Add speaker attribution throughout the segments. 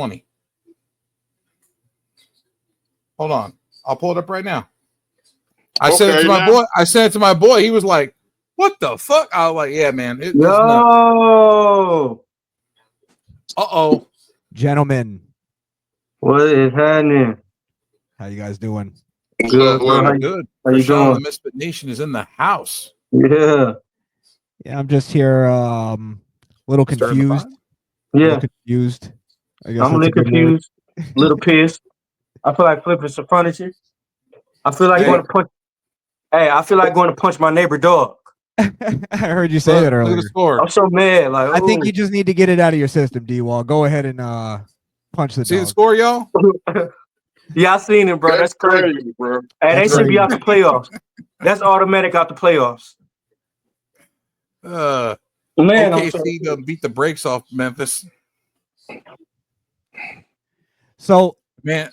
Speaker 1: 20. Hold on. I'll pull it up right now. I said it to my boy. I said it to my boy. He was like, "What the fuck?" I was like, "Yeah, man.
Speaker 2: Yo.
Speaker 1: Uh-oh.
Speaker 3: Gentlemen.
Speaker 2: What is happening?
Speaker 3: How you guys doing?
Speaker 2: Good, bro.
Speaker 1: Good.
Speaker 2: How you doing?
Speaker 1: The Misfit Nation is in the house.
Speaker 2: Yeah.
Speaker 3: Yeah, I'm just here a little confused.
Speaker 2: Yeah.
Speaker 3: Confused. I guess
Speaker 2: I'm a little confused. Little pissed. I feel like flipping some furniture. I feel like going to punch. Hey, I feel like going to punch my neighbor dog.
Speaker 3: I heard you say that earlier.
Speaker 1: Look at the score.
Speaker 2: I'm so mad. Like,
Speaker 3: I think you just need to get it out of your system, D-Wall. Go ahead and punch the dog.
Speaker 1: See the score, y'all?
Speaker 2: Yeah, I seen it, bro. That's crazy, bro. Hey, they should be out the playoffs. That's automatic out the playoffs.
Speaker 1: Man, OKC beat the brakes off Memphis.
Speaker 3: So,
Speaker 1: man,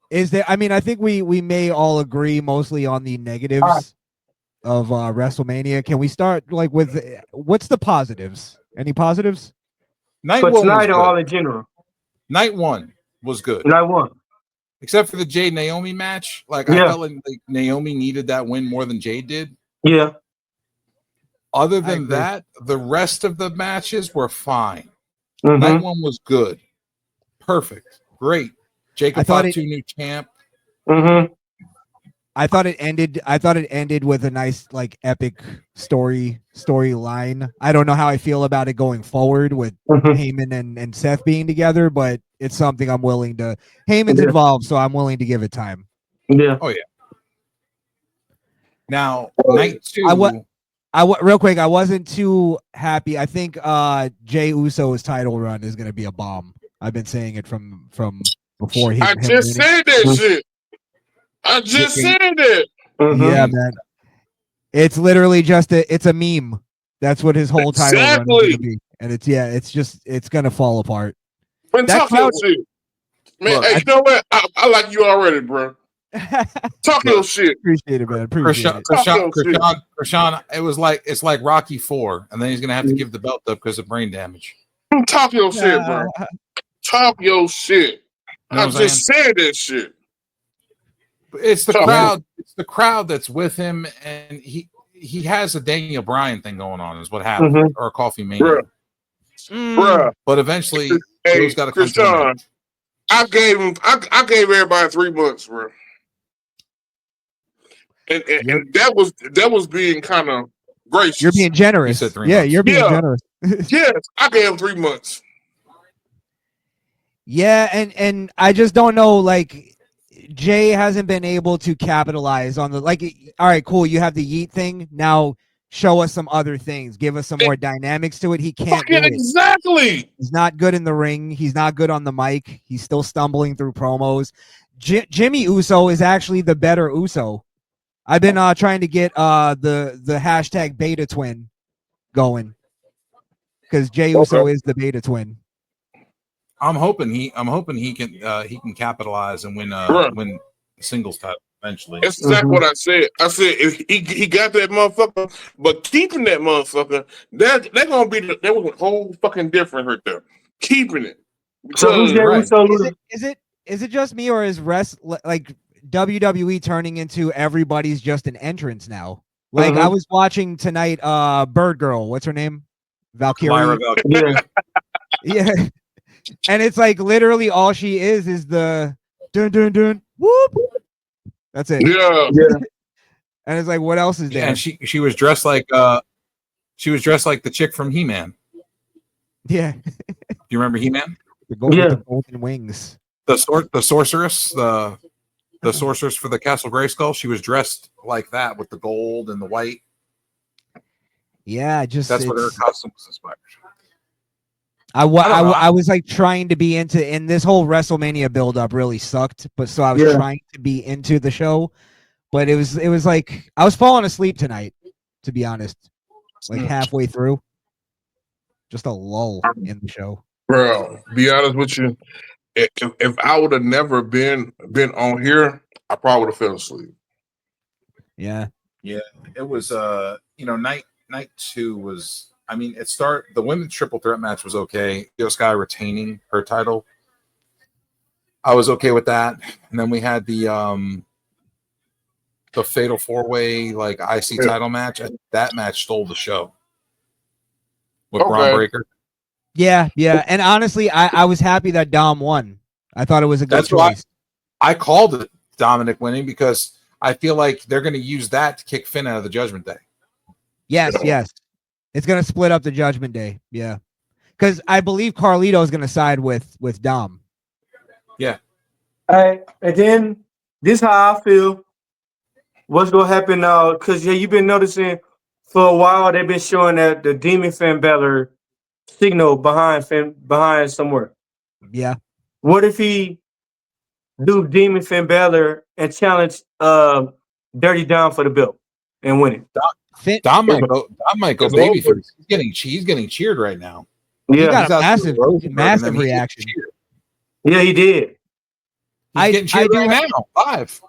Speaker 3: is there? I mean, I think we may all agree mostly on the negatives of WrestleMania. Can we start like with what's the positives? Any positives?
Speaker 1: Night one
Speaker 2: tonight or all in general?
Speaker 1: Night one was good.
Speaker 2: Night one.
Speaker 1: Except for the Jade Naomi match. Like, I felt like Naomi needed that win more than Jade did.
Speaker 2: Yeah.
Speaker 1: Other than that, the rest of the matches were fine. Night one was good. Perfect. Great. Jacob Fatu, new champ.
Speaker 3: I thought it ended with a nice, like, epic storyline. I don't know how I feel about it going forward with Heyman and Seth being together, but it's something I'm willing to. Heyman's involved, so I'm willing to give it time.
Speaker 2: Yeah.
Speaker 1: Oh yeah. Now, night two.
Speaker 3: Real quick, I wasn't too happy. I think Jey Uso's title run is going to be a bomb. I've been saying it from before.
Speaker 4: I just said that shit. I just said it.
Speaker 3: Yeah, man. It's literally just it's a meme. That's what his whole title run is going to be. And it's going to fall apart.
Speaker 4: Man, talk your shit. Man,
Speaker 3: Look,
Speaker 4: hey, you know what? I like you already, bro. Talk your shit.
Speaker 3: Appreciate it, man. Appreciate it.
Speaker 1: Krishan, it's like Rocky 4, and then he's gonna have to give the belt up because of brain damage.
Speaker 4: Talk your shit, bro. Talk your shit. I just said that shit.
Speaker 1: It's the crowd. It's the crowd that's with him, and he has a Daniel Bryan thing going on. Is what happened, or a Coffee Mania.
Speaker 4: Bruh.
Speaker 1: But eventually,
Speaker 4: he's
Speaker 1: got to come to
Speaker 4: I gave everybody 3 months, bro. And that was being kind of gracious.
Speaker 3: You're being generous.
Speaker 1: You said 3 months.
Speaker 3: You're being generous.
Speaker 4: Yes, I gave him 3 months.
Speaker 3: Yeah, and I just don't know, like, Jay hasn't been able to capitalize on the, like, all right, cool, you have the Yeet thing. Now show us some other things. Give us some more dynamics to it. He can't do it.
Speaker 4: Exactly.
Speaker 3: He's not good in the ring. He's not good on the mic. He's still stumbling through promos. Jimmy Uso is actually the better Uso. I've been trying to get the hashtag beta twin going because Jey Uso is the beta twin.
Speaker 1: I'm hoping he can capitalize and win the singles title eventually.
Speaker 4: That's exactly what I said. I said if he got that motherfucker, but keeping that motherfucker, they're gonna be that was a whole fucking different right there. Keeping it.
Speaker 2: So who's Jey Uso?
Speaker 3: Is it just me, or is like WWE turning into everybody's just an entrance now? Like I was watching tonight, Bird Girl, what's her name? Valkyrie. Yeah. And it's like literally all she is the dun dun dun whoop. That's it.
Speaker 4: Yeah.
Speaker 3: And it's like, what else is there?
Speaker 1: And she was dressed like the chick from He-Man.
Speaker 3: Yeah.
Speaker 1: Do you remember He-Man?
Speaker 3: With the golden wings.
Speaker 1: The sorceress, the sorceress for the Castle Grayskull. She was dressed like that with the gold and the white.
Speaker 3: Yeah,
Speaker 1: that's what her costume was inspired.
Speaker 3: I was like trying to be into, and this whole WrestleMania build up really sucked. But so I was trying to be into the show, but it was like I was falling asleep tonight, to be honest. Like halfway through, just a lull in the show.
Speaker 4: Bro, be honest with you, if I would have never been on here, I probably would have fell asleep.
Speaker 3: Yeah.
Speaker 1: It was night 2 was. I mean, the women's triple threat match was okay. Io Sky retaining her title, I was okay with that. And then we had the fatal 4-way like IC title match. And that match stole the show with Braun Breaker.
Speaker 3: Yeah. And honestly, I was happy that Dom won. I thought it was a good choice.
Speaker 1: I called it Dominic winning because I feel like they're going to use that to kick Finn out of the Judgment Day.
Speaker 3: Yes. It's going to split up the Judgment Day. Yeah. Because I believe Carlito is going to side with Dom.
Speaker 1: Yeah.
Speaker 2: All right. And then this how I feel. What's going to happen now? Because you've been noticing for a while they've been showing that the Demon Finn Balor signal behind somewhere.
Speaker 3: Yeah.
Speaker 2: What if he do Demon Finn Balor and challenge Dirty Dom for the belt and win it?
Speaker 1: Dom might go baby face. He's getting cheered right now.
Speaker 2: Yeah,
Speaker 3: he got a massive reaction.
Speaker 2: Yeah, he did.
Speaker 1: He's getting cheered right now. Live.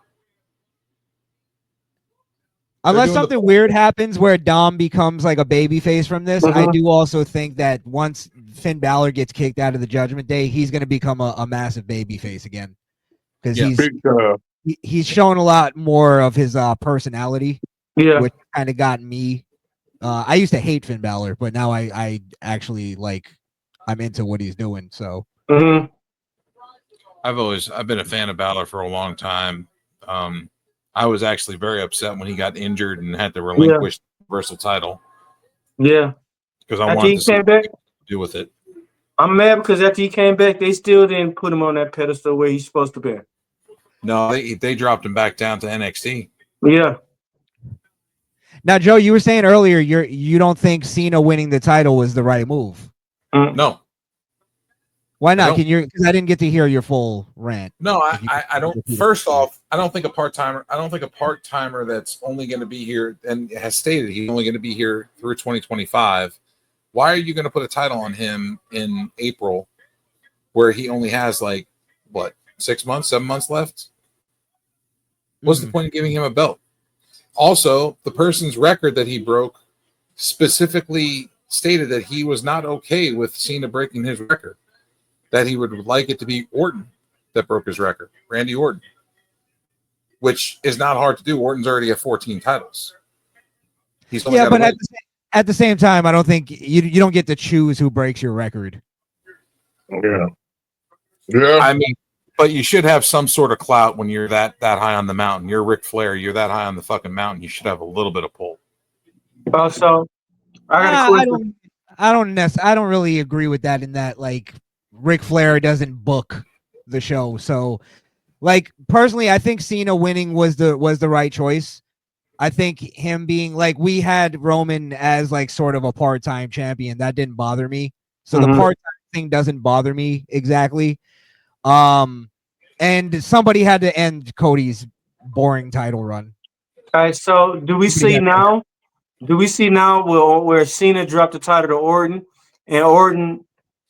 Speaker 3: Unless something weird happens where Dom becomes like a baby face from this, I do also think that once Finn Balor gets kicked out of the Judgment Day, he's going to become a massive baby face again. Because he's shown a lot more of his personality, which kind of got me. I used to hate Finn Balor, but now I actually I'm into what he's doing. So
Speaker 1: I've been a fan of Balor for a long time. I was actually very upset when he got injured and had to relinquish the Universal title.
Speaker 2: Yeah,
Speaker 1: because I wanted to see what he could do with it.
Speaker 2: I'm mad because after he came back, they still didn't put him on that pedestal where he's supposed to be.
Speaker 1: No, they dropped him back down to NXT.
Speaker 2: Yeah.
Speaker 3: Now, Joe, you were saying earlier you don't think Cena winning the title was the right move.
Speaker 1: No.
Speaker 3: Why not? Because I didn't get to hear your full rant.
Speaker 1: No, I don't. First off, I don't think a part-timer that's only going to be here and has stated he's only going to be here through 2025. Why are you going to put a title on him in April where he only has 6 months, 7 months left? What's the point of giving him a belt? Also, the person's record that he broke specifically stated that he was not okay with Cena breaking his record, that he would like it to be Orton that broke his record, Randy Orton, which is not hard to do. Orton's already at 14 titles. He's only
Speaker 3: but at the same time, I don't think you don't get to choose who breaks your record.
Speaker 4: Yeah.
Speaker 1: I mean, but you should have some sort of clout when you're that high on the mountain. You're Ric Flair. You're that high on the fucking mountain. You should have a little bit of pull.
Speaker 2: Also, I got a question.
Speaker 3: I don't really agree with that. In that, Ric Flair doesn't book the show. So, personally, I think Cena winning was the right choice. I think him being we had Roman as sort of a part-time champion. That didn't bother me. So the part-time thing doesn't bother me exactly. And somebody had to end Cody's boring title run.
Speaker 2: All right, so do we see now where Cena dropped the title to Orton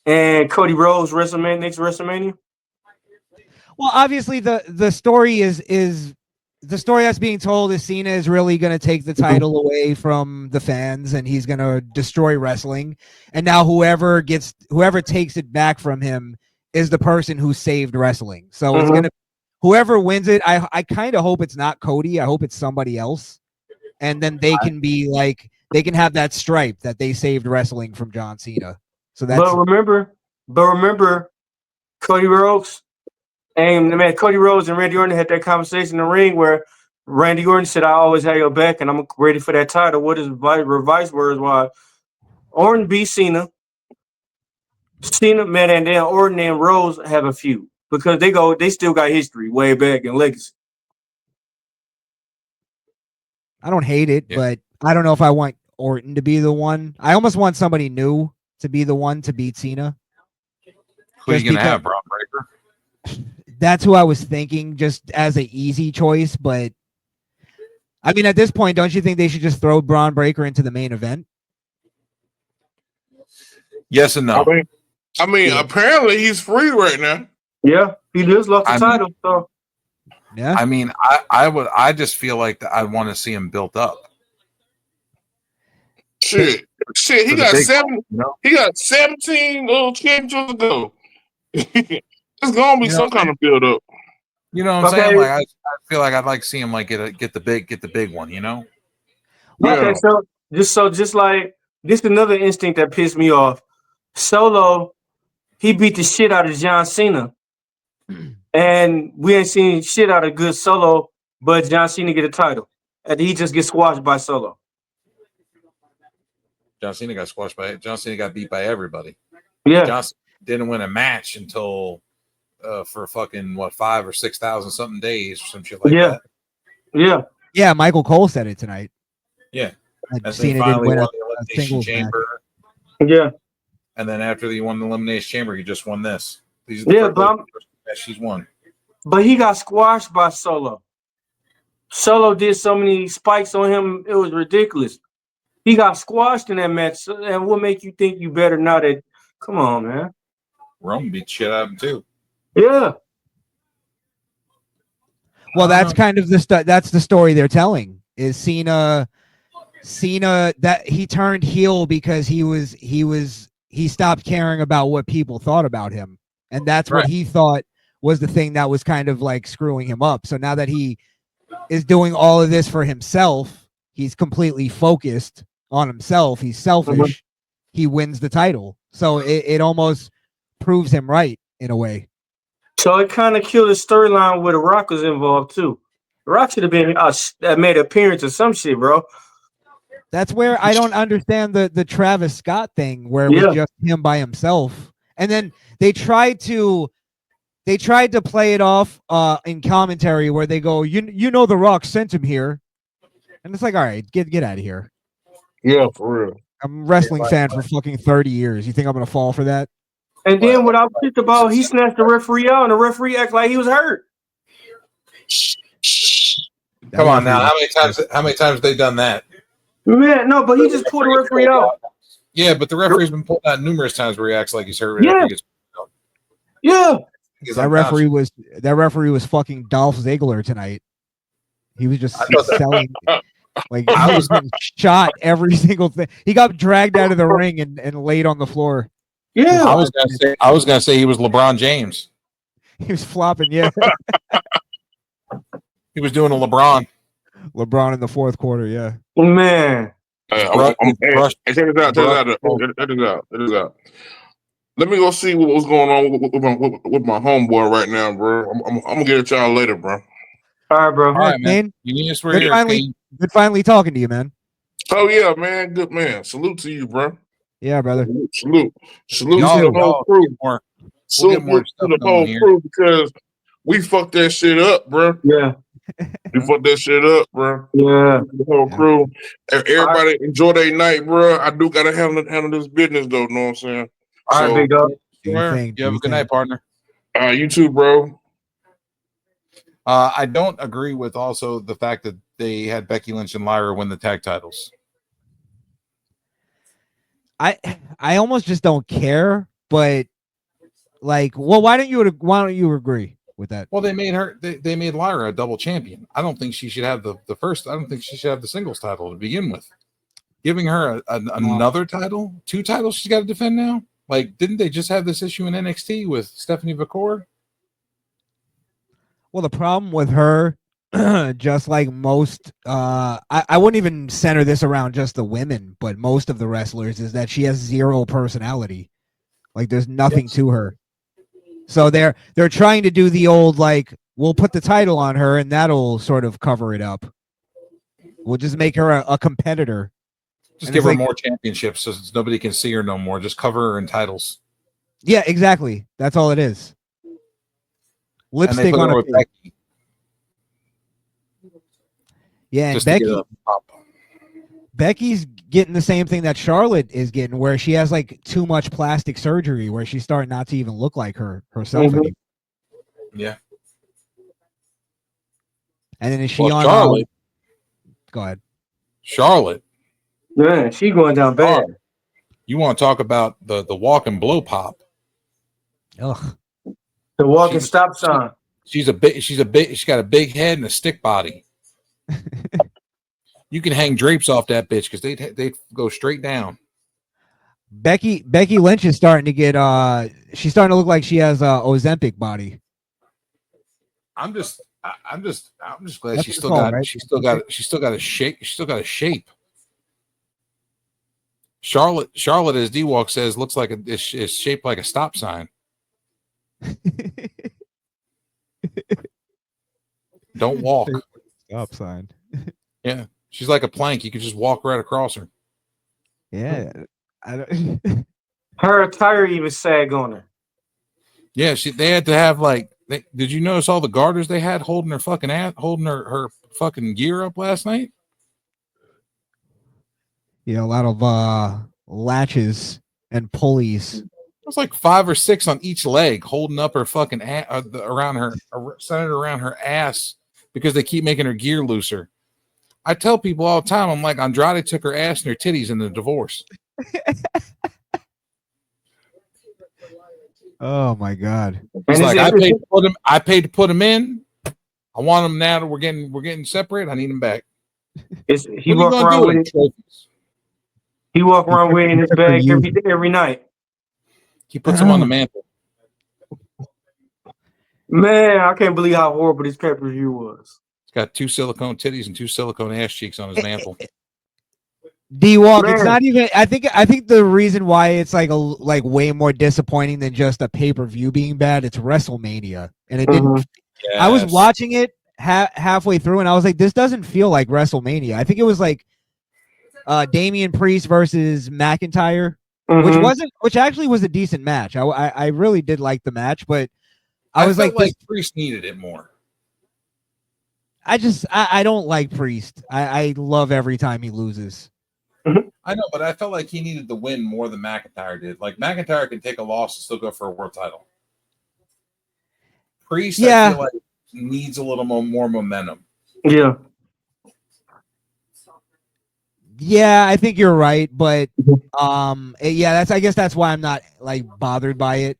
Speaker 2: and Cody Rhodes next WrestleMania?
Speaker 3: Well, obviously the story is the story that's being told is Cena is really going to take the title away from the fans and he's going to destroy wrestling. And now whoever takes it back from him is the person who saved wrestling. So it's going to, whoever wins it, I kind of hope it's not Cody. I hope it's somebody else. And then they can be they can have that stripe that they saved wrestling from John Cena. So that's
Speaker 2: But remember Cody Rhodes and Randy Orton had that conversation in the ring where Randy Orton said, "I always have your back and I'm ready for that title." What his vice words was, Orton beat Cena, man, and then Orton and Rhodes have a feud because they still got history way back in legacy.
Speaker 3: I don't hate it, but I don't know if I want Orton to be the one. I almost want somebody new to be the one to beat Cena.
Speaker 1: Who are you going to have, Braun Breaker?
Speaker 3: That's who I was thinking, just as an easy choice. But I mean, at this point, don't you think they should just throw Braun Breaker into the main event?
Speaker 1: Yes and no.
Speaker 4: I mean, apparently he's free right now.
Speaker 2: Yeah, he just lost the title. So
Speaker 3: yeah,
Speaker 1: I mean, I just feel like I want to see him built up.
Speaker 4: Shit. He
Speaker 1: For the
Speaker 4: got
Speaker 1: big
Speaker 4: seven.
Speaker 1: one, you know?
Speaker 4: He got 17 championships to go. There's gonna be
Speaker 1: You know
Speaker 4: some kind of build up.
Speaker 1: You know what I'm
Speaker 2: Okay.
Speaker 1: saying? Like I feel like I'd like to see him like get the big one, you know?
Speaker 2: Okay,
Speaker 4: Yeah.
Speaker 2: so just like this is another instinct that pissed me off. Solo, he beat the shit out of John Cena. And we ain't seen shit out of good Solo, but John Cena get a title. And he just gets squashed by Solo.
Speaker 1: John Cena got beat by everybody.
Speaker 2: Yeah.
Speaker 1: John Cena didn't win a match until for fucking 5,000 or 6,000 something days or some shit like that.
Speaker 2: Yeah.
Speaker 3: Yeah, Michael Cole said it tonight.
Speaker 1: Yeah.
Speaker 3: That
Speaker 1: Cena
Speaker 3: Cena didn't win a
Speaker 1: elimination
Speaker 3: singles
Speaker 1: chamber.
Speaker 3: match.
Speaker 2: Yeah.
Speaker 1: And then after he won the elimination chamber, he just won this. These are the first match he's won.
Speaker 2: But he got squashed by Solo. Solo did so many spikes on him, it was ridiculous. He got squashed in that match. And what make you think you better now that? Come on, man.
Speaker 1: Rome beat shit out of him too.
Speaker 2: Yeah.
Speaker 3: Well, that's kind of that's the story they're telling. Is Cena that he turned heel because he stopped caring about what people thought about him, and that's what he thought was the thing that was kind of like screwing him up. So now that he is doing all of this for himself, he's completely focused on himself. He's selfish. He wins the title, so it almost proves him right in a way.
Speaker 2: So it kind of killed the storyline where The Rock was involved too. The Rock should have been made an appearance or some shit, bro.
Speaker 3: That's where I don't understand the Travis Scott thing, where it was just him by himself, and then they tried to play it off in commentary where they go, you know, The Rock sent him here, and it's like, all right, get out of here.
Speaker 4: Yeah, for real.
Speaker 3: I'm a wrestling fan for fucking 30 years. You think I'm gonna fall for that?
Speaker 2: And then what I was pissed about, he snatched the referee out, and the referee acted like he was hurt.
Speaker 1: Come on now, how many times have they done that?
Speaker 2: Man, no, but he just pulled the referee out.
Speaker 1: Yeah, but the referee's been pulled out numerous times where he acts like he's hurt.
Speaker 2: Yeah. Yeah.
Speaker 3: That referee was fucking Dolph Ziggler tonight. He was just selling, like he was getting shot every single thing. He got dragged out of the ring and laid on the floor.
Speaker 2: Yeah,
Speaker 1: I was gonna say he was LeBron James.
Speaker 3: He was flopping. Yeah,
Speaker 1: he was doing a LeBron
Speaker 3: in the fourth quarter. Yeah,
Speaker 2: man.
Speaker 4: Check it out. Let me go see what's going on with my homeboy right now, bro. I'm gonna get at y'all later, bro.
Speaker 2: All right, bro.
Speaker 1: All right, man.
Speaker 3: Good finally talking to you, man.
Speaker 4: Oh yeah, man. Good man. Salute to you, bro.
Speaker 3: Yeah, brother.
Speaker 4: Salute to the whole crew. Salute to the whole crew because we fucked that shit up, bro.
Speaker 2: Yeah.
Speaker 4: We fucked that shit up, bro.
Speaker 2: Yeah.
Speaker 4: The whole crew. Everybody enjoy their night, bro. I do gotta handle this business though, know what I'm saying?
Speaker 2: All right, big dog.
Speaker 1: You have a good night, partner.
Speaker 4: You too, bro.
Speaker 1: I don't agree with also the fact that they had Becky Lynch and Lyra win the tag titles.
Speaker 3: I almost just don't care, but like, well, why don't you agree with that?
Speaker 1: Well, they made Lyra a double champion. I don't think she should have the first. I don't think she should have the singles title to begin with. Giving her another title, 2 titles she's got to defend now. Like, didn't they just have this issue in NXT with Stephanie McCord?
Speaker 3: Well, the problem with her, just like most, I wouldn't even center this around just the women, but most of the wrestlers, is that she has zero personality. Like, there's nothing to her. So they're trying to do the old, like, we'll put the title on her and that'll sort of cover it up. We'll just make her a competitor.
Speaker 1: Just give her more championships so nobody can see her no more. Just cover her in titles.
Speaker 3: Yeah, exactly. That's all it is. Lipstick on a Becky. Yeah, and Becky's getting the same thing that Charlotte is getting, where she has like too much plastic surgery, where she's starting not to even look like herself anymore.
Speaker 1: Yeah.
Speaker 3: And then is she on
Speaker 1: Charlotte?
Speaker 3: Go ahead.
Speaker 1: Charlotte.
Speaker 2: Yeah, she going down bad.
Speaker 1: You want to talk about the walk and blow pop?
Speaker 3: Ugh.
Speaker 2: The walking stop sign.
Speaker 1: She's got a big head and a stick body. You can hang drapes off that bitch because they go straight down.
Speaker 3: Becky Lynch is starting to get she's starting to look like she has a Ozempic body.
Speaker 1: I'm just glad
Speaker 3: That's
Speaker 1: she's
Speaker 3: what it's called, right?
Speaker 1: she's still got a shape. She's still got a shape. Charlotte, as D-Walk says, looks like is shaped like a stop sign. Don't walk.
Speaker 3: Stop sign.
Speaker 1: Yeah, she's like a plank. You can just walk right across her.
Speaker 3: Yeah, I don't.
Speaker 2: Her attire even sag on her.
Speaker 1: Yeah, they had to have did you notice all the garters they had holding her fucking holding her fucking gear up last night?
Speaker 3: Yeah, a lot of latches and pulleys.
Speaker 1: It was like 5 or 6 on each leg, holding up her fucking around her, centered around her ass because they keep making her gear looser. I tell people all the time, I'm like, Andrade took her ass and her titties in the divorce.
Speaker 3: Oh my god!
Speaker 1: He's like, I paid to put him in. I want him now that we're getting separate. I need him back.
Speaker 2: He walk around with it. He walk around with it in his bag every night.
Speaker 1: He puts them on the mantle.
Speaker 2: Man, I can't believe how horrible this pay-per-view was.
Speaker 1: He's got 2 silicone titties and 2 silicone ass cheeks on his mantle.
Speaker 3: D-Walk, it's not even. I think the reason why it's like way more disappointing than just a pay-per-view being bad. It's WrestleMania, and it didn't.
Speaker 1: Yes.
Speaker 3: I was watching it halfway through, and I was like, this doesn't feel like WrestleMania. I think it was like Damian Priest versus McIntyre, which actually was a decent match. I really did like the match, but I was like
Speaker 1: Priest needed it more.
Speaker 3: I don't like Priest. I love every time he loses.
Speaker 1: I know, but I felt like he needed the win more than McIntyre did. Like McIntyre can take a loss and still go for a world title. Priest, I feel like needs a little more momentum.
Speaker 2: Yeah.
Speaker 3: Yeah, I think you're right, but yeah, I guess that's why I'm not like bothered by it,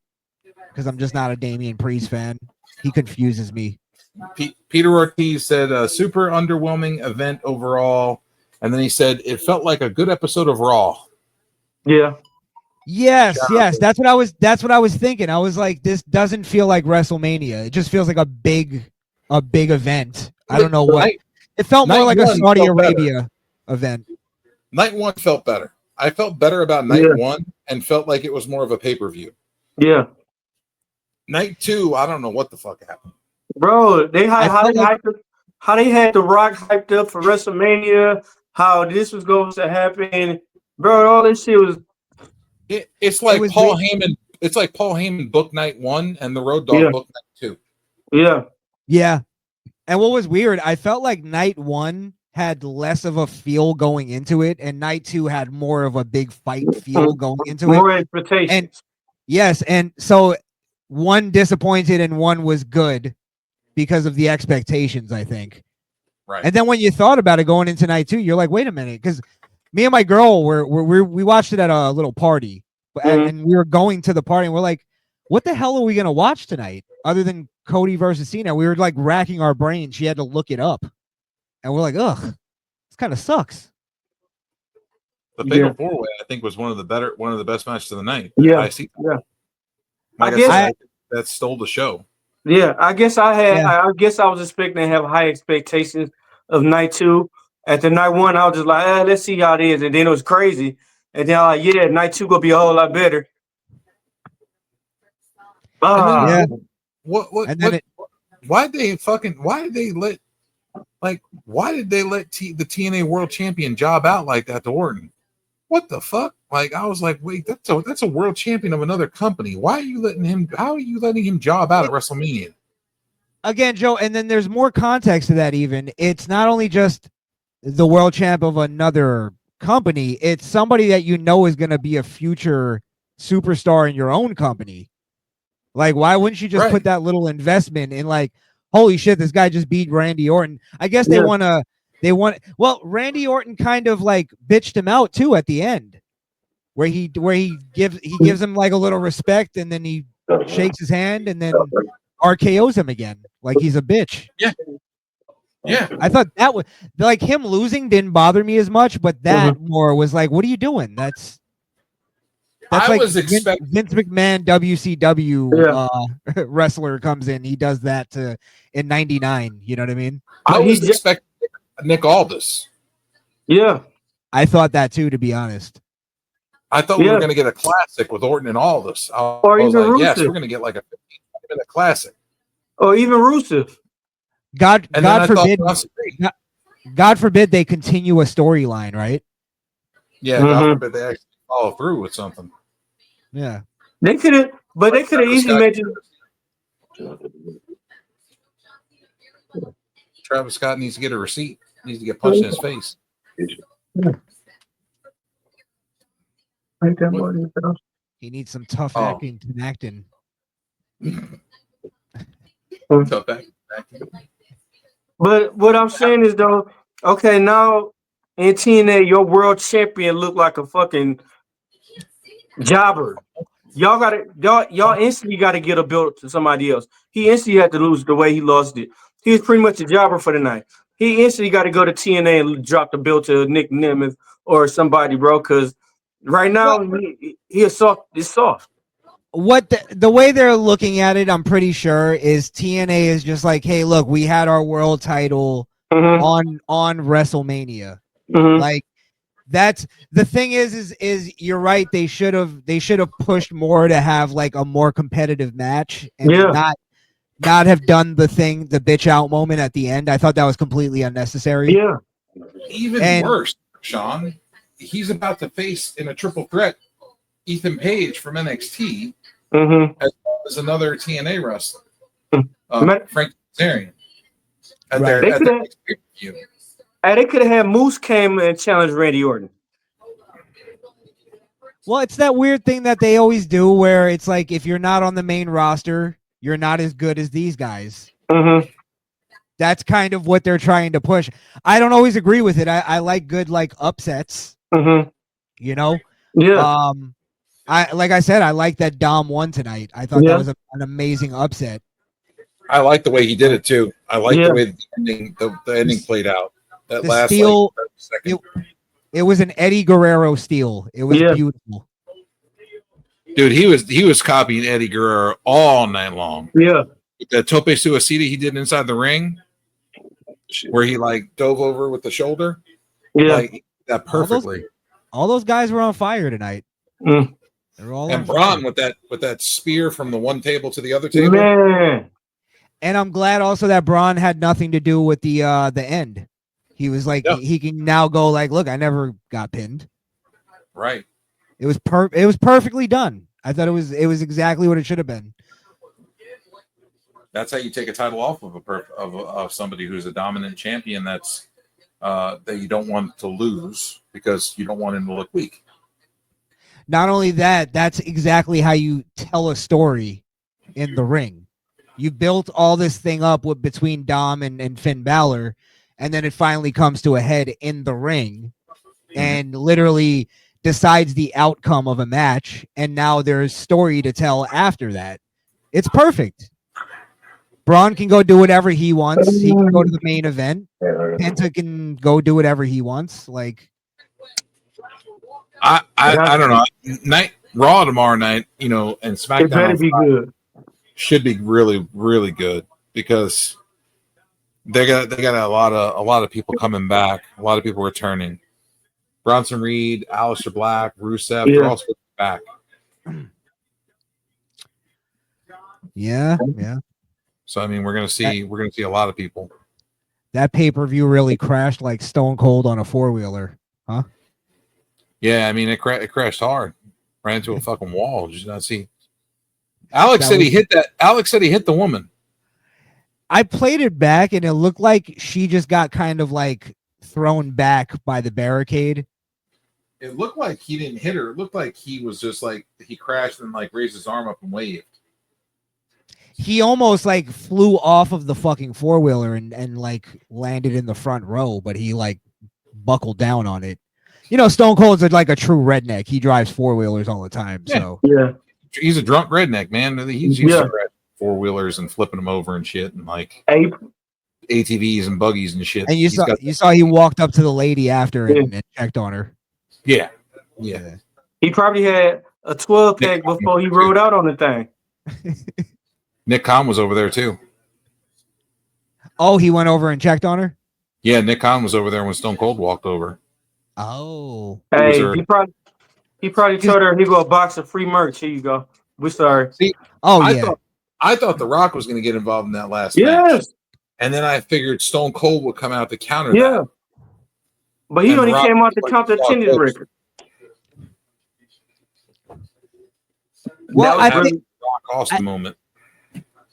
Speaker 3: because I'm just not a Damian Priest fan. He confuses me.
Speaker 1: Peter Ortiz said super underwhelming event overall, and then he said it felt like a good episode of Raw.
Speaker 2: Yeah.
Speaker 3: Yes, that's what I was thinking. I was like, this doesn't feel like WrestleMania. It just feels like a big event. I don't know what. It felt more like a Saudi Arabia event.
Speaker 1: Night 1 felt better. I felt better about night 1 and felt like it was more of a pay-per-view.
Speaker 2: Yeah.
Speaker 1: Night 2, I don't know what the fuck happened.
Speaker 2: Bro, how they had The Rock hyped up for WrestleMania, how this was going to happen. Bro, all this shit was
Speaker 1: it's like Paul Heyman. It's like Paul Heyman booked night 1 and the Road Dogg booked night 2.
Speaker 2: Yeah.
Speaker 3: Yeah. And what was weird, I felt like night 1 had less of a feel going into it, and night 2 had more of a big fight feel going into it.
Speaker 2: More expectations.
Speaker 3: And yes, and so 1 disappointed and 1 was good because of the expectations, I think.
Speaker 1: Right.
Speaker 3: And then when you thought about it going into night 2, you're like, wait a minute, because me and my girl we watched it at a little party, and we were going to the party, and we're like, what the hell are we gonna watch tonight other than Cody versus Cena? We were like racking our brains. She had to look it up. And we're like, ugh, this kind of sucks.
Speaker 1: The Fatal 4-Way, I think, was one of the best matches of the night.
Speaker 2: Yeah,
Speaker 1: I see.
Speaker 2: Yeah.
Speaker 1: Like I guess that stole the show.
Speaker 2: Yeah, I guess I was expecting to have high expectations of night 2. At the night 1, I was just like, let's see how it is, and then it was crazy. And then I'm like, night 2 gonna be a whole lot better.
Speaker 1: Why did they let the TNA World Champion job out like that to Orton? What the fuck? Like, I was like, wait, that's a world champion of another company. How are you letting him job out at WrestleMania?
Speaker 3: Again, Joe, and then there's more context to that even. It's not only just the world champ of another company, it's somebody that you know is going to be a future superstar in your own company. Like, why wouldn't you just put that little investment in, like, holy shit, this guy just beat Randy Orton? I guess well, Randy Orton kind of like bitched him out too at the end, where he gives him like a little respect, and then he shakes his hand and then RKO's him again like he's a bitch.
Speaker 1: Yeah. Yeah,
Speaker 3: I thought that was like him losing didn't bother me as much, but that more was like, what are you doing? That's
Speaker 1: I
Speaker 3: like
Speaker 1: was expecting
Speaker 3: Vince McMahon WCW wrestler comes in. He does that in '99. You know what I mean?
Speaker 1: I
Speaker 2: But
Speaker 1: was expecting Nick Aldis.
Speaker 2: yeah,
Speaker 3: I thought that too, to be honest.
Speaker 1: I thought we were going to get a classic with Orton and Aldis. I
Speaker 2: or
Speaker 1: was
Speaker 2: even
Speaker 1: like, yes,
Speaker 2: Rusev,
Speaker 1: we're going to get like a 15-minute classic.
Speaker 2: or even Rusev.
Speaker 3: God forbid.
Speaker 1: Thought,
Speaker 3: God forbid they continue a storyline, right?
Speaker 1: Yeah, God forbid they actually follow through with something.
Speaker 3: Yeah,
Speaker 2: they could have, but they could have easily mentioned.
Speaker 1: Travis Scott needs to get a receipt. Needs to get punched in his face.
Speaker 3: he needs some tough acting.
Speaker 1: Tough acting.
Speaker 2: But what I'm saying is though, okay, now in TNA, your world champion looked like a fucking jobber. Y'all instantly gotta get a belt to somebody else. He instantly had to lose the way he lost it. He was pretty much a jobber for the night. He instantly got to go to TNA and drop the belt to Nick Nemeth or somebody, bro. Because right now he is soft. It's soft.
Speaker 3: What the way they're looking at it, I'm pretty sure, is TNA is just like, hey, look, we had our world title on WrestleMania. Like that's the thing is you're right. They should have pushed more to have like a more competitive match and not have done the bitch out moment at the end. I thought that was completely unnecessary.
Speaker 2: Yeah.
Speaker 1: Even worse, Sean, he's about to face in a triple threat Ethan Page from NXT as well as another TNA wrestler, Frank Kazarian.
Speaker 2: They could have had Moose came and challenged Randy Orton.
Speaker 3: Well, it's that weird thing that they always do where it's like if you're not on the main roster, you're not as good as these guys. That's kind of what they're trying to push. I don't always agree with it. I like good like upsets. You know?
Speaker 2: Yeah.
Speaker 3: Like I said, I like that Dom won tonight. I thought that was an amazing upset.
Speaker 1: I like the way he did it too. I like the way the ending played out. That last
Speaker 3: steal,
Speaker 1: like, second.
Speaker 3: It was an Eddie Guerrero steal. It was beautiful.
Speaker 1: Dude, he was copying Eddie Guerrero all night long.
Speaker 2: Yeah.
Speaker 1: The tope suicida he did inside the ring, where he like dove over with the shoulder.
Speaker 2: Yeah.
Speaker 1: Like that perfectly.
Speaker 3: All those guys were on fire tonight. They're all
Speaker 1: and Braun with that spear from the one table to the other table.
Speaker 2: Man.
Speaker 3: And I'm glad also that Braun had nothing to do with the end. He was like he can now go like, look, I never got pinned.
Speaker 1: Right.
Speaker 3: It was perfectly done. I thought it was exactly what it should have been.
Speaker 1: That's how you take a title off of somebody who's a dominant champion. That's that you don't want to lose because you don't want him to look weak.
Speaker 3: Not only that, that's exactly how you tell a story in the ring. You built all this thing up between Dom and Finn Balor, and then it finally comes to a head in the ring and literally decides the outcome of a match. And now there's story to tell after that. It's perfect. Braun can go do whatever he wants. He can go to the main event. Penta can go do whatever he wants. Like,
Speaker 1: I don't know. Raw tomorrow night, and SmackDown
Speaker 2: it better be good.
Speaker 1: Should be really, really good because they got a lot of people coming back, a lot of people returning. Bronson Reed, Aleister Black, Rusev, they're all back.
Speaker 3: Yeah.
Speaker 1: So I mean, we're gonna see a lot of people.
Speaker 3: That pay-per-view really crashed like Stone Cold on a four-wheeler, huh?
Speaker 1: Yeah, I mean it crashed hard, ran into a fucking wall. Did you not see? Alex said he hit the woman.
Speaker 3: I played it back and it looked like she just got kind of like thrown back by the barricade.
Speaker 1: It looked like he didn't hit her. It looked like he was just like he crashed and like raised his arm up and waved.
Speaker 3: He almost like flew off of the fucking four-wheeler and like landed in the front row, but he like buckled down on it. Stone Cold's like a true redneck. He drives four-wheelers all the time. So
Speaker 1: he's a drunk redneck, man. He's used to four-wheelers and flipping them over and shit. And like ATVs and buggies and shit.
Speaker 3: And you saw he walked up to the lady after and checked on her.
Speaker 1: Yeah.
Speaker 2: He probably had a 12 pack before he rode out on the thing.
Speaker 1: Nick Khan was over there too.
Speaker 3: Oh, he went over and checked on her?
Speaker 1: Yeah, Nick Khan was over there when Stone Cold walked over.
Speaker 3: Oh.
Speaker 2: Hey, he probably told her he go a box of free merch. Here you go. We're sorry.
Speaker 1: See, I thought The Rock was going to get involved in that last match. And then I figured Stone Cold would come out to counter that.
Speaker 2: But he only came out to counter attendance record.
Speaker 3: Well, I think
Speaker 1: Rock awesome moment.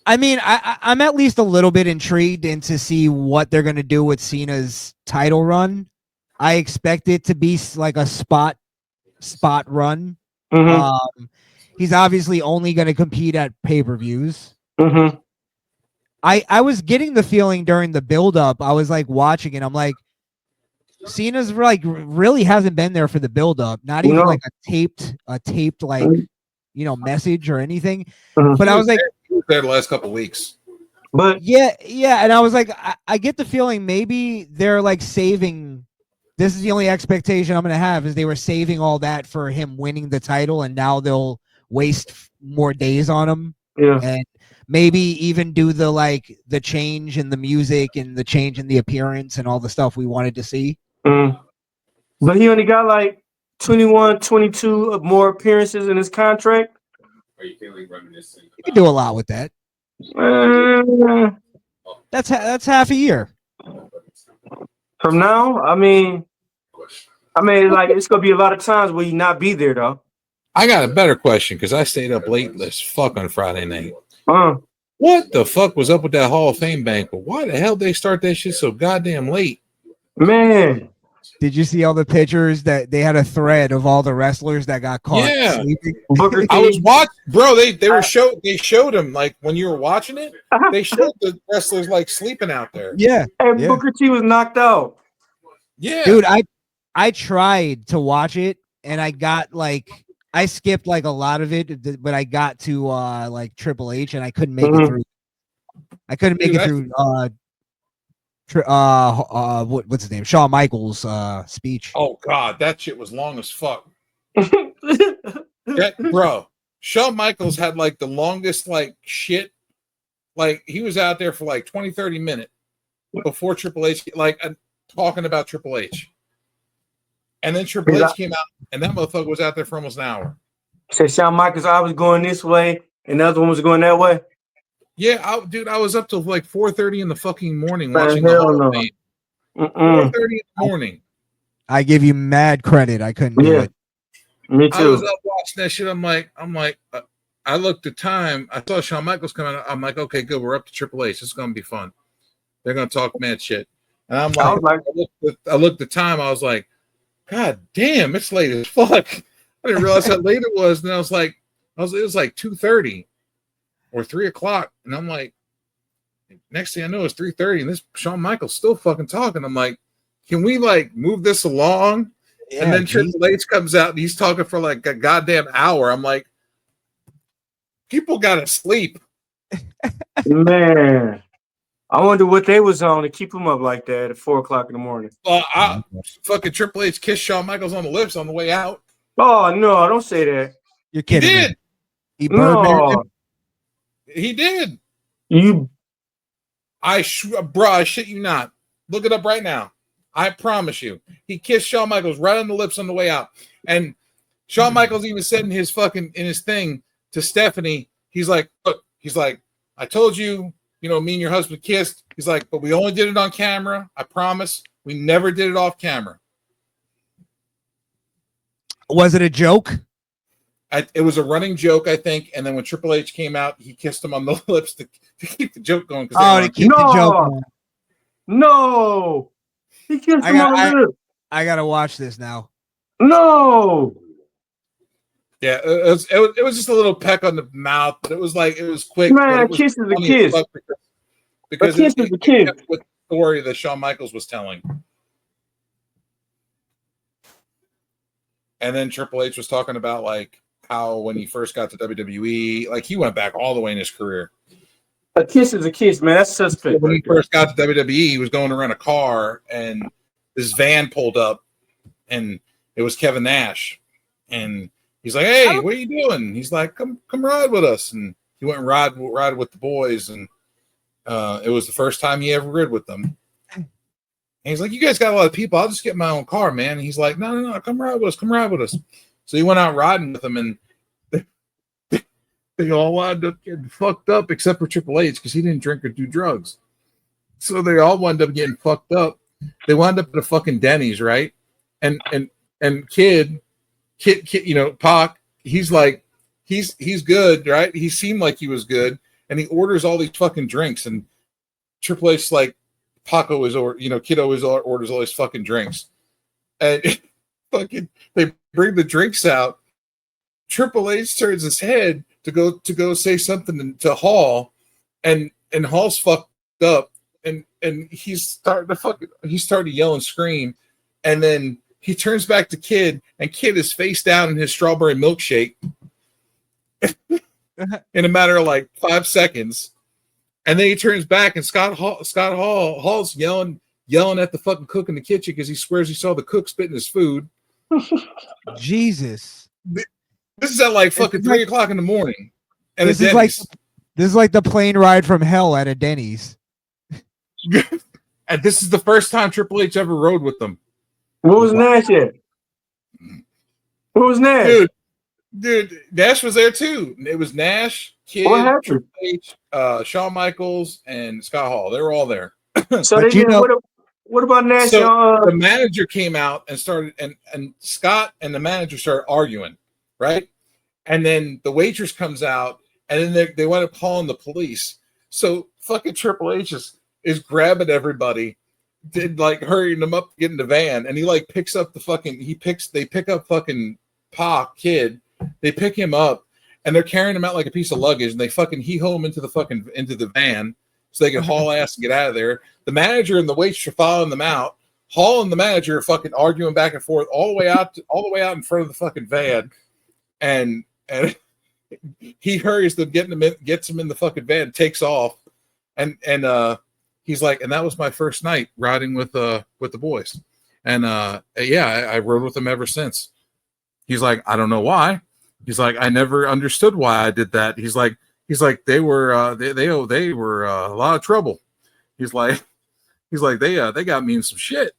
Speaker 3: I mean, I'm at least a little bit intrigued to see what they're going to do with Cena's title run. I expect it to be like a spot run. He's obviously only going to compete at pay-per-views. I was getting the feeling during the build-up, I was like watching it, I'm like, Cena's like really hasn't been there for the build-up, not even like a taped like message or anything. But I was like,
Speaker 1: he was there the last couple of weeks.
Speaker 2: But
Speaker 3: yeah, and I was like, I get the feeling maybe they're like saving. This is the only expectation I'm going to have is they were saving all that for him winning the title, and now they'll waste more days on him. And maybe even do the change in the music and the change in the appearance and all the stuff we wanted to see.
Speaker 2: But he only got like 21, 22 more appearances in his contract.
Speaker 5: Are you feeling reminiscent?
Speaker 3: You can do a lot with that. That's half a year.
Speaker 2: From now, I mean, like it's gonna be a lot of times where he not be there though.
Speaker 1: I got a better question because I stayed up late as fuck on Friday night.
Speaker 2: What
Speaker 1: the fuck was up with that Hall of Fame banquet? Why the hell they start that shit so goddamn late?
Speaker 2: Man.
Speaker 3: Did you see all the pictures that they had a thread of all the wrestlers that got caught sleeping?
Speaker 1: I was watching, bro. They showed them like when you were watching it. They showed the wrestlers like sleeping out there.
Speaker 2: And Booker T was knocked out.
Speaker 1: Yeah,
Speaker 3: dude. I tried to watch it and I skipped like a lot of it, but I got to like Triple H and I couldn't make it through. I couldn't make it through. What's his name? Shawn Michaels' speech.
Speaker 1: Oh god, that shit was long as fuck. Bro, Shawn Michaels had like the longest like shit. Like he was out there for like 20-30 minutes before Triple H, like talking about Triple H. And then Triple H came out, and that motherfucker was out there for almost an hour.
Speaker 2: Said Shawn Michaels, I was going this way, and the other one was going that way.
Speaker 1: Yeah, I was up till like 4:30 in the fucking morning watching the whole thing. 4:30 in the morning.
Speaker 3: I give you mad credit. I couldn't do it.
Speaker 2: Me too.
Speaker 1: I was up watching that shit. I'm like, I looked at time. I saw Shawn Michaels come out. I'm like, okay, good. We're up to Triple H. This is gonna be fun. They're gonna talk mad shit. And I'm like, I looked at time. I was like, God damn, it's late as fuck. I didn't realize how late it was. And I was like, it was like 2:30 or 3 o'clock. And I'm like, next thing I know, it's 3:30, and this Shawn Michaels still fucking talking. I'm like, can we like move this along? Yeah, and then Triple H comes out and he's talking for like a goddamn hour. I'm like, people gotta sleep.
Speaker 2: Man. I wonder what they was on to keep him up like that at 4 o'clock in the morning.
Speaker 1: Fucking Triple H kissed Shawn Michaels on the lips on the way out.
Speaker 2: Oh no, don't say that.
Speaker 3: You're kidding.
Speaker 1: He did.
Speaker 3: He Birdman him?
Speaker 1: He did.
Speaker 2: Bro,
Speaker 1: I shit you not. Look it up right now. I promise you. He kissed Shawn Michaels right on the lips on the way out. And Shawn Michaels even said in his thing to Stephanie, he's like, look, I told you, me and your husband kissed. He's like, but we only did it on camera. I promise. We never did it off camera.
Speaker 3: Was it a joke?
Speaker 1: It was a running joke, I think. And then when Triple H came out, he kissed him on the lips to keep the joke going.
Speaker 3: To keep the joke going.
Speaker 2: No. He kissed him on the lips.
Speaker 3: I got to watch this now.
Speaker 2: No.
Speaker 1: Yeah, it was just a little peck on the mouth, but it was quick.
Speaker 2: Man, a kiss is a kiss.
Speaker 1: Because
Speaker 2: a kiss is a kiss.
Speaker 1: With the story that Shawn Michaels was telling. And then Triple H was talking about like how when he first got to WWE, like he went back all the way in his career.
Speaker 2: A kiss is a kiss, man. That's suspect.
Speaker 1: When he first got to WWE, he was going around a car, and this van pulled up, and it was Kevin Nash, and he's like, "Hey, what are you doing?" He's like, "Come ride with us," and he went and ride with the boys, and it was the first time he ever rid with them. And he's like, "You guys got a lot of people. I'll just get my own car, man." And he's like, "No, come ride with us. So he went out riding with them, and they all wound up getting fucked up except for Triple H because he didn't drink or do drugs. So they all wound up getting fucked up. They wound up at a fucking Denny's, right? And kid, you know, Pac, he's like, he's good, right? He seemed like he was good, and he orders all these fucking drinks, and Triple H like, Pac always, or you know, kid always orders all these fucking drinks, and fucking they bring the drinks out. Triple H turns his head to go say something to Hall, and Hall's fucked up, and he's starting to yell and scream, and then he turns back to Kid, and Kid is face down in his strawberry milkshake in a matter of like 5 seconds, and then he turns back, and Hall's yelling at the fucking cook in the kitchen because he swears he saw the cook spitting his food.
Speaker 3: Jesus.
Speaker 1: This is at like fucking 3 o'clock in the morning. And
Speaker 3: this is like the plane ride from hell at a Denny's.
Speaker 1: And this is the first time Triple H ever rode with them.
Speaker 2: What was Nash at? What was Nash?
Speaker 1: Dude, Nash was there too. It was Nash, Kid, Triple H, Shawn Michaels, and Scott Hall. They were all there.
Speaker 2: So they did. What about Nash?
Speaker 1: So the manager came out and started, and Scott and the manager started arguing, right? And then the waitress comes out, and then they went up calling the police. So fucking Triple H is grabbing everybody, like hurrying them up to get in the van, and he like picks up they pick up fucking Pac, Kid, they pick him up, and they're carrying him out like a piece of luggage, and they fucking hee-ho him into the van so they can haul ass and get out of there. The manager and the waitress are following them out. Hall and the manager are fucking arguing back and forth all the way out in front of the fucking van, and he hurries them, gets him in the fucking van, takes off, and he's like, and that was my first night riding with the boys, and I rode with them ever since. He's like, I don't know why. He's like, I never understood why I did that. He's like they were they were a lot of trouble. He's like they got me in some shit.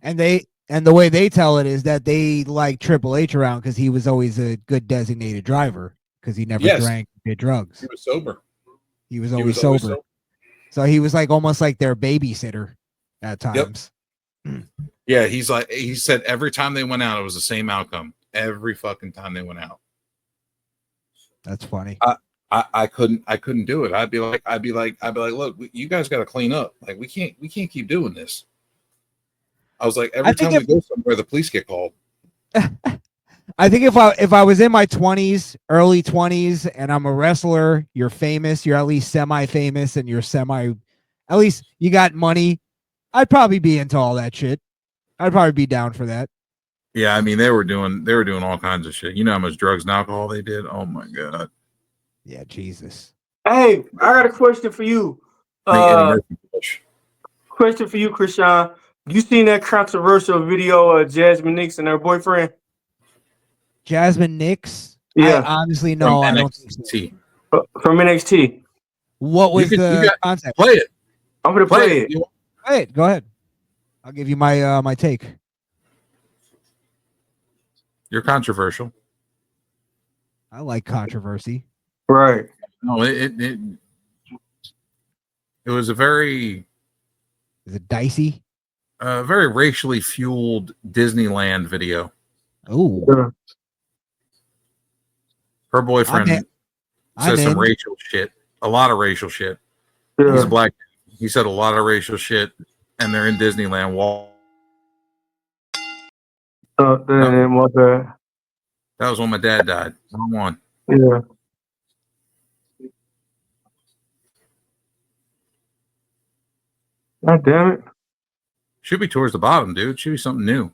Speaker 1: And
Speaker 3: the way they tell it is that they like Triple H around because he was always a good designated driver because he never drank or did drugs.
Speaker 1: He was sober.
Speaker 3: He was always sober. So he was like almost like their babysitter at times.
Speaker 1: Yep. Yeah, he said every time they went out, it was the same outcome. Every fucking time they went out.
Speaker 3: That's funny.
Speaker 1: I couldn't do it. I'd be like, look, you guys got to clean up. Like we can't keep doing this. I was like, every time we go somewhere, the police get called.
Speaker 3: I think if I was in my 20s, early 20s, and I'm a wrestler, you're famous, you're at least semi-famous, and you're at least you got money, I'd probably be into all that shit. I'd probably be down for that.
Speaker 1: Yeah, I mean they were doing all kinds of shit. You know how much drugs and alcohol they did? Oh my god.
Speaker 3: Yeah, Jesus.
Speaker 2: Hey, I got a question for you. Question for you, Krishan. You seen that controversial video of Jasmine Nix and her boyfriend?
Speaker 3: Jasmine Nix?
Speaker 2: Yeah.
Speaker 3: I honestly no, I don't think so.
Speaker 2: From NXT.
Speaker 3: What was the concept?
Speaker 1: Play it.
Speaker 2: I'm gonna play it.
Speaker 3: Play it. Go ahead. I'll give you my my take.
Speaker 1: You're controversial.
Speaker 3: I like controversy.
Speaker 2: Right.
Speaker 1: No, it was a very.
Speaker 3: Is it dicey?
Speaker 1: Very racially fueled Disneyland video.
Speaker 3: Oh.
Speaker 2: Yeah.
Speaker 1: Her boyfriend says some racial shit. A lot of racial shit.
Speaker 2: Yeah.
Speaker 1: He's black. He said a lot of racial shit, and they're in Disneyland. That was when my dad died. Wrong one.
Speaker 2: Yeah. God damn it.
Speaker 1: Should be towards the bottom, dude. Should be something new.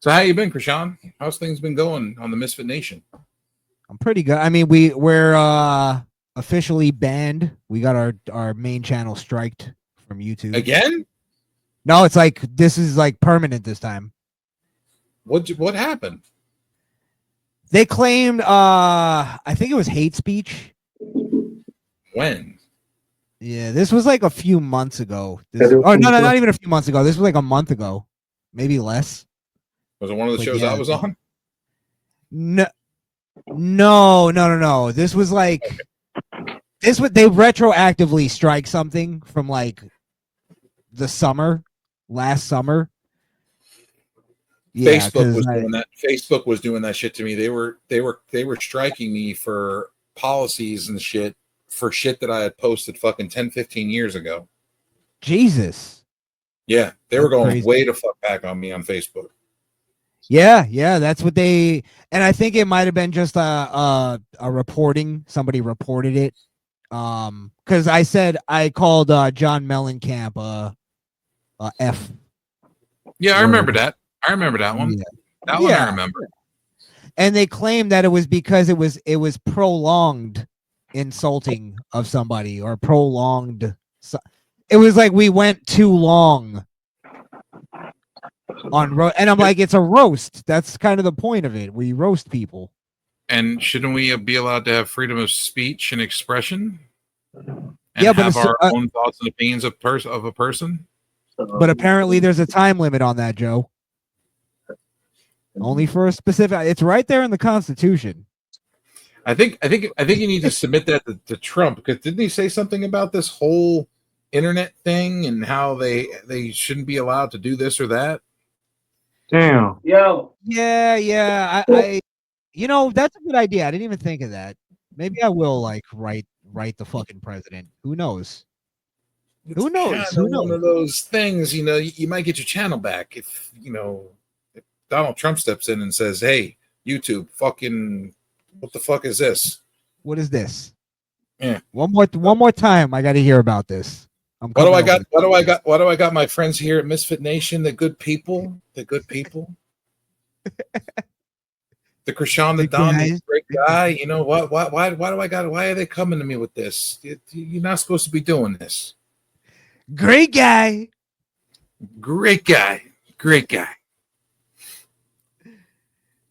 Speaker 1: So how you been, Krishan? How's things been going on the Misfit Nation?
Speaker 3: I'm pretty good. I mean, we're officially banned. We got our main channel striked from YouTube.
Speaker 1: Again?
Speaker 3: No, it's like this is like permanent this time.
Speaker 1: What happened?
Speaker 3: They claimed I think it was hate speech.
Speaker 1: When?
Speaker 3: Yeah, this was like a few months ago. No, not even a few months ago. This was like a month ago, maybe less.
Speaker 1: Was it one of the
Speaker 3: But
Speaker 1: shows
Speaker 3: yeah.
Speaker 1: I was on?
Speaker 3: No. This was like they retroactively strike something from like the last summer. Yeah,
Speaker 1: Facebook was doing that. Facebook was doing that shit to me. They were striking me for policies and shit for shit that I had posted fucking 10, 15 years ago.
Speaker 3: Jesus.
Speaker 1: Yeah, they were going
Speaker 3: crazy.
Speaker 1: way to fuck back on me on Facebook.
Speaker 3: Yeah, that's what they, and I think it might have been just a reporting. Somebody reported it. Because I called John Mellencamp F.
Speaker 1: Yeah, I remember that. I remember that one.
Speaker 3: Yeah.
Speaker 1: That one I remember.
Speaker 3: And they claimed that it was because it was prolonged insulting of somebody or prolonged. It was like we went too long on and I'm like, it's a roast. That's kind of the point of it. We roast people.
Speaker 1: And shouldn't we be allowed to have freedom of speech and expression? And
Speaker 3: yeah, but
Speaker 1: have our own thoughts and opinions of a person?
Speaker 3: But apparently there's a time limit on that, Joe. Only for a specific. It's right there in the Constitution.
Speaker 1: I think you need to submit that to Trump, because didn't he say something about this whole internet thing and how they shouldn't be allowed to do this or that?
Speaker 2: Damn.
Speaker 3: Yo. Yeah. I that's a good idea. I didn't even think of that. Maybe I will like write the fucking president. Who knows? Who knows? Who knows?
Speaker 1: One of those things, you might get your channel back if if Donald Trump steps in and says, "Hey, YouTube, fucking, what the fuck is this?
Speaker 3: What is this?"
Speaker 1: Yeah.
Speaker 3: One more time. I got to hear about this.
Speaker 1: What do I got? What do I got? My friends here at Misfit Nation, the good people. The Krishan, the Don, the great guy. You know what? Why do I got? Why are they coming to me with this? You're not supposed to be doing this.
Speaker 3: Great guy.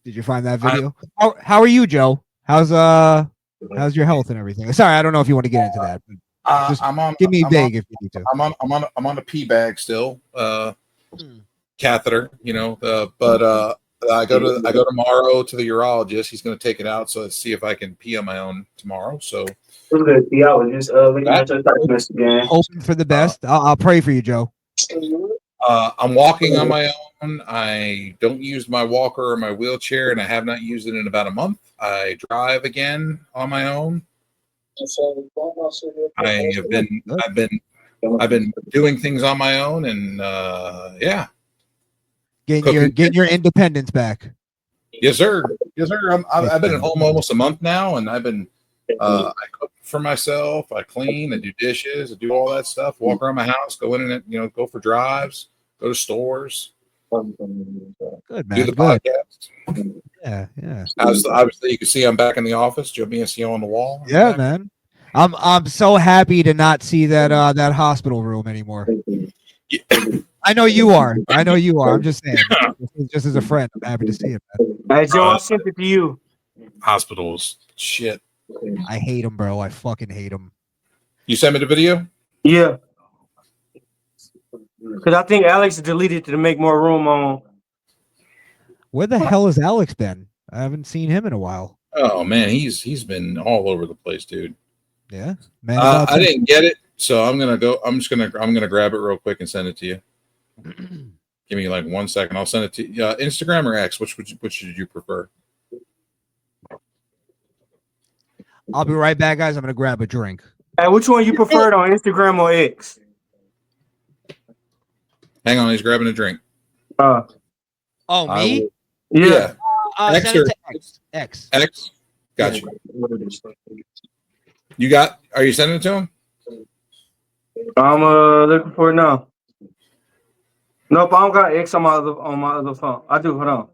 Speaker 3: Did you find that video? How are you, Joe? How's your health and everything? Sorry, I don't know if you want to get into that. Just give me vague if you need to.
Speaker 1: I'm on a pee bag still. Catheter, but I go tomorrow to the urologist. He's going to take it out, so let's see if I can pee on my own tomorrow. So
Speaker 2: I'm good. Yeah, I was just looking at your text message again.
Speaker 3: Hoping for the best. I'll pray for you, Joe.
Speaker 1: I'm walking on my own. I don't use my walker or my wheelchair, and I have not used it in about a month. I drive again on my own. I've been doing things on my own, and yeah.
Speaker 3: Getting your independence back.
Speaker 1: Yes, sir. I've been at home almost a month now, and I've been I cook for myself. I clean. I do dishes. I do all that stuff. Walk around my house. Go in and go for drives. Go to stores.
Speaker 3: Good, man.
Speaker 1: Do the podcast.
Speaker 3: Yeah.
Speaker 1: Obviously, you can see I'm back in the office. Joe BSCO on the wall.
Speaker 3: Yeah, man. I'm so happy to not see that hospital room anymore.
Speaker 1: Yeah.
Speaker 3: I know you are. I'm just saying. Just as a friend, I'm happy to see it, man.
Speaker 2: Hey, Joe, I sent it to you.
Speaker 1: Hospitals. Shit.
Speaker 3: I hate them, bro. I fucking hate them.
Speaker 1: You sent me the video?
Speaker 2: Yeah. Because I think Alex deleted it to make more room on.
Speaker 3: Where the hell has Alex been? I haven't seen him in a while.
Speaker 1: Oh man, he's been all over the place, dude.
Speaker 3: Yeah, man.
Speaker 1: I didn't get it, so I'm gonna grab it real quick and send it to you. Give me like 1 second. I'll send it to you. Instagram or X? Which should you prefer?
Speaker 3: I'll be right back, guys. I'm gonna grab a drink.
Speaker 2: Hey, which one you preferred on Instagram or X?
Speaker 1: Hang on, he's grabbing a drink.
Speaker 3: Me?
Speaker 2: Yeah.
Speaker 1: X
Speaker 3: send it to X.
Speaker 1: X. Gotcha. You got? Are you sending it to him?
Speaker 2: I'm looking for it now. Nope, I don't got X on my other phone. I do. Hold on.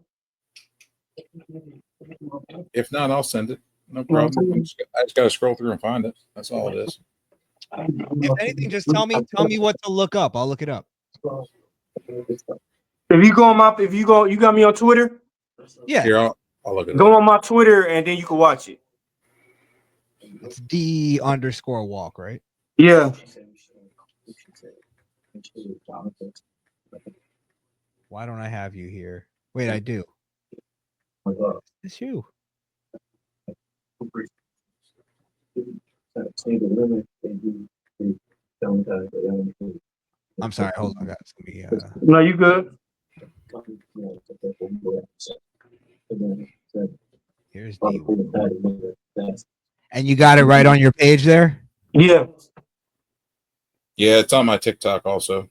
Speaker 1: If not, I'll send it. No problem. I just gotta scroll through and find it. That's all it is.
Speaker 3: If anything, just tell me what to look up. I'll look it up.
Speaker 2: If you go on my, you got me on Twitter.
Speaker 3: Yeah,
Speaker 1: Here, I'll look at it.
Speaker 2: Go on my Twitter and then you can watch it.
Speaker 3: it's D_walk, right?
Speaker 2: Yeah.
Speaker 3: Why don't I have you here? Wait, I do. It's you. I'm sorry. Hold on, guys. Let me,
Speaker 2: No, you good.
Speaker 3: here's D. And you got it right on your page there?
Speaker 2: Yeah.
Speaker 1: Yeah, it's on my TikTok also.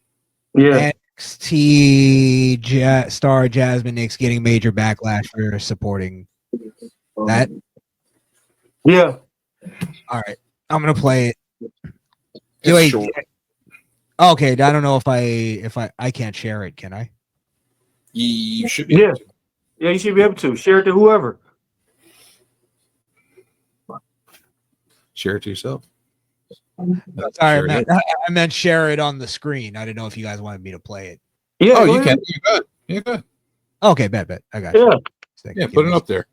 Speaker 2: Yeah.
Speaker 3: NXT star Jasmine Nix getting major backlash for supporting that.
Speaker 2: Yeah.
Speaker 3: All right, I'm gonna play it.
Speaker 1: It's
Speaker 3: Wait,
Speaker 1: short.
Speaker 3: okay, I don't know if I can't share it. Can I?
Speaker 1: You should be.
Speaker 2: Yeah. Yeah, you should be able to share it to whoever.
Speaker 1: Share it to yourself.
Speaker 3: Sorry, I meant share it on the screen. I didn't know if you guys wanted me to play it.
Speaker 2: Yeah.
Speaker 1: Oh,
Speaker 2: go
Speaker 1: you
Speaker 2: ahead.
Speaker 1: can. You're good. You're good.
Speaker 3: Okay, bet. I got you.
Speaker 2: Yeah.
Speaker 1: Put it up there.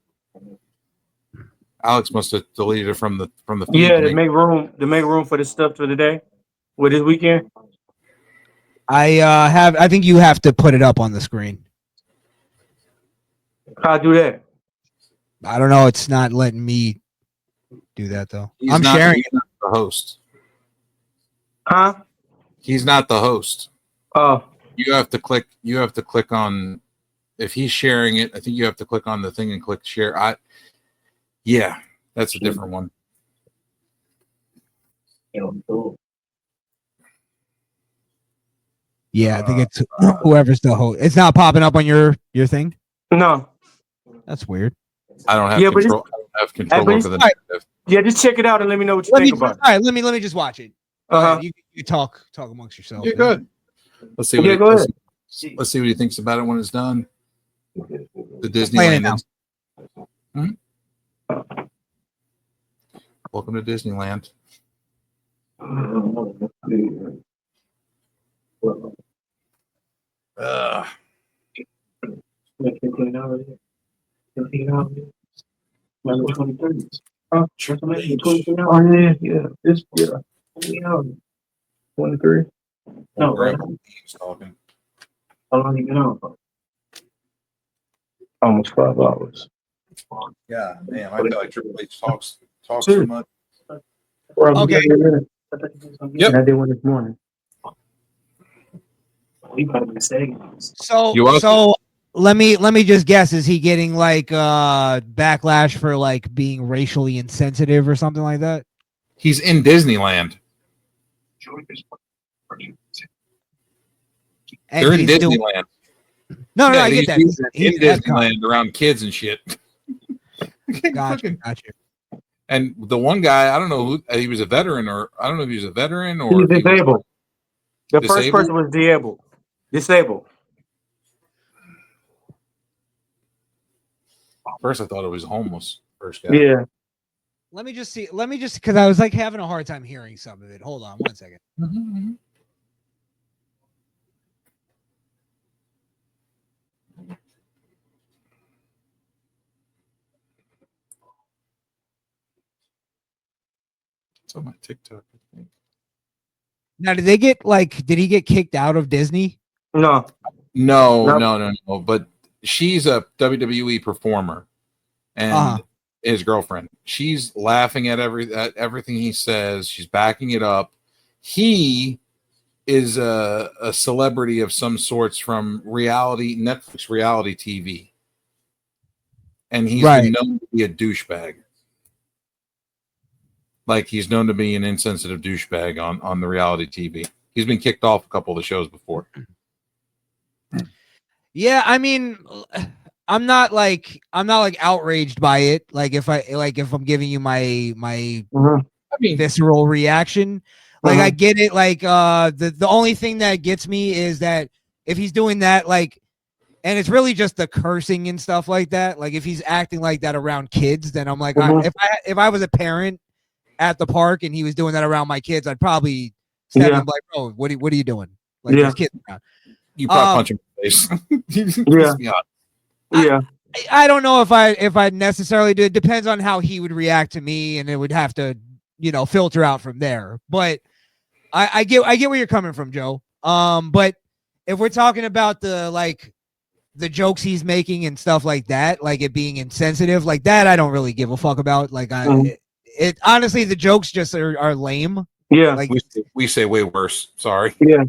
Speaker 1: Alex must have deleted it from the feed.
Speaker 2: Yeah,
Speaker 1: to
Speaker 2: to make room for the stuff for today. With this weekend.
Speaker 3: I think you have to put it up on the screen.
Speaker 2: I'll do that.
Speaker 3: I don't know. It's not letting me do that though. I'm sharing.
Speaker 1: He's not the host.
Speaker 2: Huh?
Speaker 1: He's not the host.
Speaker 2: Oh.
Speaker 1: You have to click on. If he's sharing it, I think you have to click on the thing and click share. Yeah, that's a different one.
Speaker 3: Yeah, I think it's whoever's the host. It's not popping up on your thing.
Speaker 2: No.
Speaker 3: That's weird.
Speaker 1: I don't have
Speaker 2: Yeah, but
Speaker 1: control. I don't have control
Speaker 2: but
Speaker 1: over the
Speaker 2: it's-
Speaker 1: narrative.
Speaker 2: Yeah, just check it out and let me know what you think about it.
Speaker 3: All right, let me just watch it. All
Speaker 2: Uh-huh.
Speaker 3: right, you talk amongst yourselves.
Speaker 1: You're good. Let's see.
Speaker 2: Yeah, go ahead.
Speaker 1: Let's see what he thinks about it when it's done. The
Speaker 3: Playing it
Speaker 1: Disneyland. Welcome to Disneyland.
Speaker 2: Oh, yeah. It's 23. No, right.
Speaker 1: He's talking.
Speaker 2: How long you been on for? Almost 5 hours.
Speaker 1: Yeah, man. I feel like Triple H talks too much.
Speaker 3: Okay.
Speaker 1: Yep.
Speaker 2: I did one this morning.
Speaker 3: So let me just guess. Is he getting like backlash for like being racially insensitive or something like that?
Speaker 1: He's in Disneyland.
Speaker 3: And
Speaker 1: They're in
Speaker 3: he's doing-
Speaker 1: Disneyland.
Speaker 3: No,
Speaker 1: Yeah,
Speaker 3: I get that.
Speaker 1: He's in
Speaker 3: Epcot.
Speaker 1: Disneyland around kids and shit.
Speaker 3: Gotcha.
Speaker 1: And the one guy, I don't know who he was a veteran, or I don't know if he was a veteran or
Speaker 2: He's
Speaker 1: if he was
Speaker 2: disabled. The first
Speaker 1: disabled?
Speaker 2: person was disabled.
Speaker 1: First, I thought it was homeless. First guy.
Speaker 2: Yeah.
Speaker 3: Let me just because I was like having a hard time hearing some of it. Hold on 1 second.
Speaker 1: Mm-hmm. It's on my TikTok, I think.
Speaker 3: Now, did he get kicked out of Disney?
Speaker 2: No.
Speaker 1: No. But she's a WWE performer, and his girlfriend. She's laughing at everything he says. She's backing it up. He is a celebrity of some sorts from Netflix reality TV, and he's been known to be a douchebag. Like he's known to be an insensitive douchebag on the reality TV. He's been kicked off a couple of the shows before.
Speaker 3: Yeah, I mean, I'm not like outraged by it. Like if I'm giving you my visceral reaction, like I get it. Like the only thing that gets me is that if he's doing that, like And it's really just the cursing and stuff like that. Like if he's acting like that around kids, then I'm like, if I was a parent at the park and he was doing that around my kids, I'd probably step in like, "Oh, what are you doing? Like there's kids around."
Speaker 1: You probably punch him in the face.
Speaker 2: Yeah.
Speaker 1: Me off.
Speaker 2: Yeah.
Speaker 3: I don't know if I necessarily do. It depends on how he would react to me, and it would have to, filter out from there. But I get where you're coming from, Joe. But if we're talking about the jokes he's making and stuff like that, like it being insensitive, like that, I don't really give a fuck about. Like it honestly, the jokes just are lame.
Speaker 2: Yeah.
Speaker 3: Like
Speaker 1: we say way worse. Sorry.
Speaker 2: Yeah.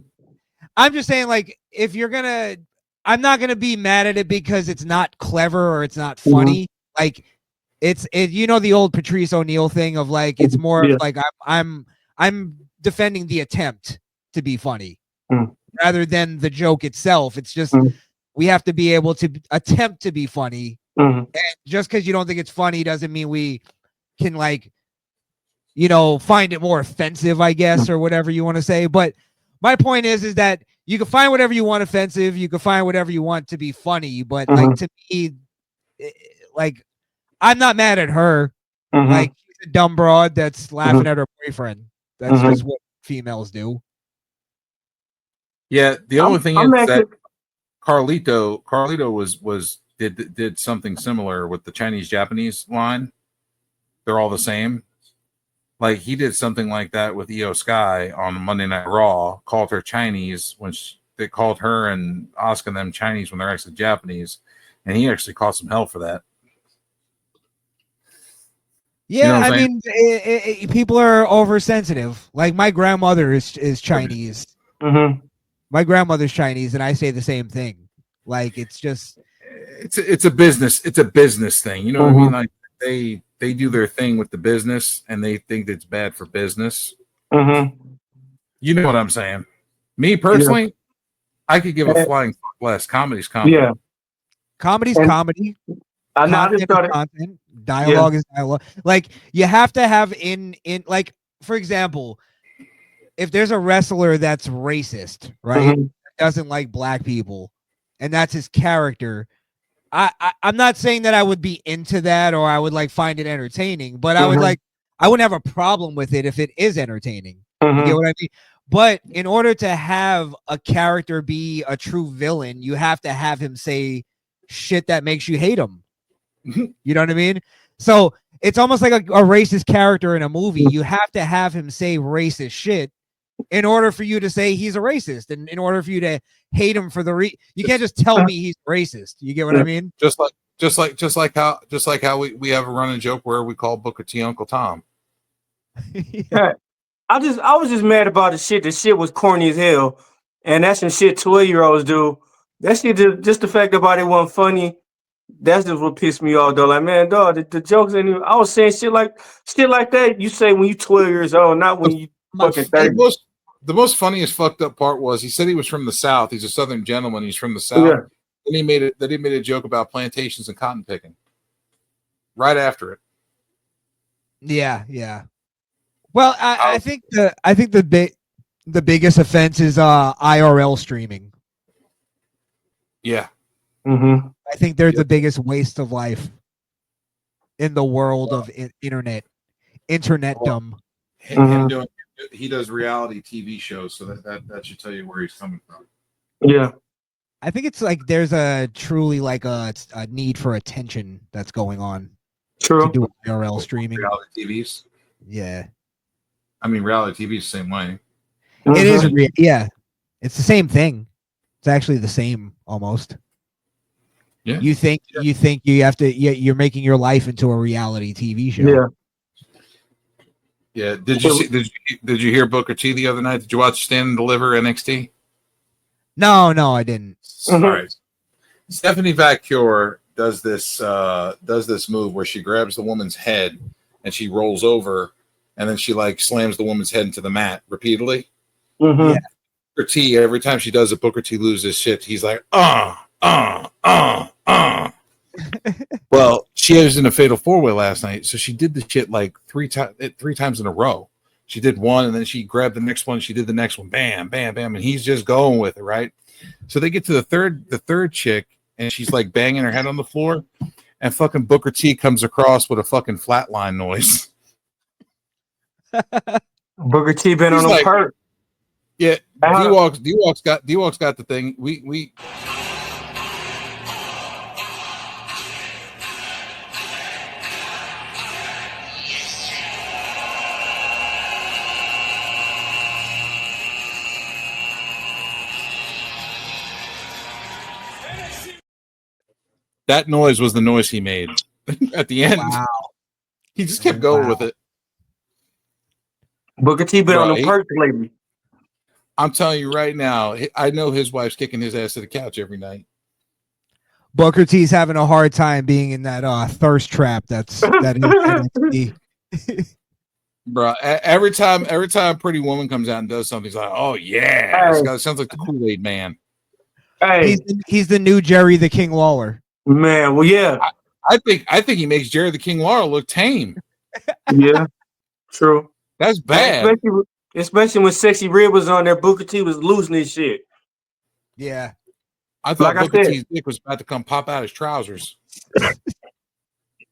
Speaker 3: I'm just saying, like, if you're gonna, I'm not gonna be mad at it because it's not clever or it's not funny. Like, it's the old Patrice O'Neal thing of like, it's more of like I'm defending the attempt to be funny rather than the joke itself. It's just we have to be able to attempt to be funny, and just because you don't think it's funny doesn't mean we can find it more offensive, I guess, or whatever you want to say. But my point is that you can find whatever you want offensive, you can find whatever you want to be funny, but like to me, like I'm not mad at her. Like she's a dumb broad that's laughing at her boyfriend. That's just what females do.
Speaker 1: Yeah, the only thing is that Carlito did something similar with the Chinese Japanese line. They're all the same. Like he did something like that with Io Sky on Monday Night Raw, called her Chinese when they called her and Asuka them Chinese when they're actually Japanese, and he actually caught some hell for that.
Speaker 3: Yeah, I mean, people are oversensitive. Like my grandmother is Chinese. My grandmother's Chinese, and I say the same thing. Like it's just,
Speaker 1: it's a business thing. You know what I mean? Like they do their thing with the business, and they think it's bad for business. You know what I'm saying? Me personally, I could give a flying fuck less. Comedy's comedy.
Speaker 2: Yeah,
Speaker 3: comedy's comedy.
Speaker 2: Content is
Speaker 3: content. Dialogue is dialogue. Like you have to have in like, for example, if there's a wrestler that's racist, right? Doesn't like black people, and that's his character. I'm not saying that I would be into that or I would like find it entertaining, but I wouldn't have a problem with it if it is entertaining. You get what I mean? But in order to have a character be a true villain, you have to have him say shit that makes you hate him. You know what I mean? So it's almost like a racist character in a movie. You have to have him say racist shit in order for you to say he's a racist, and in order for you to hate him for you can't just tell me he's racist. You get what I mean? Just
Speaker 1: like how we have a running joke where we call Booker T Uncle Tom.
Speaker 2: Yeah. I was just mad about the shit. The shit was corny as hell, and that's some shit 12-year-olds do. That shit, just the fact about it wasn't funny. That's just what pissed me off, though. Like, man, dog, the jokes ain't even. I was saying shit like that. You say when you 12 years old, not when you fucking 30.
Speaker 1: The most funniest fucked up part was he said he was from the South. He's a Southern gentleman. He's from the South.
Speaker 2: Yeah.
Speaker 1: Then he made a joke about plantations and cotton picking. Right after it.
Speaker 3: Yeah. Well, I think the biggest offense is IRL streaming.
Speaker 1: Yeah.
Speaker 3: I think they're the biggest waste of life in the world of internetdom.
Speaker 1: Him doing. He does reality TV shows, so that should tell you where he's coming from.
Speaker 2: Yeah,
Speaker 3: I think it's like there's a truly like a need for attention that's going on.
Speaker 2: True.
Speaker 3: To do IRL streaming,
Speaker 1: reality TVs.
Speaker 3: Yeah,
Speaker 1: I mean reality TV is the same way.
Speaker 3: It is. Yeah, it's the same thing. It's actually the same almost.
Speaker 1: Yeah.
Speaker 3: You think you have to? You're making your life into a reality TV show.
Speaker 2: Yeah.
Speaker 1: Yeah. Did you hear Booker T the other night? Did you watch Stand and Deliver NXT?
Speaker 3: No, I didn't.
Speaker 1: All right. Stephanie Vacure does this move where she grabs the woman's head and she rolls over, and then she like slams the woman's head into the mat repeatedly.
Speaker 3: Yeah.
Speaker 1: Booker T, every time she does it, Booker T loses shit. He's like, Well, she was in a fatal 4-way last night, so she did the shit like three times in a row. She did one, and then she grabbed the next one. She did the next one, bam, bam, bam, and he's just going with it, right? So they get to the third chick, and she's like banging her head on the floor, and fucking Booker T comes across with a fucking flatline noise.
Speaker 2: Booker T been
Speaker 1: He's
Speaker 2: on a
Speaker 1: like,
Speaker 2: perk.
Speaker 1: Yeah, D-Walk's got the thing. We that noise was the noise he made at the end.
Speaker 3: Wow.
Speaker 1: He just kept going with it.
Speaker 2: Booker T been on a perk lately.
Speaker 1: I'm telling you right now, I know his wife's kicking his ass to the couch every night.
Speaker 3: Booker T's having a hard time being in that thirst trap that is NXT.
Speaker 1: Bro, every time Pretty Woman comes out and does something, he's like, "Oh yeah, this guy sounds like the Kool-Aid Man."
Speaker 2: Hey,
Speaker 3: he's the new Jerry the King Lawler.
Speaker 2: Man, well, yeah,
Speaker 1: I think he makes Jerry the King Lawler look tame.
Speaker 2: Yeah, true.
Speaker 1: That's bad.
Speaker 2: Especially when Sexy Red was on there, Booker T was losing his shit.
Speaker 3: Yeah,
Speaker 1: I thought Booker T's dick was about to come pop out his trousers.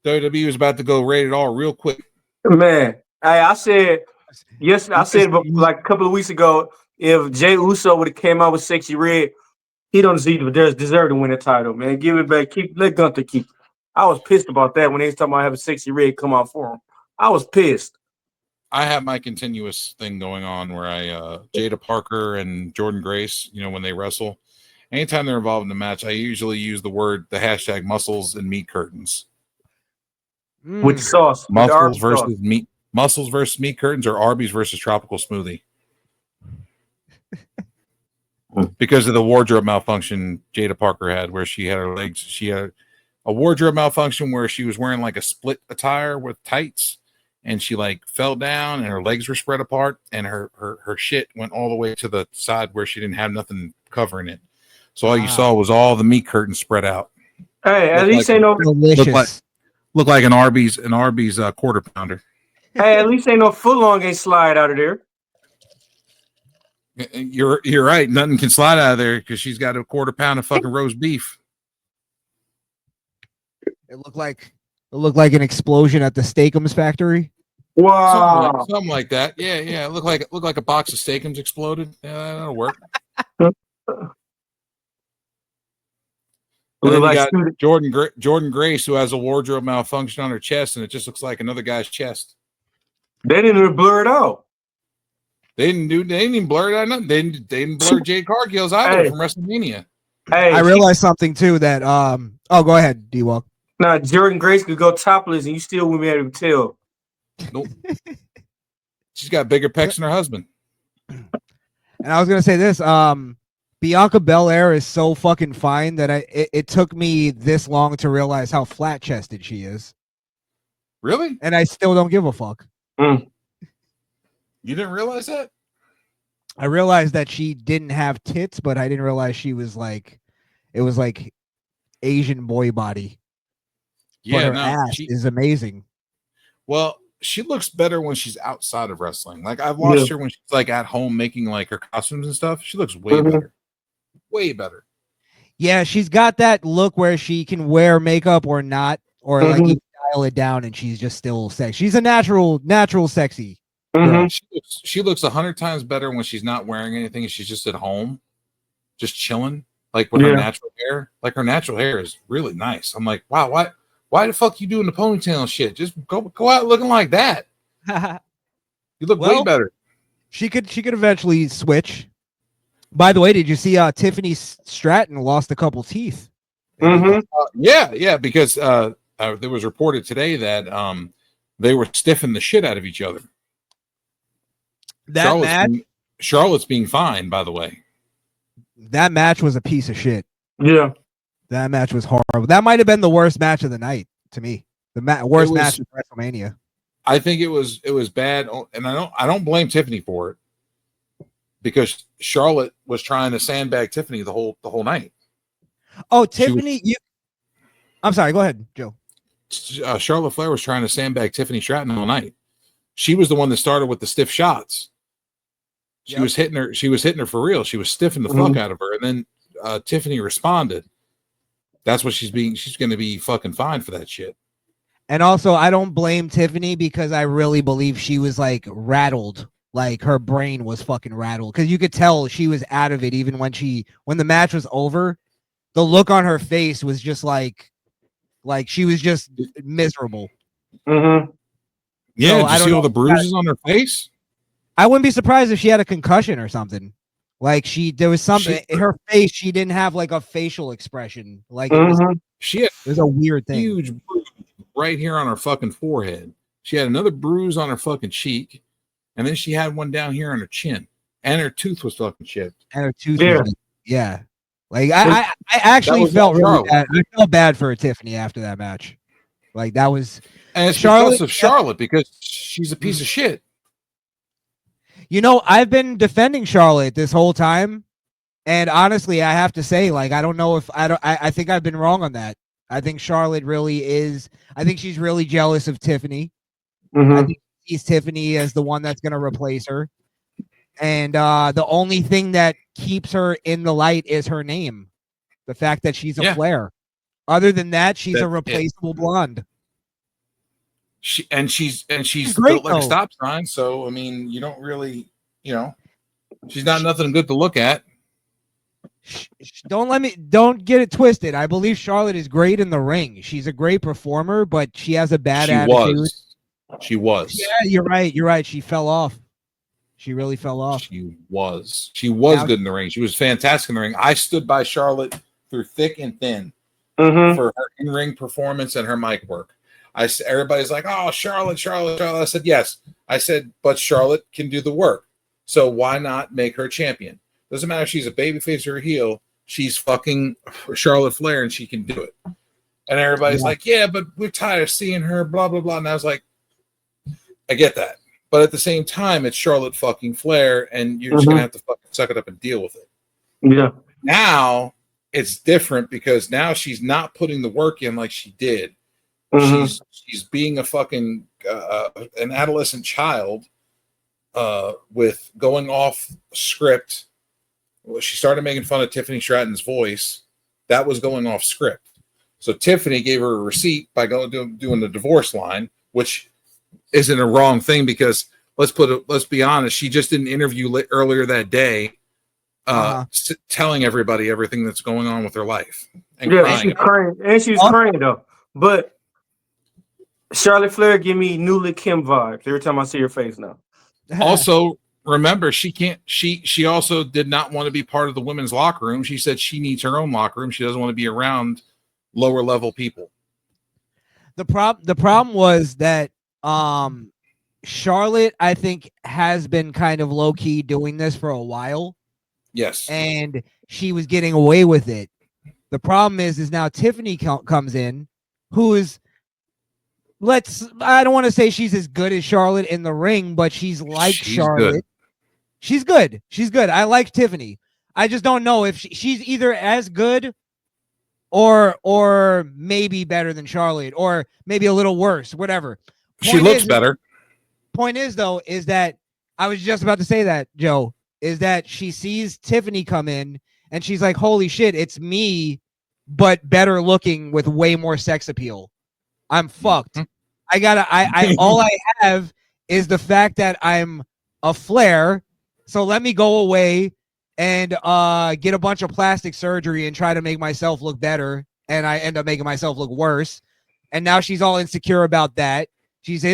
Speaker 1: WWE was about to go rated R real quick.
Speaker 2: Man, I said like a couple of weeks ago, if Jey Uso would have came out with Sexy Red, he don't deserve to win the title, man. Give it back. Let Gunther keep it. I was pissed about that when they was talking about having Sexy Red come out for him. I was pissed.
Speaker 1: I have my continuous thing going on where Jada Parker and Jordan Grace, when they wrestle, anytime they're involved in the match, I usually use the hashtag muscles and meat curtains.
Speaker 2: With sauce.
Speaker 1: Muscles versus meat. Muscles versus meat curtains, or Arby's versus tropical smoothie. Because of the wardrobe malfunction Jada Parker had, where she had her legs, she had a wardrobe malfunction where she was wearing like a split attire with tights, and she like fell down and her legs were spread apart, and her shit went all the way to the side where she didn't have nothing covering it. So all you saw was all the meat curtains spread out.
Speaker 2: Hey, at least ain't no
Speaker 3: delicious.
Speaker 1: Look like an Arby's quarter pounder.
Speaker 2: Hey, at least ain't no footlong ain't slide out of there.
Speaker 1: You're right. Nothing can slide out of there because she's got a quarter pound of fucking roast beef.
Speaker 3: It looked like an explosion at the Steakums factory.
Speaker 2: Wow,
Speaker 1: something like that. Yeah. It looked like a box of Steakums exploded. Yeah, that'll work. And then you got Jordan Grace, who has a wardrobe malfunction on her chest, and it just looks like another guy's chest.
Speaker 2: They didn't even blur it out.
Speaker 1: They didn't even blur it out. Nothing. They didn't blur Jade Cargill's either from WrestleMania.
Speaker 2: Hey,
Speaker 3: I realized something too that go ahead, D-Walk.
Speaker 2: Now Jordan Grace could go topless and you still wouldn't be able to tell.
Speaker 1: Nope. She's got bigger pecs than her husband.
Speaker 3: And I was gonna say this, Bianca Belair is so fucking fine that it took me this long to realize how flat chested she is.
Speaker 1: Really?
Speaker 3: And I still don't give a fuck.
Speaker 1: You didn't realize that?
Speaker 3: I realized that she didn't have tits, but I didn't realize she was like, it was like Asian boy body.
Speaker 1: Yeah,
Speaker 3: but her ass is amazing.
Speaker 1: Well, she looks better when she's outside of wrestling. Like I've watched her when she's like at home making like her costumes and stuff. She looks way better. Way better. Yeah,
Speaker 3: she's got that look where she can wear makeup or not, or like you dial it down and she's just still sexy. She's a natural sexy.
Speaker 1: She looks 100 times better when she's not wearing anything and she's just at home, just chilling, like with her natural hair. Like her natural hair is really nice. I'm like, wow, why the fuck you doing the ponytail and shit? Just go out looking like that. You look way better.
Speaker 3: She could eventually switch. By the way, did you see Tiffany Stratton lost a couple teeth?
Speaker 1: Yeah, because there was reported today that they were stiffing the shit out of each other. Charlotte's being fine, by the way.
Speaker 3: That match was a piece of shit.
Speaker 2: Yeah.
Speaker 3: That match was horrible. That might have been the worst match of the night to me. The worst match of WrestleMania.
Speaker 1: I think it was bad, and I don't blame Tiffany for it because Charlotte was trying to sandbag Tiffany the whole night.
Speaker 3: Oh, Tiffany, I'm sorry. Go ahead, Joe.
Speaker 1: Charlotte Flair was trying to sandbag Tiffany Stratton all night. She was the one that started with the stiff shots. She was hitting her. She was hitting her for real. She was stiffing the fuck out of her, and then Tiffany responded. That's what she's going to be fucking fine for that shit.
Speaker 3: And also, I don't blame Tiffany because I really believe she was like rattled. Like her brain was fucking rattled because you could tell she was out of it even when the match was over. The look on her face was just like she was just miserable.
Speaker 2: Mm-hmm.
Speaker 1: Yeah,
Speaker 3: So,
Speaker 1: did
Speaker 3: I
Speaker 1: you
Speaker 3: don't
Speaker 1: see all
Speaker 3: know.
Speaker 1: the bruises on her face?
Speaker 3: I wouldn't be surprised if she had a concussion or something. Like there was something in her face. She didn't have like a facial expression. Like it
Speaker 1: She had
Speaker 3: was a weird thing.
Speaker 1: huge bruise right here on her fucking forehead. She had another bruise on her fucking cheek, and then she had one down here on her chin, and her tooth was fucking chipped.
Speaker 3: And her tooth
Speaker 2: Yeah.
Speaker 3: was, yeah. Like I actually felt really bad. I felt bad for Tiffany after that match. Like that was,
Speaker 1: and it's
Speaker 3: Charlotte,
Speaker 1: because of Charlotte because she's a piece of shit.
Speaker 3: You know, I've been defending Charlotte this whole time, and honestly, I have to say, like, I don't know if I think I've been wrong on that. I think Charlotte really is. I think she's really jealous of Tiffany. I think she sees Tiffany as the one that's going to replace her. And the only thing that keeps her in the light is her name. The fact that she's a Flair. Other than that, she's a replaceable blonde.
Speaker 1: She's
Speaker 3: great,
Speaker 1: built like a stop sign. So, I mean, you don't really, she's not nothing good to look at.
Speaker 3: Don't get it twisted. I believe Charlotte is great in the ring. She's a great performer, but she has a bad attitude.
Speaker 1: She was.
Speaker 3: Yeah, you're right. You're right. She fell off. She really fell off.
Speaker 1: She was good in the ring. She was fantastic in the ring. I stood by Charlotte through thick and thin for her in-ring performance and her mic work. Everybody's like, oh, Charlotte. I said, yes. I said, but Charlotte can do the work. So why not make her champion? Doesn't matter if she's a babyface or a heel. She's fucking Charlotte Flair and she can do it. And everybody's like, yeah, but we're tired of seeing her, blah, blah, blah. And I was like, I get that. But at the same time, it's Charlotte fucking Flair, and you're just going to have to fucking suck it up and deal with it. Yeah. Now, it's different because now she's not putting the work in like she did. She's being a fucking an adolescent child with going off script. Well, she started making fun of Tiffany Stratton's voice. That was going off script. So Tiffany gave her a receipt by doing the divorce line, which isn't a wrong thing because let's be honest, she just did an interview earlier that day telling everybody everything that's going on with her life. And
Speaker 2: she's crying. And she's crying though. But Charlotte Flair give me Newly Kim vibes every time I see her face now.
Speaker 1: Also, remember, she also did not want to be part of the women's locker room. She said she needs her own locker room. She doesn't want to be around lower level people.
Speaker 3: The problem was that Charlotte, I think, has been kind of low key doing this for a while.
Speaker 1: Yes.
Speaker 3: And she was getting away with it. The problem is now Tiffany comes in, who is, I don't want to say she's as good as Charlotte in the ring, but she's like Charlotte. Good. She's good. She's good. I like Tiffany. I just don't know if she's either as good or maybe better than Charlotte, or maybe a little worse, whatever.
Speaker 1: She looks better.
Speaker 3: Point is, though, is that I was just about to say that, Joe, is that she sees Tiffany come in and she's like, holy shit, it's me, but better looking with way more sex appeal. I'm fucked. I all I have is the fact that I'm a Flair. So let me go away and get a bunch of plastic surgery and try to make myself look better. And I end up making myself look worse. And now she's all insecure about that. She was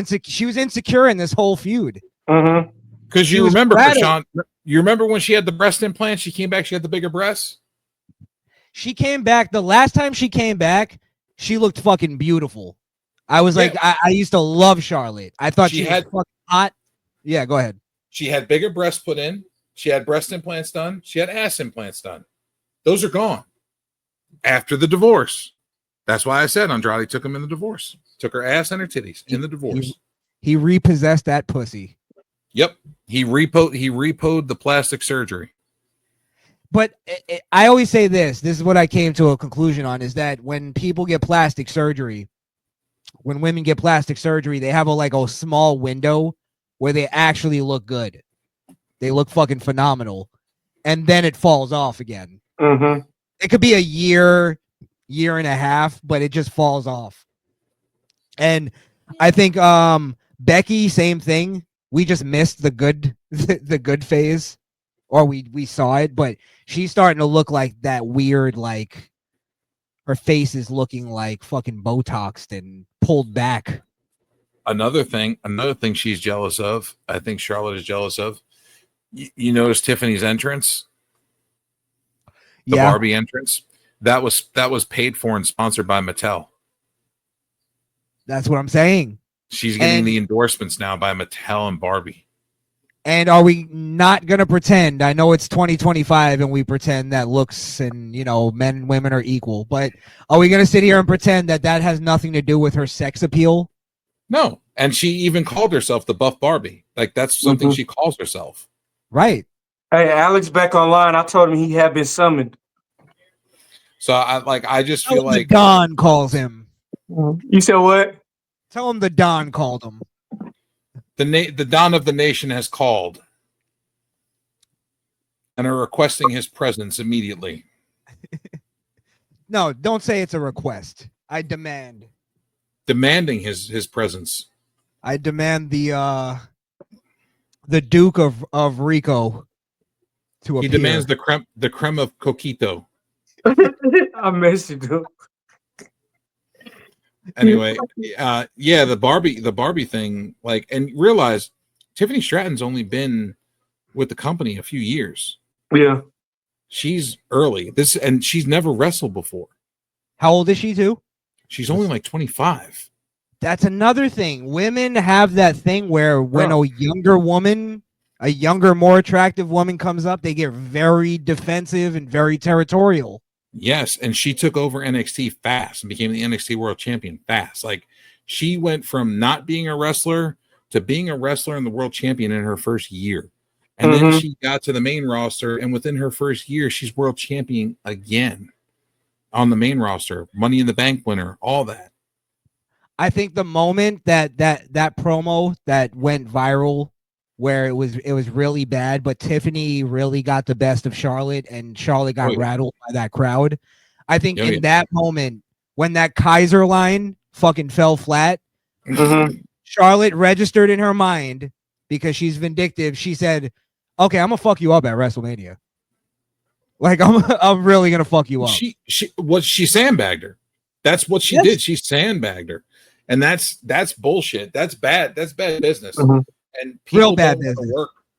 Speaker 3: insecure in this whole feud.
Speaker 1: Because you remember, Prashant, you remember when she had the breast implant, she came back, she had the bigger breasts?
Speaker 3: She came back. The last time she came back, she looked fucking beautiful. I was like, I used to love Charlotte. I thought she was fucking hot. Yeah, go ahead.
Speaker 1: She had bigger breasts put in. She had breast implants done. She had ass implants done. Those are gone after the divorce. That's why I said Andrade took him in the divorce. Took her ass and her titties in the divorce.
Speaker 3: He repossessed that pussy.
Speaker 1: Yep. He repoed the plastic surgery.
Speaker 3: But I always say this is what I came to a conclusion on, is that when people get plastic surgery, when women get plastic surgery, they have a small window where they actually look good. They look fucking phenomenal. And then it falls off again. It could be a year, year and a half, but it just falls off. And I think Becky, same thing. We just missed the good the good phase, or we saw it, but she's starting to look like that weird, like her face is looking like fucking Botoxed and pulled back.
Speaker 1: Another thing she's jealous of, I think Charlotte is jealous of. You notice Tiffany's entrance, the Barbie entrance. That was paid for and sponsored by Mattel.
Speaker 3: That's what I'm saying.
Speaker 1: She's getting the endorsements now by Mattel and Barbie.
Speaker 3: And are we not going to pretend? I know it's 2025 and we pretend that looks and, men and women are equal, but are we going to sit here and pretend that that has nothing to do with her sex appeal?
Speaker 1: No. And she even called herself the Buff Barbie. Like, that's something she calls herself.
Speaker 3: Right.
Speaker 2: Hey, Alex back online. I told him he had been summoned.
Speaker 1: So I just feel like
Speaker 3: Don calls him.
Speaker 2: You said what?
Speaker 3: Tell him the Don called him.
Speaker 1: The Don of the Nation has called and are requesting his presence immediately.
Speaker 3: No, don't say it's a request. I demand.
Speaker 1: Demanding his presence.
Speaker 3: I demand the Duke of Rico to appear.
Speaker 1: He demands the creme of Coquito.
Speaker 2: I missed you, dude.
Speaker 1: Anyway, the Barbie thing, and realize Tiffany Stratton's only been with the company a few years.
Speaker 2: Yeah.
Speaker 1: She's early. And she's never wrestled before.
Speaker 3: How old is she too?
Speaker 1: She's only like 25.
Speaker 3: That's another thing. Women have that thing where when a younger woman, a younger, more attractive woman comes up, they get very defensive and very territorial.
Speaker 1: Yes, and she took over NXT fast and became the NXT World Champion fast. Like, she went from not being a wrestler to being a wrestler and the World Champion in her first year. And then she got to the main roster, and within her first year, she's World Champion again on the main roster, Money in the Bank winner, all that.
Speaker 3: I think the moment that promo that went viral, where it was really bad, but Tiffany really got the best of Charlotte, and Charlotte got rattled by that crowd. I think in that moment, when that Kaiser line fucking fell flat, Charlotte registered in her mind, because she's vindictive. She said, "Okay, I'm gonna fuck you up at WrestleMania. Like, I'm really gonna fuck you up."
Speaker 1: She sandbagged her. That's what she did. She sandbagged her, and that's bullshit. That's bad. That's bad business. And people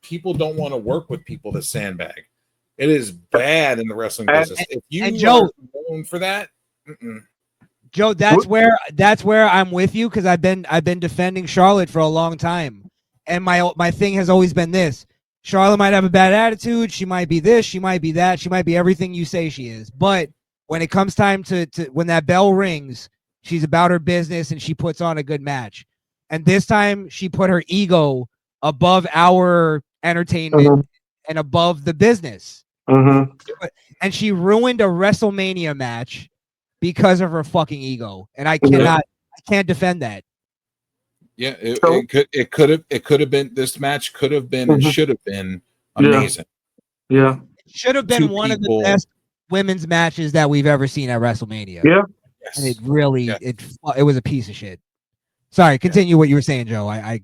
Speaker 1: people don't want to work with people that sandbag. It is bad in the wrestling business. If you are known for that,
Speaker 3: Joe, that's where I'm with you, because I've been defending Charlotte for a long time, and my thing has always been this: Charlotte might have a bad attitude, she might be this, she might be that, she might be everything you say she is, but when it comes time to when that bell rings, she's about her business and she puts on a good match. And this time she put her ego above our entertainment and above the business. And she ruined a WrestleMania match because of her fucking ego. And I can't defend that.
Speaker 1: Yeah, it could have been, this match could have been and should have been amazing.
Speaker 2: Yeah.
Speaker 3: It should have been one of the best women's matches that we've ever seen at WrestleMania.
Speaker 2: Yeah.
Speaker 3: And it really it was a piece of shit. Sorry, continue what you were saying, Joe. I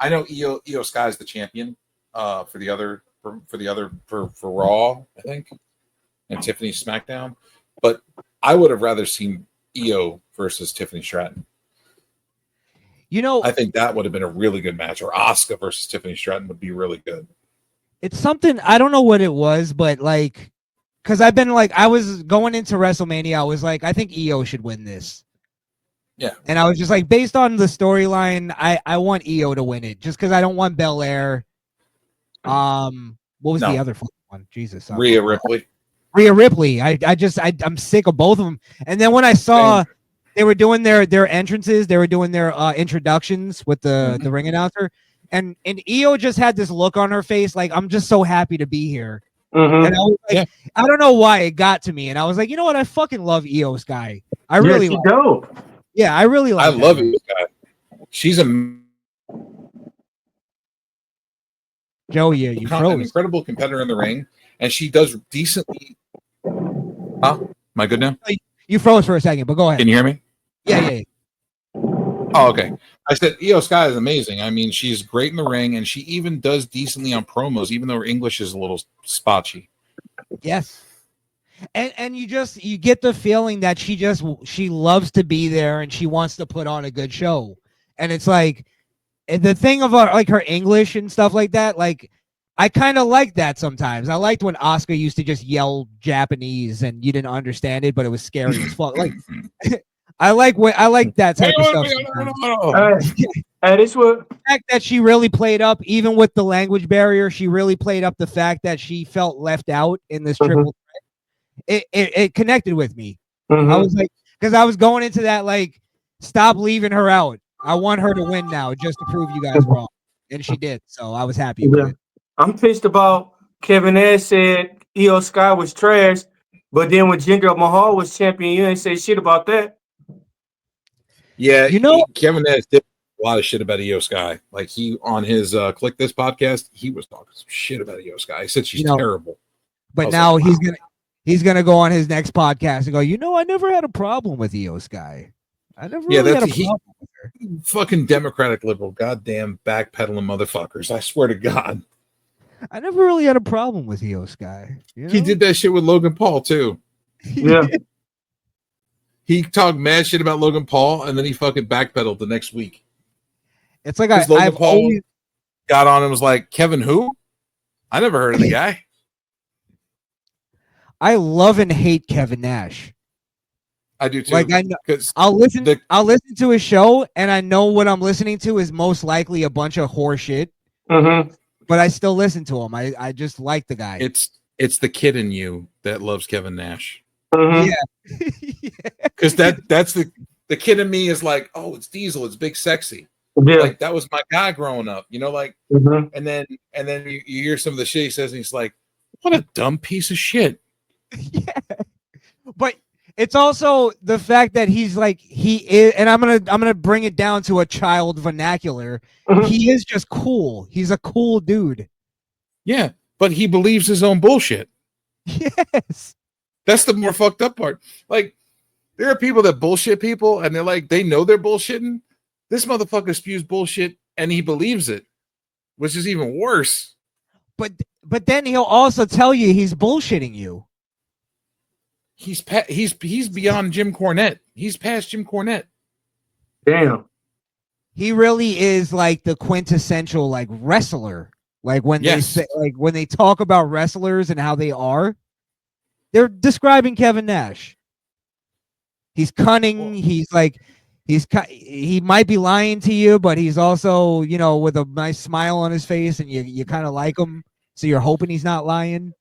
Speaker 1: know Io Sky's the champion for Raw, I think, and Tiffany SmackDown, but I would have rather seen Io versus Tiffany Stratton. I think that would have been a really good match, or Asuka versus Tiffany Stratton would be really good.
Speaker 3: It's something, I don't know what it was, but because I've been I was going into WrestleMania, I was like, I think Io should win this.
Speaker 1: Yeah.
Speaker 3: And I was just like, based on the storyline, I want Io to win it, just because I don't want Belair. What was the other one? Jesus.
Speaker 1: Rhea Ripley.
Speaker 3: I'm sick of both of them. And then when I saw they were doing their entrances, they were doing their introductions with the ring announcer, and Io just had this look on her face like, I'm just so happy to be here. And I was like, I don't know why it got to me, and I was like, you know what? I fucking love Io Sky. I really
Speaker 2: dope.
Speaker 3: Yeah, I really like.
Speaker 1: I love Io Sky. She's a
Speaker 3: Joe. Yeah, you
Speaker 1: an incredible competitor in the ring, and she does decently Huh? Am I good now?
Speaker 3: You froze for a second, but go ahead.
Speaker 1: Can you hear me?
Speaker 3: Yeah.
Speaker 1: Oh, okay. I said Io Sky is amazing. I mean, she's great in the ring, and she even does decently on promos, even though her English is a little spotchy.
Speaker 3: Yes. And you get the feeling that she loves to be there and she wants to put on a good show. And it's like the thing of like her English and stuff like that, like I kind of like that sometimes. I liked when Asuka used to just yell Japanese and you didn't understand it, but it was scary as fuck. Like I like that type of stuff.
Speaker 2: And it's what
Speaker 3: The fact that she really played up, even with the language barrier, she really played up the fact that she felt left out in this triple threat. It connected with me. I was like, because I was going into that like, stop leaving her out. I want her to win now, just to prove you guys wrong, and she did. So I was happy with it.
Speaker 2: I'm pissed about Kevin Nash said Io Sky was trash, but then when Jinder Mahal was champion, you ain't say shit about that.
Speaker 1: Yeah,
Speaker 3: You know,
Speaker 1: Kevin Nash did a lot of shit about Io Sky. Like he on his Click This podcast, he was talking some shit about Io Sky. He said she's terrible.
Speaker 3: But now he's gonna go on his next podcast and go, I never had a problem with Io Sky. I never really had a problem with her.
Speaker 1: Fucking Democratic liberal, goddamn backpedaling motherfuckers. I swear to God.
Speaker 3: I never really had a problem with Io Sky.
Speaker 1: He did that shit with Logan Paul too.
Speaker 2: Yeah.
Speaker 1: He talked mad shit about Logan Paul, and then he fucking backpedaled the next week.
Speaker 3: It's like
Speaker 1: Logan Paul got on and was like, Kevin who? I never heard of the guy.
Speaker 3: I love and hate Kevin Nash.
Speaker 1: I do too.
Speaker 3: Like I'll listen to his show, and I know what I'm listening to is most likely a bunch of horse shit. But I still listen to him. I just like the guy.
Speaker 1: It's the kid in you that loves Kevin Nash.
Speaker 3: Yeah.
Speaker 1: Because that's the kid in me is like, oh, it's Diesel, it's Big Sexy.
Speaker 2: Yeah.
Speaker 1: Like that was my guy growing up, like and then you hear some of the shit he says, and he's like, what a dumb piece of shit.
Speaker 3: Yeah. But it's also the fact that he's like he is, and I'm gonna bring it down to a child vernacular. He is just cool. He's a cool dude.
Speaker 1: Yeah, but he believes his own bullshit.
Speaker 3: Yes.
Speaker 1: That's the more fucked up part. Like, there are people that bullshit people, and they're like, they know they're bullshitting. This motherfucker spews bullshit, and he believes it, which is even worse.
Speaker 3: But then he'll also tell you he's bullshitting you.
Speaker 1: He's beyond Jim Cornette. He's past Jim Cornette.
Speaker 2: Damn.
Speaker 3: He really is like the quintessential like wrestler. Like when they say, like when they talk about wrestlers and how they are, they're describing Kevin Nash. He's cunning. He's like, he might be lying to you, but he's also, with a nice smile on his face, and you kind of like him, so you're hoping he's not lying.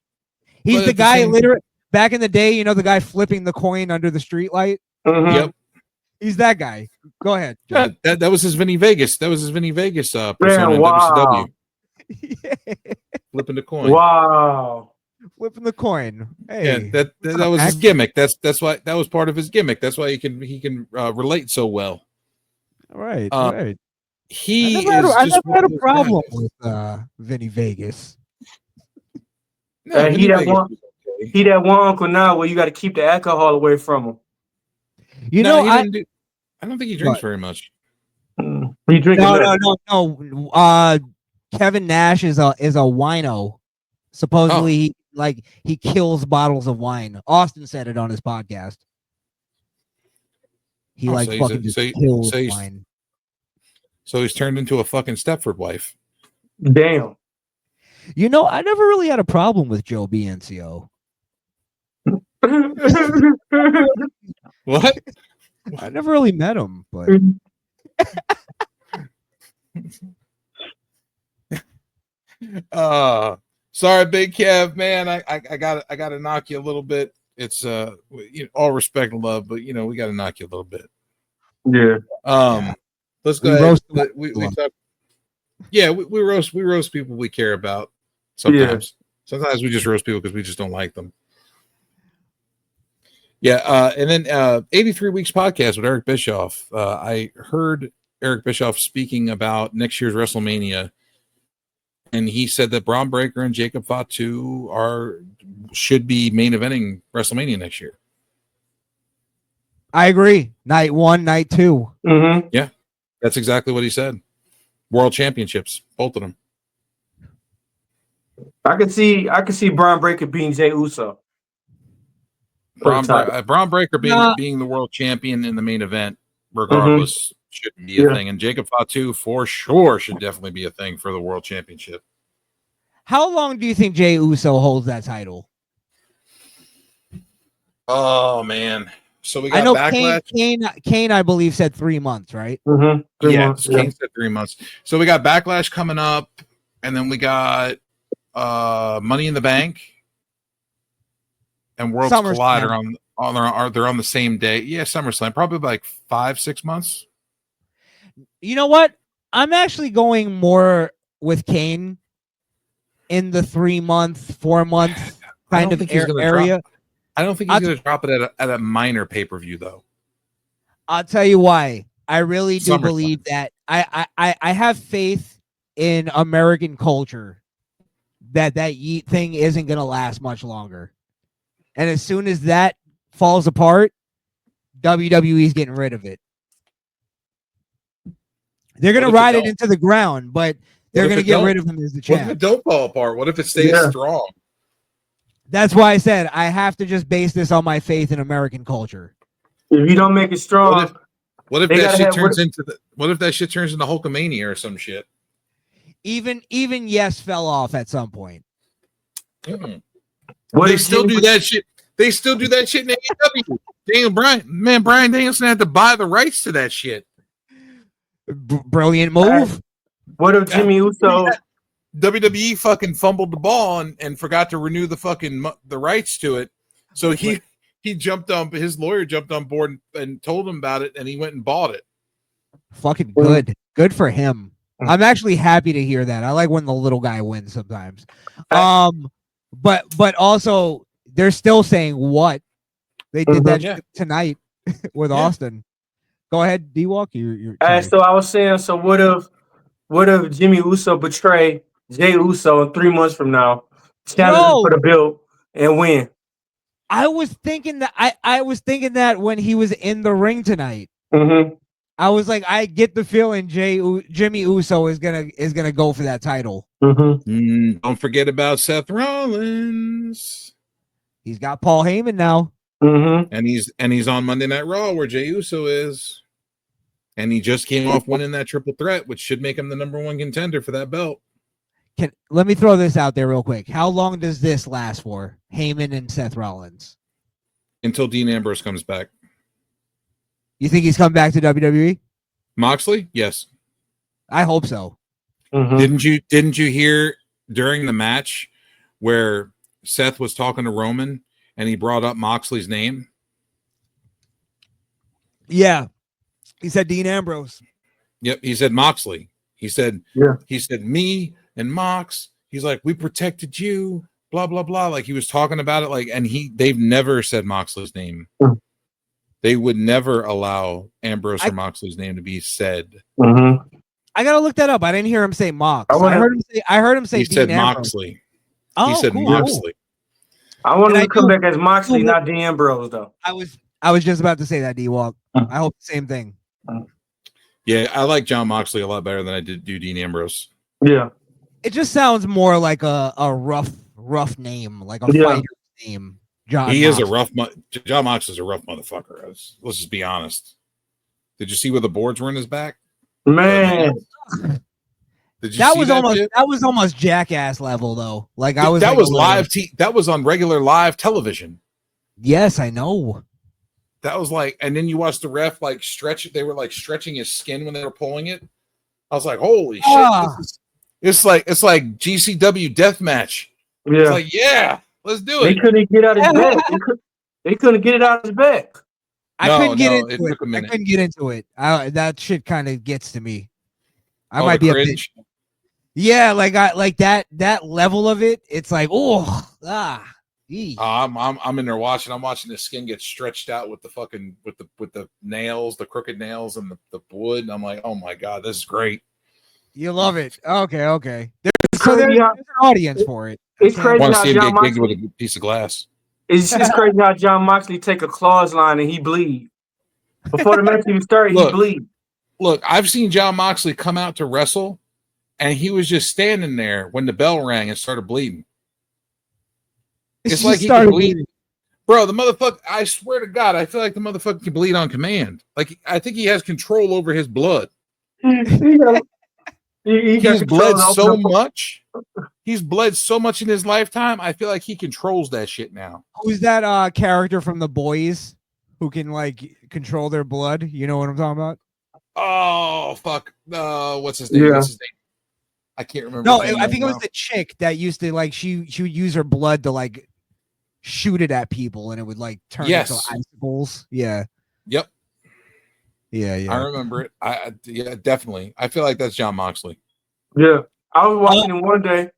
Speaker 3: He's the guy, literally back in the day, the guy flipping the coin under the street light.
Speaker 1: Yep,
Speaker 3: he's that guy. Go ahead.
Speaker 1: Yeah, that was his Vinny Vegas. That was his Vinny Vegas persona in
Speaker 2: wow.
Speaker 1: WCW. Flipping the coin.
Speaker 2: Wow.
Speaker 3: Flipping the coin. Hey,
Speaker 1: yeah, that was his gimmick. That's why that was part of his gimmick. That's why he can relate so well.
Speaker 3: Right. Right.
Speaker 1: I
Speaker 3: never had a problem with Vinny Vegas.
Speaker 1: No,
Speaker 2: he that one uncle now where you got to keep the alcohol away from him.
Speaker 1: I don't think he drinks very much.
Speaker 2: He drinking
Speaker 3: no. Kevin Nash is a wino. Supposedly, he kills bottles of wine. Austin said it on his podcast. He kills wine.
Speaker 1: So he's turned into a fucking Stepford wife.
Speaker 2: Damn.
Speaker 3: I never really had a problem with Joe BNCO.
Speaker 1: What?
Speaker 3: I never really met him, but
Speaker 1: sorry, Big Kev, man. I gotta knock you a little bit. It's all respect and love, but we gotta knock you a little bit.
Speaker 2: Yeah.
Speaker 1: Let's go ahead. We talk. Yeah, we roast people we care about. Sometimes we just roast people because we just don't like them. Yeah, and then 83 Weeks podcast with Eric Bischoff. I heard Eric Bischoff speaking about next year's WrestleMania, And he said that Braun Breaker and Jacob Fatu should be main eventing WrestleMania next year.
Speaker 3: I agree. Night 1, night 2.
Speaker 2: Mm-hmm.
Speaker 1: Yeah, that's exactly what he said. World championships, both of them.
Speaker 2: I could see Braun Breaker beating Jey Uso.
Speaker 1: Braun Breaker being the world champion in the main event, regardless, shouldn't be a thing. And Jacob Fatu for sure should definitely be a thing for the world championship.
Speaker 3: How long do you think Jey Uso holds that title?
Speaker 1: Oh man. So we got
Speaker 3: I know
Speaker 1: Backlash.
Speaker 3: Kane, I believe, said 3 months, right?
Speaker 2: Mm-hmm.
Speaker 1: Kane said 3 months. So we got Backlash coming up, and then we got Money in the Bank and Worlds Collide they're on the same day. Yeah, SummerSlam, probably like 5-6 months.
Speaker 3: You know what? I'm actually going more with Kane in the 3-month, 4-month kind of area.
Speaker 1: I don't think he's going to drop it at a minor pay-per-view, though.
Speaker 3: I'll tell you why. I really do believe that. I have faith in American culture that Yeet thing isn't going to last much longer. And as soon as that falls apart, WWE's getting rid of it. They're going to ride it into the ground, but they're going to get rid of him as the champ.
Speaker 1: What if it don't fall apart? What if it stays strong?
Speaker 3: That's why I said I have to just base this on my faith in American culture.
Speaker 2: If you don't make it strong,
Speaker 1: what if that shit turns into Hulkamania or some shit?
Speaker 3: Even Yes fell off at some point.
Speaker 1: They still do that shit. They still do that shit in AEW. Damn, Bryan Danielson had to buy the rights to that shit.
Speaker 3: Brilliant move.
Speaker 2: What if Jimmy Uso?
Speaker 1: WWE fucking fumbled the ball and forgot to renew the rights to it. So he jumped on, his lawyer jumped on board and told him about it, and he went and bought it.
Speaker 3: Fucking good for him. I'm actually happy to hear that. I like when the little guy wins sometimes. But also they're still saying what they did that tonight with Austin. Go ahead, D-Walk.
Speaker 2: So I was saying, so what if Jimmy Uso betray Jey Uso in 3 months from now, challenge for the belt and win?
Speaker 3: I was thinking that I was thinking that when he was in the ring tonight.
Speaker 2: Mm-hmm.
Speaker 3: I was like, I get the feeling Jimmy Uso is gonna go for that title.
Speaker 2: Mm-hmm.
Speaker 1: Don't forget about Seth Rollins.
Speaker 3: He's got Paul Heyman now.
Speaker 2: Mm-hmm.
Speaker 1: And he's on Monday Night Raw where Jey Uso is. And he just came off winning that triple threat, which should make him the #1 contender for that belt.
Speaker 3: Let me throw this out there real quick. How long does this last for? Heyman and Seth Rollins?
Speaker 1: Until Dean Ambrose comes back.
Speaker 3: You think he's come back to WWE?
Speaker 1: Moxley? Yes.
Speaker 3: I hope so.
Speaker 2: Mm-hmm.
Speaker 1: Didn't you hear during the match where Seth was talking to Roman and he brought up Moxley's name?
Speaker 3: Yeah. He said Dean Ambrose.
Speaker 1: Yep, he said Moxley. He said me and Mox. He's like, we protected you, blah blah blah. Like he was talking about it, like, and they've never said Moxley's name. They would never allow Ambrose or Moxley's name to be said.
Speaker 2: Mm-hmm.
Speaker 3: I gotta look that up. I didn't hear him say Mox. I heard him say
Speaker 1: he
Speaker 3: Dean
Speaker 1: said
Speaker 3: Ambrose.
Speaker 1: Moxley.
Speaker 3: Oh,
Speaker 1: he said
Speaker 3: cool.
Speaker 1: Moxley.
Speaker 2: I want him to come back as Moxley, not Dean Ambrose, though.
Speaker 3: I was just about to say that, D-Walk. I hope the same thing.
Speaker 1: Yeah, I like John Moxley a lot better than I do Dean Ambrose.
Speaker 2: Yeah.
Speaker 3: It just sounds more like a rough name, like a fighter's name. John
Speaker 1: Moxley's a rough motherfucker. Let's just be honest. Did you see where the boards were in his back?
Speaker 2: Man.
Speaker 1: Did you
Speaker 3: that
Speaker 1: see
Speaker 3: was almost jackass level though. Like I was
Speaker 1: that was live that was on regular live television.
Speaker 3: Yes, I know.
Speaker 1: That was like, and then you watch the ref like stretch it. They were like stretching his skin when they were pulling it. I was like, holy shit. It's like GCW deathmatch.
Speaker 2: Yeah.
Speaker 1: It's like, yeah, let's do it.
Speaker 2: They couldn't get out of his back. They couldn't get it out of his back.
Speaker 3: I couldn't get into it. That shit kind of gets to me. I might be a bit. Yeah, like that level of it. It's like,
Speaker 1: I'm in there watching. I'm watching the skin get stretched out with the fucking with the nails, the crooked nails, and the wood. And I'm like, oh my god, this is great.
Speaker 3: You love it. Okay. There's so
Speaker 2: crazy how
Speaker 3: there's an audience for it.
Speaker 2: it's
Speaker 3: Okay.
Speaker 2: crazy
Speaker 1: Want to
Speaker 2: how
Speaker 1: see him
Speaker 2: John
Speaker 1: get gigged with
Speaker 2: Moxley.
Speaker 1: a piece of glass.
Speaker 2: It's crazy how John Moxley take a clothesline and he bleed. Before the match even started, he
Speaker 1: Look.
Speaker 2: bleed.
Speaker 1: Look, I've seen John Moxley come out to wrestle, and he was just standing there when the bell rang and started bleeding. It's like he could bleed. Bro, the motherfucker, I swear to God, I feel like the motherfucker can bleed on command. Like, I think he has control over his blood.
Speaker 2: He got
Speaker 1: He's bled
Speaker 2: control
Speaker 1: so
Speaker 2: of the-
Speaker 1: much. He's bled so much in his lifetime. I feel like he controls that shit now.
Speaker 3: Who's that character from The Boys who can like control their blood? You know what I'm talking about?
Speaker 1: Oh, fuck. What's his name?
Speaker 2: Yeah.
Speaker 1: What's his name? I can't remember.
Speaker 3: No,
Speaker 1: his name
Speaker 3: I think it
Speaker 1: right
Speaker 3: was the chick that used to like she would use her blood to like shoot it at people and it would like turn into
Speaker 1: Yes.
Speaker 3: icicles. Yeah.
Speaker 1: Yep.
Speaker 3: Yeah.
Speaker 1: I remember it. Yeah, definitely. I feel like that's John Moxley.
Speaker 2: Yeah. I was watching him one day.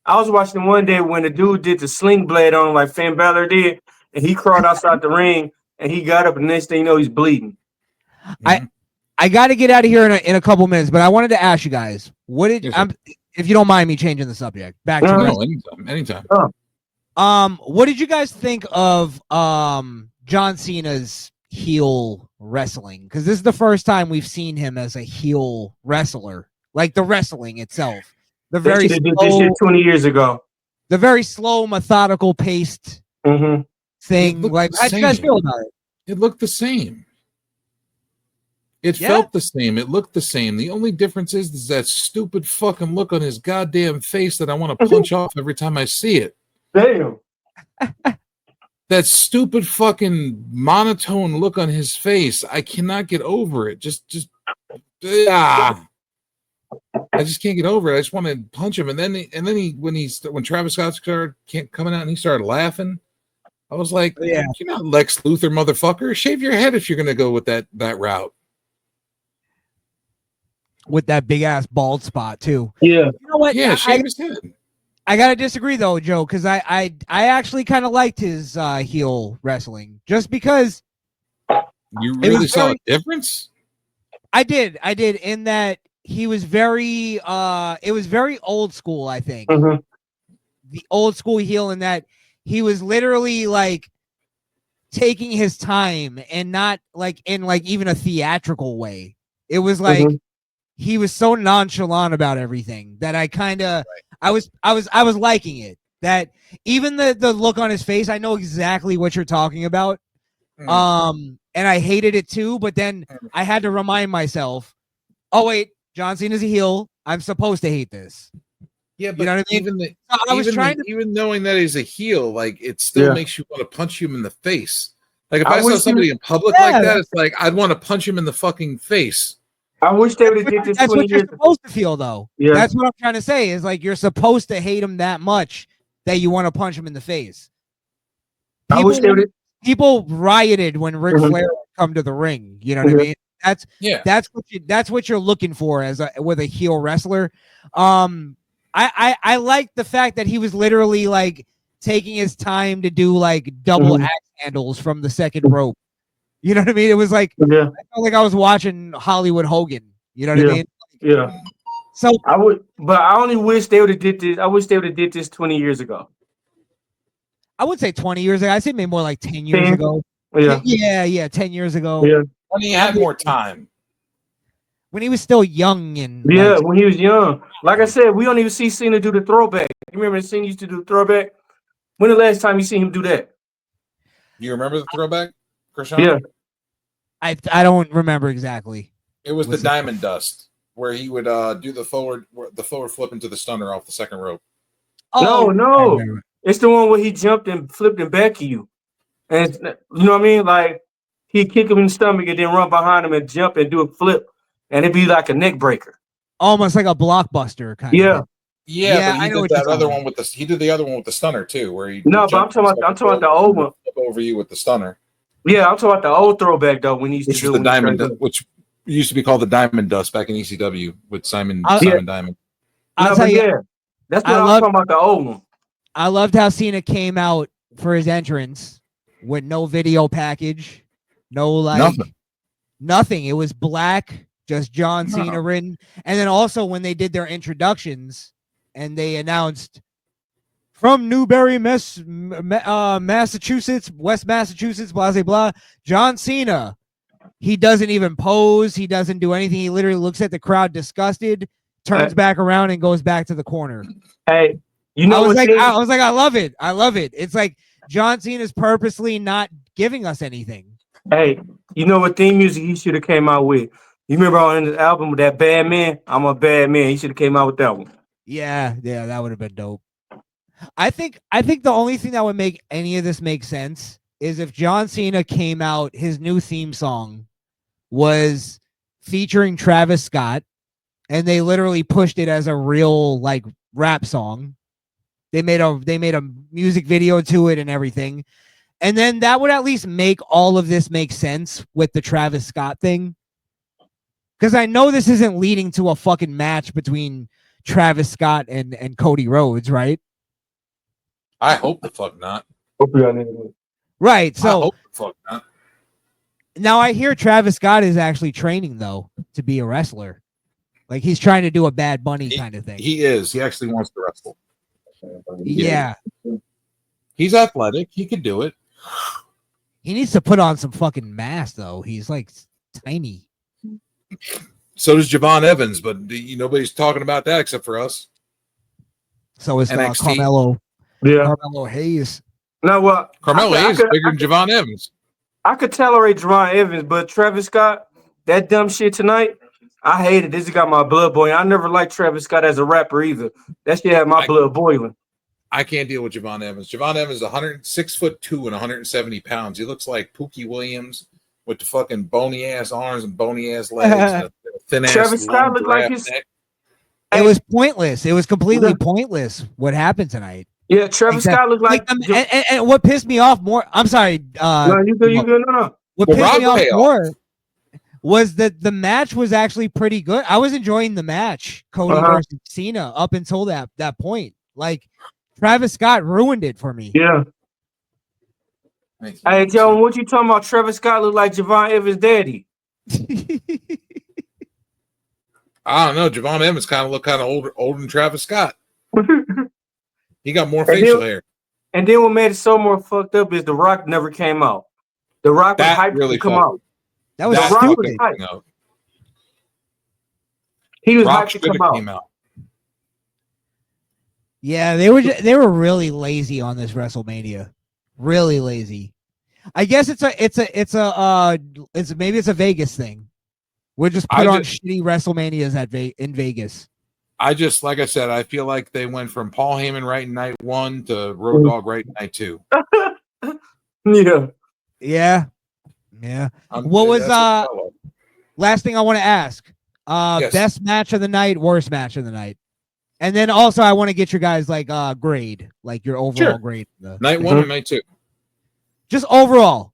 Speaker 2: I was watching him one day when the dude did the sling blade on him like Finn Balor did, and he crawled outside the ring and he got up and next thing you know he's bleeding.
Speaker 3: I got to get out of here in a couple minutes, but I wanted to ask you guys, what did
Speaker 1: Yes, sir.
Speaker 3: if you don't mind me changing the subject back to
Speaker 2: No,
Speaker 3: wrestling.
Speaker 1: Anytime.
Speaker 3: What did you guys think of John Cena's heel wrestling? Because this is the first time we've seen him as a heel wrestler, like the wrestling itself. The
Speaker 2: They
Speaker 3: very
Speaker 2: should have did this shit 20 years ago.
Speaker 3: the very slow, methodical paced
Speaker 2: Mm-hmm.
Speaker 3: thing.
Speaker 1: looked
Speaker 3: Like,
Speaker 1: the
Speaker 3: how do you guys
Speaker 1: same.
Speaker 3: feel about it?
Speaker 1: It looked the same. It
Speaker 3: Yeah?
Speaker 1: felt the same. It looked the same. The only difference is that stupid fucking look on his goddamn face that I want to punch off every time I see it.
Speaker 2: Damn.
Speaker 1: That stupid fucking monotone look on his face. I cannot get over it. I just can't get over it. I just want to punch him. And then when Travis Scott started coming out and he started laughing, I was like,
Speaker 3: Yeah.
Speaker 1: you're not Lex Luthor, motherfucker. Shave your head if you're gonna go with that route.
Speaker 3: With that big ass bald spot too.
Speaker 2: Yeah.
Speaker 3: You know what?
Speaker 1: Yeah, shave his head.
Speaker 3: I gotta disagree though, Joe, because I actually kind of liked his heel wrestling just because
Speaker 1: You
Speaker 3: It
Speaker 1: really
Speaker 3: was
Speaker 1: saw
Speaker 3: very-
Speaker 1: a difference?
Speaker 3: I did in that he was very it was very old school, I think.
Speaker 2: Mm-hmm.
Speaker 3: The old school heel in that he was literally like taking his time and not like in like even a theatrical way. It was like he was so nonchalant about everything that I kind of I was liking it. That even the look on his face, I know exactly what you're talking about. And I hated it too, but then I had to remind myself, oh wait, John Cena's a heel. I'm supposed to hate this.
Speaker 1: Yeah, but
Speaker 3: You know what I mean?
Speaker 1: even knowing that he's a heel, like it still makes you want to punch him in the face. Like if I saw somebody in public like that, it's like I'd want to punch him in the fucking face.
Speaker 2: I wish they would have did this
Speaker 3: That's
Speaker 2: 20
Speaker 3: what you're
Speaker 2: years ago.
Speaker 3: supposed to feel, though.
Speaker 2: Yeah.
Speaker 3: That's what I'm trying to say. Is like you're supposed to hate him that much that you want to punch him in the face.
Speaker 2: I wish they would.
Speaker 3: People rioted when Ric Flair would come to the ring. You know what I mean? That's what you're looking for with a heel wrestler. I like the fact that he was literally like taking his time to do like double axe handles from the second rope. You know what I mean? It was like I felt like I was watching Hollywood Hogan. You know what I mean?
Speaker 2: Yeah.
Speaker 3: So
Speaker 2: I would, but I only wish they would have did this. I wish they would have did this 20 years ago.
Speaker 3: I would say 20 years ago. I'd say maybe more like 10 years
Speaker 2: 10?
Speaker 3: ago.
Speaker 2: Yeah.
Speaker 3: 10 years ago.
Speaker 2: Yeah.
Speaker 1: When he had more time.
Speaker 3: When he was still young and
Speaker 2: Yeah, when he was young. Like I said, we don't even see Cena do the throwback. You remember Cena used to do the throwback? When the last time you see him do that?
Speaker 1: You remember the throwback, Krishan?
Speaker 2: Yeah.
Speaker 3: I don't remember exactly.
Speaker 1: It was the Diamond Dust where he would do the forward flip into the stunner off the second rope.
Speaker 3: Oh,
Speaker 2: No. It's the one where he jumped and flipped and back to you. And you know what I mean? Like he'd kick him in the stomach and then run behind him and jump and do a flip. And it'd be like a neck breaker.
Speaker 3: Almost like a blockbuster kind of.
Speaker 1: Yeah, but he did that other one with the. He did the other one with the stunner too, where he.
Speaker 2: No, but I'm talking about the old one.
Speaker 1: Flip over you with the stunner.
Speaker 2: Yeah, I'm talking about the old throwback though. When he used
Speaker 1: Which
Speaker 2: to
Speaker 1: was
Speaker 2: do
Speaker 1: the Diamond, which used to be called the Diamond Dust back in ECW with Simon Diamond.
Speaker 3: I'll tell you,
Speaker 2: that's what I'm talking about. The old one.
Speaker 3: I loved how Cena came out for his entrance with no video package, no nothing. It was black. Just John Cena written. And then also when they did their introductions, and they announced from Newbury, Massachusetts, West Massachusetts, blah, blah, blah, John Cena. He doesn't even pose. He doesn't do anything. He literally looks at the crowd disgusted, turns back around, and goes back to the corner.
Speaker 2: Hey, you know
Speaker 3: I was
Speaker 2: what?
Speaker 3: I was like, I love it. I love it. It's like John Cena's purposely not giving us anything.
Speaker 2: Hey, you know what theme music he should have came out with? You remember on his album with that Bad Man? I'm a Bad Man. He should have came out with that one.
Speaker 3: Yeah, that would have been dope. I think the only thing that would make any of this make sense is if John Cena came out, his new theme song was featuring Travis Scott, and they literally pushed it as a real like rap song. They made a music video to it and everything. And then that would at least make all of this make sense with the Travis Scott thing. Because I know this isn't leading to a fucking match between Travis Scott and Cody Rhodes, right?
Speaker 1: I hope the fuck not.
Speaker 3: Right.
Speaker 1: I
Speaker 3: So
Speaker 1: hope the fuck not.
Speaker 3: now I hear Travis Scott is actually training though to be a wrestler. Like he's trying to do a Bad Bunny kind of thing.
Speaker 1: He is. He actually wants to wrestle.
Speaker 3: Yeah.
Speaker 1: He's athletic. He could do it.
Speaker 3: He needs to put on some fucking mass though. He's like tiny.
Speaker 1: So does Javon Evans, but nobody's talking about that except for us.
Speaker 3: So is
Speaker 1: NXT.
Speaker 3: Carmelo.
Speaker 2: Yeah.
Speaker 3: Carmelo Hayes.
Speaker 2: No, well,
Speaker 1: Carmelo Hayes is bigger than Javon Evans.
Speaker 2: I could tolerate Javon Evans, but Travis Scott, that dumb shit tonight, I hate it. This got my blood boiling. I never liked Travis Scott as a rapper either. That shit had my blood boiling.
Speaker 1: I can't deal with Javon Evans. Javon Evans is 6'2" and 170 pounds. He looks like Pookie Williams with the fucking bony ass arms and bony ass legs and a thin ass.
Speaker 2: Travis Scott looked like his.
Speaker 1: neck.
Speaker 3: It was pointless. It was completely pointless what happened tonight.
Speaker 2: Yeah, Travis Scott looked like.
Speaker 3: And what pissed me off more, I'm sorry.
Speaker 2: No, you good. No.
Speaker 3: What pissed me off more was that the match was actually pretty good. I was enjoying the match, Cody versus Cena, up until that point. Like, Travis Scott ruined it for me.
Speaker 2: Yeah. Hey, Joe, what you talking about? Travis Scott look like Javon Evans' daddy.
Speaker 1: I don't know. Javon Evans looked kind of older than Travis Scott. He got more facial hair.
Speaker 2: And then what made it so more fucked up is The Rock never came out. The Rock was hyped to come out.
Speaker 3: That was stupid.
Speaker 2: He was hyped to come out.
Speaker 3: Yeah, they were really lazy on this WrestleMania. Really lazy. I guess it's maybe a Vegas thing. We'll just put on shitty WrestleManias in Vegas.
Speaker 1: Like I said, I feel like they went from Paul Heyman writing night 1 to Road Dogg writing night 2.
Speaker 2: Yeah.
Speaker 3: What was last thing I want to ask?
Speaker 1: Yes.
Speaker 3: Best match of the night, worst match of the night. And then also I want to get your guys grade, like your overall grade.
Speaker 1: Night 1 and night 2.
Speaker 3: Just overall,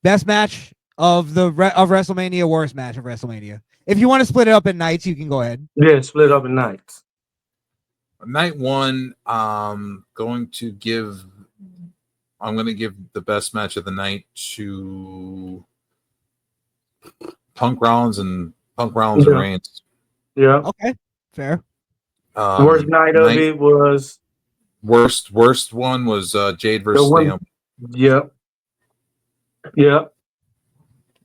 Speaker 3: best match of WrestleMania, worst match of WrestleMania. If you want to split it up in nights, you can go ahead.
Speaker 2: Yeah, split up in nights.
Speaker 1: Night 1, I'm going to give the best match of the night to Punk Rollins and Reigns.
Speaker 2: Yeah.
Speaker 3: Okay. Fair.
Speaker 2: Worst night of it was
Speaker 1: worst one was Jade versus Naomi.
Speaker 2: Yep.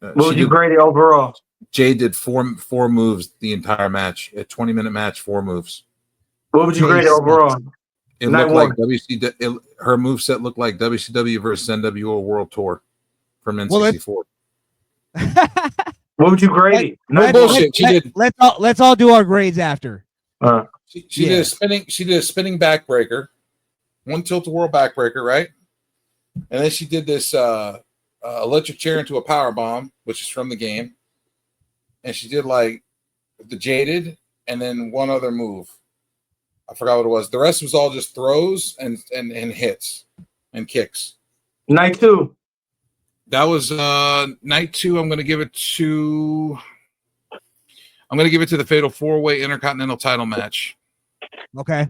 Speaker 2: What would you grade it overall?
Speaker 1: Jade did four moves the entire match. A 20-minute match, 4 moves.
Speaker 2: What would you grade it overall?
Speaker 1: It looked like her moveset looked like WCW versus NWO World Tour from N64.
Speaker 2: What would you grade it?
Speaker 1: No bullshit.
Speaker 3: Let's all do our grades after.
Speaker 1: She did a spinning backbreaker, one tilt-a-whirl backbreaker, right? And then she did this electric chair into a power bomb, which is from the game. And she did like the jaded and then one other move. I forgot what it was. The rest was all just throws and hits and kicks.
Speaker 2: Night 2.
Speaker 1: That was night 2. I'm going to give it to the Fatal 4-Way Intercontinental Title match.
Speaker 3: Okay.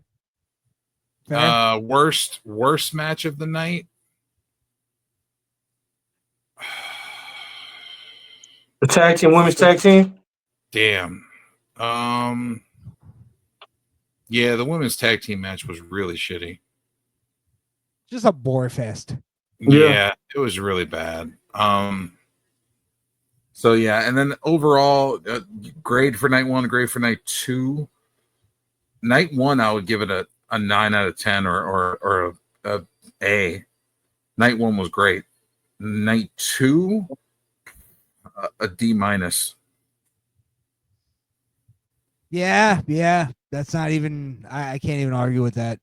Speaker 3: Fair.
Speaker 1: Worst match of the night.
Speaker 2: The tag team, women's tag team.
Speaker 1: Damn. Yeah, the women's tag team match was really shitty.
Speaker 3: Just a bore fest.
Speaker 1: Yeah, it was really bad. So yeah, and then overall, grade for night 1, grade for night 2. Night 1, I would give it a 9 out of 10 or a A. Night 1 was great. Night 2, a D minus.
Speaker 3: Yeah. That's not even. I can't even argue with that.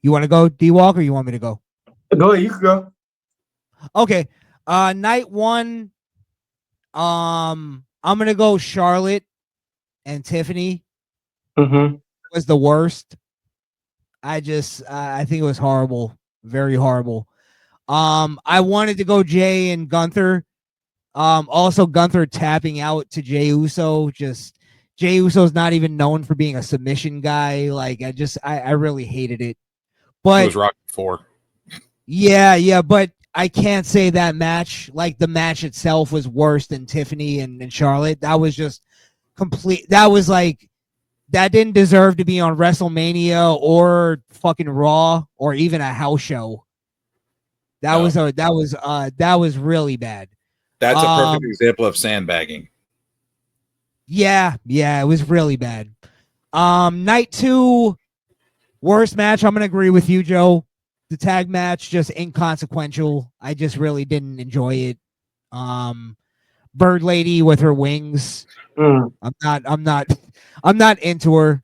Speaker 3: You want to go D-Walk or you want me to go?
Speaker 2: Go ahead, you can go.
Speaker 3: Okay. Night 1. I'm gonna go Charlotte and Tiffany was the worst. I think it was horrible, very horrible. I wanted to go Jay and Gunther. Also Gunther tapping out to Jey Uso. Just Jey Uso's not even known for being a submission guy. Like I really hated it. But
Speaker 1: It was Rocky 4.
Speaker 3: Yeah, but I can't say that match. Like the match itself was worse than Tiffany and Charlotte. That was just complete. That was like that didn't deserve to be on WrestleMania or fucking Raw or even a house show. That was really bad.
Speaker 1: That's a perfect example of sandbagging.
Speaker 3: Yeah, it was really bad. Night 2, worst match. I'm gonna agree with you, Joe. The tag match just inconsequential. I just really didn't enjoy it. Bird Lady with her wings. I'm not into her.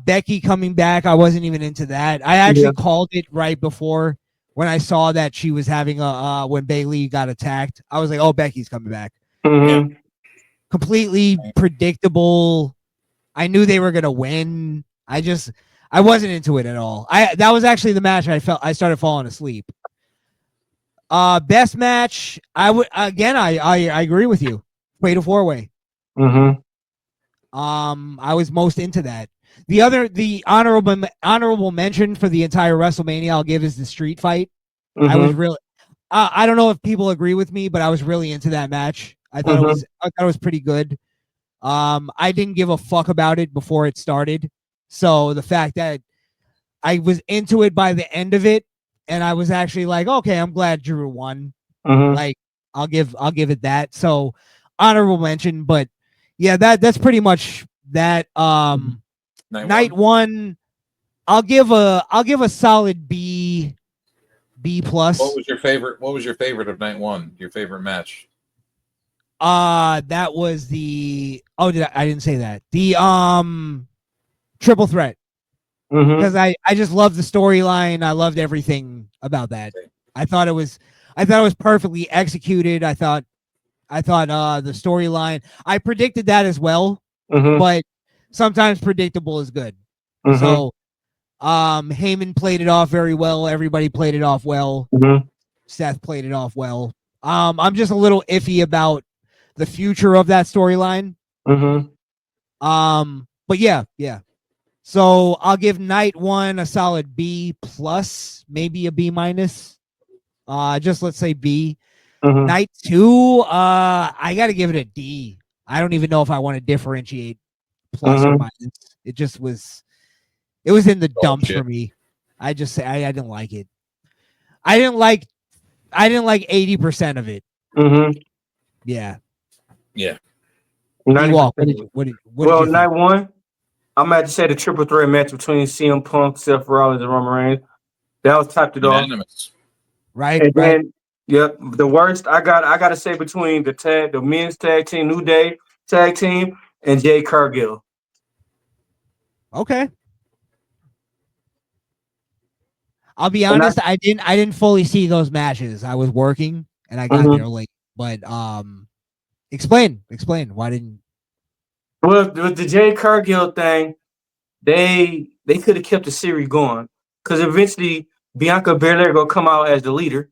Speaker 3: Becky coming back, I wasn't even into that. I actually called it right before when I saw that she was having when Bayley got attacked. I was like, oh, Becky's coming back.
Speaker 1: Yeah.
Speaker 3: Completely predictable. I knew they were gonna win. I wasn't into it at all. That was actually the match I started falling asleep. Best match, I agree with you. Fatal 4-way. I was most into that. The honorable mention for the entire WrestleMania I'll give is the street fight. I was really I don't know if people agree with me, but I was really into that match. I thought it was pretty good. I didn't give a fuck about it before it started. So the fact that I was into it by the end of it, and I was actually like, okay, I'm glad Drew won. Like, I'll give it that. So honorable mention, but yeah, that's pretty much that. Night 1, I'll give a solid B plus.
Speaker 1: What was your favorite of night 1? Your favorite match?
Speaker 3: That was the I didn't say that. The triple threat. Because I just loved the storyline. I loved everything about that. I thought it was perfectly executed. I thought the storyline. I predicted that as well, but sometimes predictable is good. So Heyman played it off very well. Everybody played it off well. Seth played it off well. I'm just a little iffy about the future of that storyline. But yeah. So I'll give night 1 a solid B plus, maybe a B minus. Just let's say B. Night 2, I gotta give it a D. I don't even know if I want to differentiate plus or minus. It just was. It was in the dumps for me. I just say I didn't like it. I didn't like 80% of it. Yeah.
Speaker 2: Well,
Speaker 3: what
Speaker 2: night 1, I'm gonna have to say the triple threat match between CM Punk, Seth Rollins, and Roman Reigns. That was topped it off.
Speaker 3: Right.
Speaker 2: And then, the worst I gotta say between the men's tag team, New Day tag team, and Jade Cargill.
Speaker 3: Okay. I'll be honest, I didn't fully see those matches. I was working and I got there late. But explain why didn't.
Speaker 2: Well, with the Jade Cargill thing, they could have kept the series going because eventually Bianca Belair gonna come out as the leader.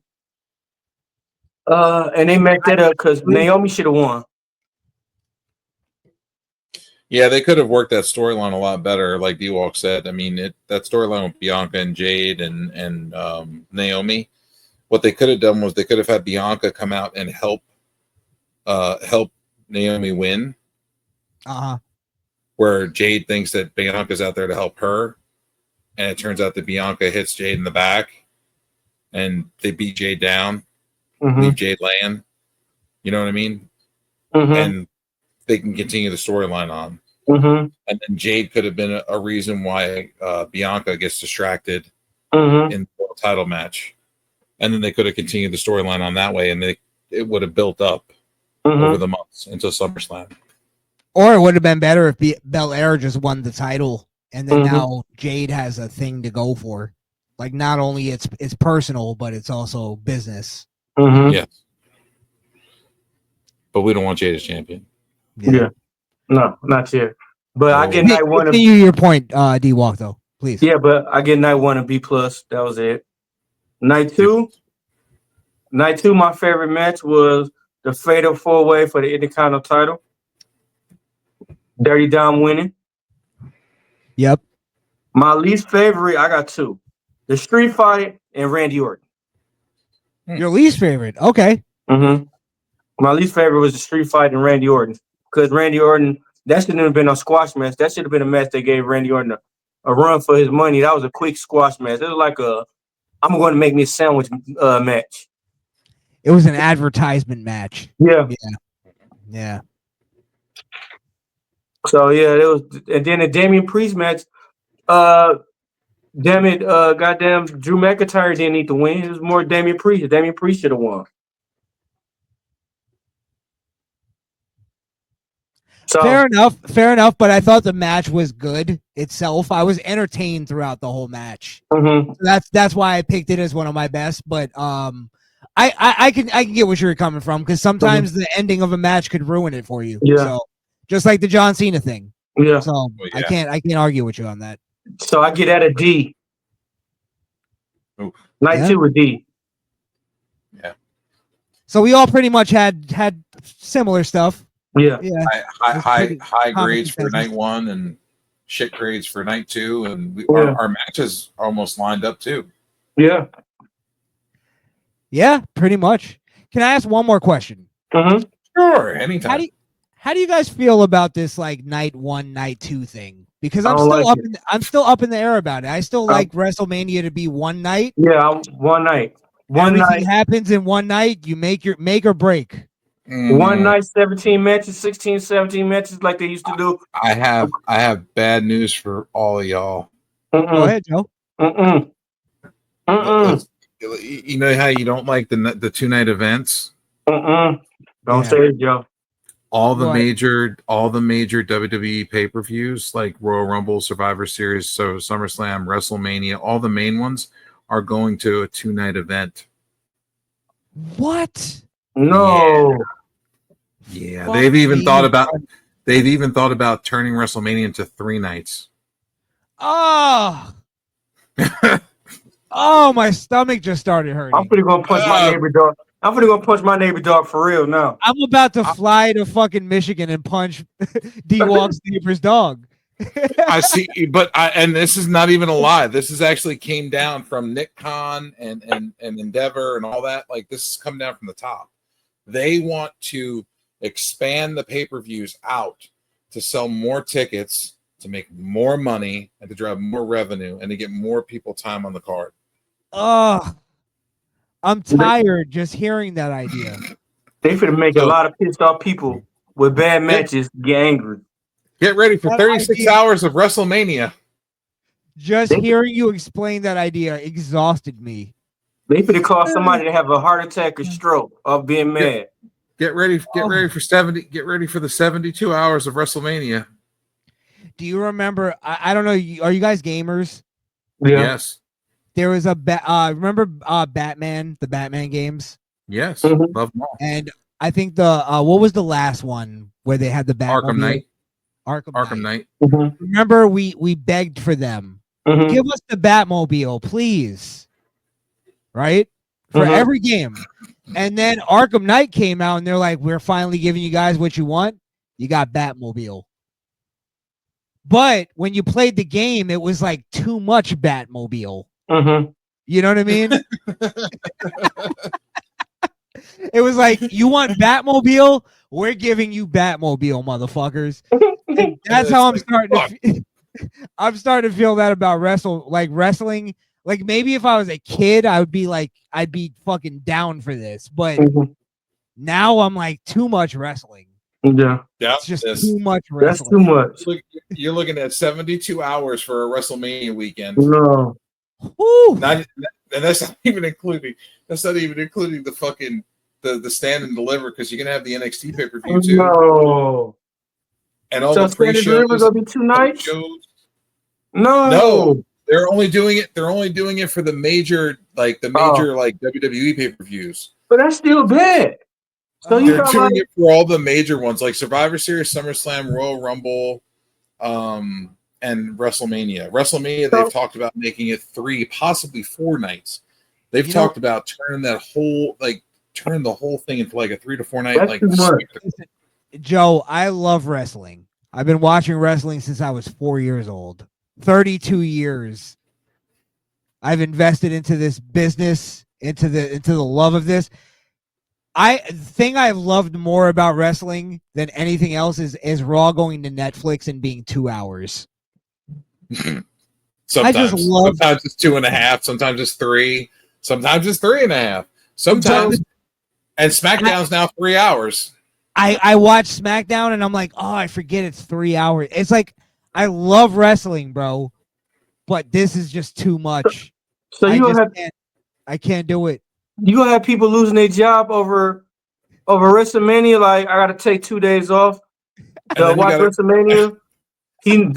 Speaker 2: And they messed that up because Naomi should have won.
Speaker 1: Yeah, they could have worked that storyline a lot better, like D-Walk said. I mean, that storyline with Bianca and Jade and Naomi. What they could have done was they could have had Bianca come out and help Naomi win. where Jade thinks that Bianca's out there to help her, and it turns out that Bianca hits Jade in the back, and they beat Jade down, leave Jade laying. You know what I mean? And they can continue the storyline on. And then Jade could have been a reason why Bianca gets distracted in the title match, and then they could have continued the storyline on that way, and it would have built up over the months until SummerSlam.
Speaker 3: Or it would have been better if Belair just won the title, and then now Jade has a thing to go for. Like, not only it's personal, but it's also business.
Speaker 1: Yes. But we don't want Jade as champion.
Speaker 2: Yeah. No, not yet. But I get night one.
Speaker 3: Continue your point, D-Walk, though, please.
Speaker 2: Yeah, but I get night one and B+. That was it. Night two, my favorite match was the Fatal 4-Way for the Intercontinental title. Dirty Dom winning.
Speaker 3: Yep.
Speaker 2: My least favorite, I got two. The Street Fight and Randy Orton.
Speaker 3: Your least favorite. Okay.
Speaker 2: My least favorite was the Street Fight and Randy Orton. Because Randy Orton, that shouldn't have been a squash match. That should have been a match that gave Randy Orton a run for his money. That was a quick squash match. It was like I'm going to make me a sandwich match.
Speaker 3: It was an advertisement match. Yeah.
Speaker 2: So yeah, it was, and then the Damian Priest match. Damn it, goddamn Drew McIntyre didn't need to win. It was more Damian Priest. Damian Priest should have won. So
Speaker 3: Fair enough. But I thought the match was good itself. I was entertained throughout the whole match. So that's why I picked it as one of my best. But I can get where you're coming from, because sometimes the ending of a match could ruin it for you.
Speaker 2: Yeah.
Speaker 3: So just like the John Cena thing.
Speaker 2: Yeah.
Speaker 3: So I can't argue with you on that.
Speaker 2: So I get at a D. Night two with D.
Speaker 1: Yeah.
Speaker 3: So we all pretty much had similar stuff.
Speaker 2: Yeah.
Speaker 1: High grades for night one and shit grades for night two, and our matches almost lined up too.
Speaker 2: Yeah.
Speaker 3: Yeah, pretty much. Can I ask one more question?
Speaker 1: Sure, anytime.
Speaker 3: How do you guys feel about this, like, night one, night two thing? Because I'm still up in the air about it. I still like WrestleMania to be one night.
Speaker 2: Yeah, one night.
Speaker 3: Everything happens in one night. You make or break.
Speaker 2: One night, 17 matches, 16, 17 matches like they used to do.
Speaker 1: I have bad news for all of y'all.
Speaker 3: Go ahead, Joe.
Speaker 1: You know how you don't like the 2-night events?
Speaker 2: Don't say it, Joe.
Speaker 1: All the major WWE pay-per-views like Royal Rumble, Survivor Series, so SummerSlam, WrestleMania, all the main ones are going to a 2-night event.
Speaker 3: What?
Speaker 2: No.
Speaker 1: Yeah. They've even thought about turning WrestleMania into 3 nights.
Speaker 3: Oh. Oh, my stomach just started hurting.
Speaker 2: I'm pretty gonna punch my neighbor dog. I'm gonna go punch my neighbor dog for real now.
Speaker 3: I'm about to fly to fucking Michigan and punch D-Walk's neighbor's dog.
Speaker 1: I see, and this is not even a lie. This is actually came down from Nick Khan and Endeavor and all that. Like, this has come down from the top. They want to expand the pay-per-views out to sell more tickets, to make more money, and to drive more revenue, and to get more people time on the card.
Speaker 3: Oh, I'm tired just hearing that idea.
Speaker 2: They finna make a lot of pissed off people with bad matches get angry.
Speaker 1: Get ready for 36 hours of WrestleMania.
Speaker 3: Just hearing you explain that idea exhausted me.
Speaker 2: They finna cause somebody to have a heart attack or stroke of being mad.
Speaker 1: Get ready for 70. Get ready for the 72 hours of WrestleMania.
Speaker 3: Do you remember? I don't know. Are you guys gamers?
Speaker 2: Yeah.
Speaker 1: Yes.
Speaker 3: There was remember Batman, the Batman games?
Speaker 1: Yes. Love them all.
Speaker 3: And I think what was the last one where they had the Batman?
Speaker 1: Arkham Knight.
Speaker 3: Arkham Knight.
Speaker 2: Mm-hmm.
Speaker 3: Remember, we begged for them.
Speaker 2: Mm-hmm.
Speaker 3: Give us the Batmobile, please. Right? For every game. And then Arkham Knight came out and they're like, we're finally giving you guys what you want. You got Batmobile. But when you played the game, it was like too much Batmobile. You know what I mean? It was like, you want Batmobile? We're giving you Batmobile, motherfuckers. That's how I'm starting to. I'm starting to feel that about wrestling. Like maybe if I was a kid, I'd be fucking down for this. But now I'm like too much wrestling.
Speaker 2: Yeah,
Speaker 3: It's just too much
Speaker 2: that's
Speaker 3: wrestling.
Speaker 2: too much.
Speaker 1: You're looking at 72 hours for a WrestleMania weekend.
Speaker 2: No,
Speaker 1: and that's not even including the fucking the stand and deliver, because you're gonna have the NXT pay-per-view too.
Speaker 2: No.
Speaker 1: And all
Speaker 2: So
Speaker 1: the pre-shows
Speaker 2: gonna be 2 nights.
Speaker 1: No, they're only doing it. They're only doing it for the major WWE pay-per-views.
Speaker 2: But that's still bad. So
Speaker 1: they're doing it for all the major ones, like Survivor Series, SummerSlam, Royal Rumble, and WrestleMania. They've talked about making it 3, possibly 4 nights. They've talked about turning the whole thing into like a 3 to 4 night. Like,
Speaker 3: Joe, I love wrestling. I've been watching wrestling since I was 4 years old. 32 years. I've invested into this business, into the love of this. The thing I've loved more about wrestling than anything else is Raw going to Netflix and being 2 hours.
Speaker 1: Sometimes it's 2.5, sometimes it's 3, sometimes it's 3.5. Sometimes and SmackDown's now 3 hours.
Speaker 3: I watch SmackDown and I'm like, oh, I forget it's 3 hours. It's like, I love wrestling, bro, but this is just too much.
Speaker 2: So
Speaker 3: I can't do it.
Speaker 2: You gonna have people losing their job over WrestleMania? Like, I gotta take 2 days off to watch WrestleMania.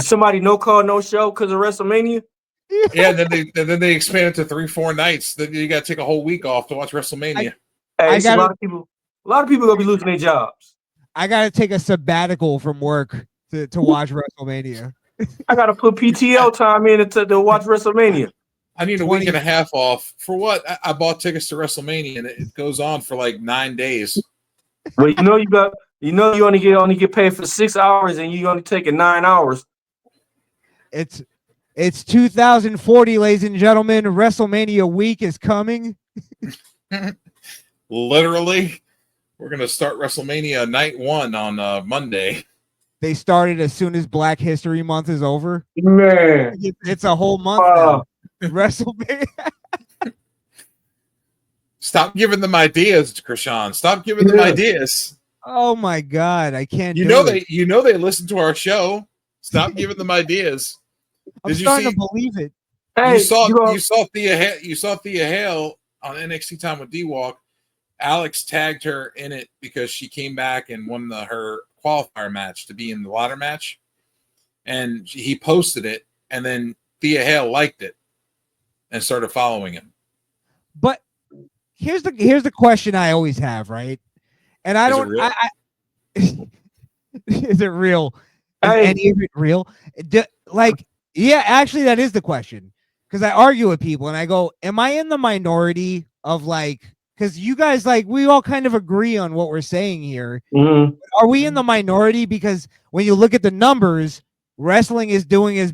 Speaker 2: Somebody no call, no show because of WrestleMania.
Speaker 1: Yeah, then they expand it to 3-4 nights. Then you gotta take a whole week off to watch WrestleMania.
Speaker 2: A lot of people gonna be losing their jobs.
Speaker 3: I gotta take a sabbatical from work to watch WrestleMania.
Speaker 2: I gotta put PTO time in to watch WrestleMania.
Speaker 1: I need a week and a half off for what? I bought tickets to WrestleMania and it goes on for like 9 days.
Speaker 2: Well, you only get paid for 6 hours and you only take it 9 hours.
Speaker 3: It's 2040, ladies and gentlemen. WrestleMania week is coming.
Speaker 1: Literally, we're gonna start WrestleMania night 1 on Monday.
Speaker 3: They started as soon as Black History Month is over.
Speaker 2: Man,
Speaker 3: it's a whole month now. WrestleMania.
Speaker 1: Stop giving them ideas, Krishan. Stop giving them ideas.
Speaker 3: Oh my God, I can't.
Speaker 1: You know they listen to our show. Stop giving them ideas.
Speaker 3: I'm starting to believe it.
Speaker 1: Hey, you saw Thea Hale on NXT Time with D-Walk. Alex tagged her in it because she came back and won her qualifier match to be in the ladder match, and he posted it, and then Thea Hale liked it and started following him.
Speaker 3: But here's the question I always have, right? And I don't. Is it real? Is any of it real? Yeah, actually, that is the question. Because I argue with people and I go, am I in the minority of because you guys we all kind of agree on what we're saying here.
Speaker 2: Mm-hmm.
Speaker 3: Are we in the minority? Because when you look at the numbers, wrestling is doing as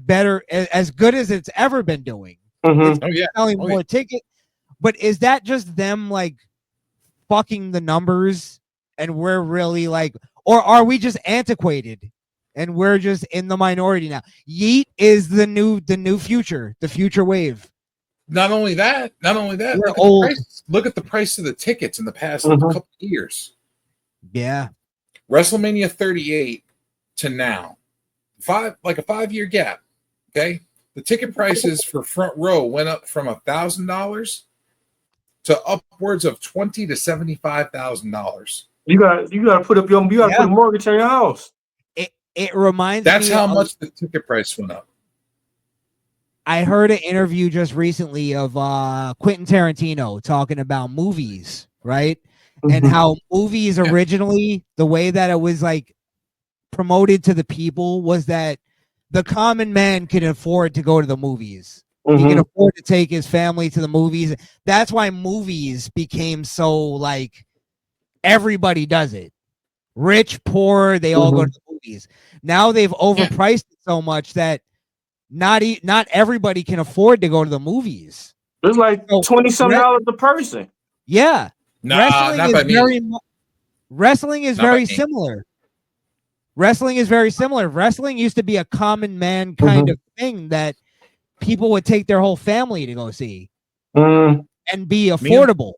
Speaker 3: good as it's ever been doing.
Speaker 2: Mm-hmm.
Speaker 3: It's selling more tickets. But is that just them fucking the numbers and we're really or are we just antiquated? And we're just in the minority now. Yeet is the new future, the future wave.
Speaker 1: Not only that. Look at the price of the tickets in the past couple of years.
Speaker 3: Yeah.
Speaker 1: WrestleMania 38 to now. A 5-year gap. Okay. The ticket prices for front row went up from $1,000 to upwards of $20,000 to $75,000.
Speaker 2: You gotta put put a mortgage on your house.
Speaker 3: It reminds
Speaker 1: me. That's how
Speaker 3: much
Speaker 1: the ticket price went up.
Speaker 3: I heard an interview just recently of Quentin Tarantino talking about movies, right? Mm-hmm. And how movies originally, the way that it was promoted to the people was that the common man can afford to go to the movies. Mm-hmm. He can afford to take his family to the movies. That's why movies became so everybody does it. Rich, poor, they all go to the movies. Now they've overpriced it so much that not everybody can afford to go to the movies.
Speaker 2: It's $20-some a person.
Speaker 3: Yeah.
Speaker 1: Wrestling is
Speaker 3: very similar. Wrestling is very similar. Wrestling used to be a common man kind of thing that people would take their whole family to go see and be affordable.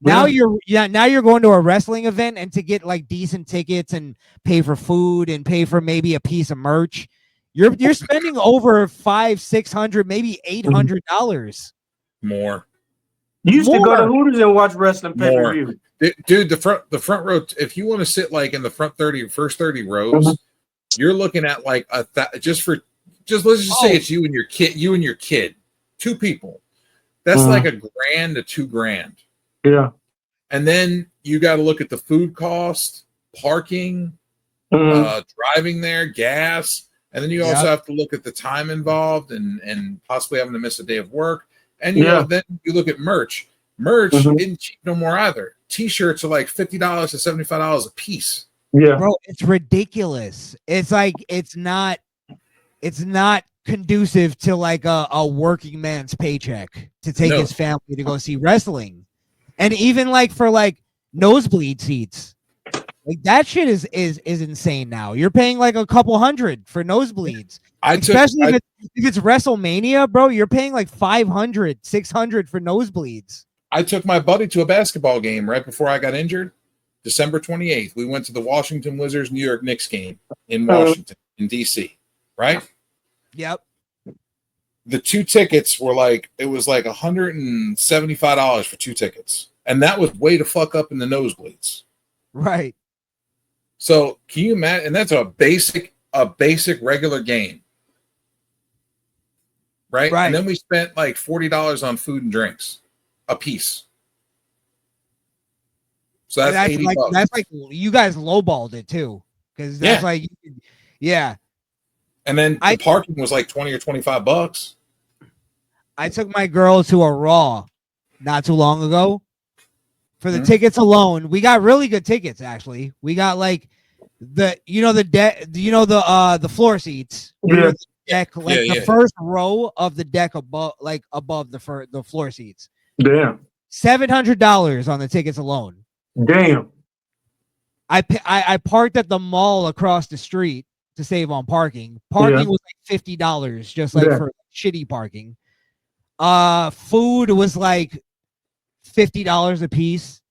Speaker 3: Now you're going to a wrestling event, and to get like decent tickets and pay for food and pay for maybe a piece of merch, you're spending over $500-$600, maybe $800
Speaker 1: more.
Speaker 2: You used to go to Hooters and watch wrestling pay-per-view.
Speaker 1: Dude, the front row, if you want to sit like in the first 30 rows, you're looking at like let's just say it's you and your kid, two people. That's like $1,000 to $2,000.
Speaker 2: Yeah.
Speaker 1: And then you got to look at the food cost, parking, driving there, gas, and then you also have to look at the time involved and possibly having to miss a day of work. And then you look at merch. Merch isn't cheap no more either. T-shirts are like $50 to $75 a piece.
Speaker 2: Yeah,
Speaker 3: bro, it's ridiculous. It's like it's not conducive to like a working man's paycheck to take his family to go see wrestling. And even like for like nosebleed seats, like that shit is insane now. You're paying like a couple $100 for nosebleeds. Especially if it's WrestleMania, bro, you're paying like $500, $600 for nosebleeds.
Speaker 1: I took my buddy to a basketball game right before I got injured. December 28th, we went to the Washington Wizards New York Knicks game in Washington, in DC, right?
Speaker 3: Yep.
Speaker 1: The two tickets were it was like $175 for two tickets. And that was way to fuck up in the nosebleeds.
Speaker 3: Right.
Speaker 1: So can you imagine? And that's a basic regular game. Right? And then we spent like $40 on food and drinks a piece. So that's $80.
Speaker 3: That's like you guys lowballed it too. Because that's like
Speaker 1: And then the parking was like $20 or $25.
Speaker 3: I took my girl to a Raw not too long ago. For the tickets alone, we got really good tickets. Actually, we got like the floor seats.
Speaker 2: Yeah.
Speaker 3: The deck, the first row of the deck above the floor seats.
Speaker 2: Damn.
Speaker 3: $700 on the tickets alone.
Speaker 2: Damn.
Speaker 3: I parked at the mall across the street to save on parking. Parking was like $50, just like for shitty parking. Food was like $50 a piece.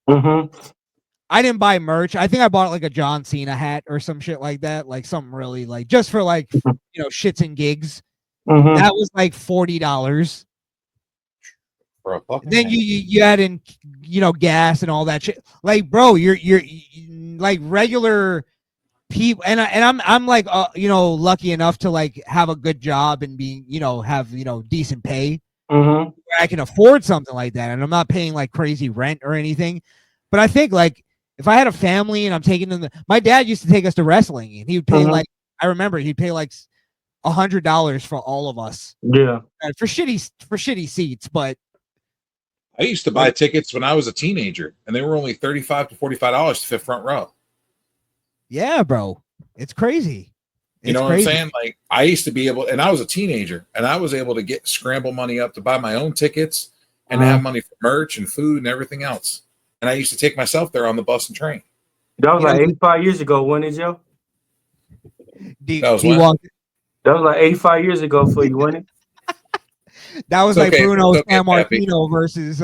Speaker 3: I didn't buy merch. I think I bought like a John Cena hat or some shit like that, like something really like just for like shits and gigs. That was like $40. Then you add in gas and all that shit. Like, bro, you're like regular people, and I'm like lucky enough to like have a good job and be have decent pay. Where I can afford something like that, and I'm not paying like crazy rent or anything. But I think like if I had a family and I'm taking them, my dad used to take us to wrestling, and he would pay like I remember he'd pay like $100 for all of us.
Speaker 2: Yeah,
Speaker 3: for shitty seats. But
Speaker 1: I used to buy tickets when I was a teenager, and they were only $35 to $45 to fit front row.
Speaker 3: Yeah, bro, it's crazy.
Speaker 1: You know what I'm saying? Like I used to be able, and I was a teenager, and I was able to get scramble money up to buy my own tickets and have money for merch and food and everything else. And I used to take myself there on the bus and train.
Speaker 2: That was like 85 years ago, wasn't it, Joe?
Speaker 1: That was
Speaker 2: like 85 years ago for you, wasn't it?
Speaker 3: That was like Bruno Sammartino versus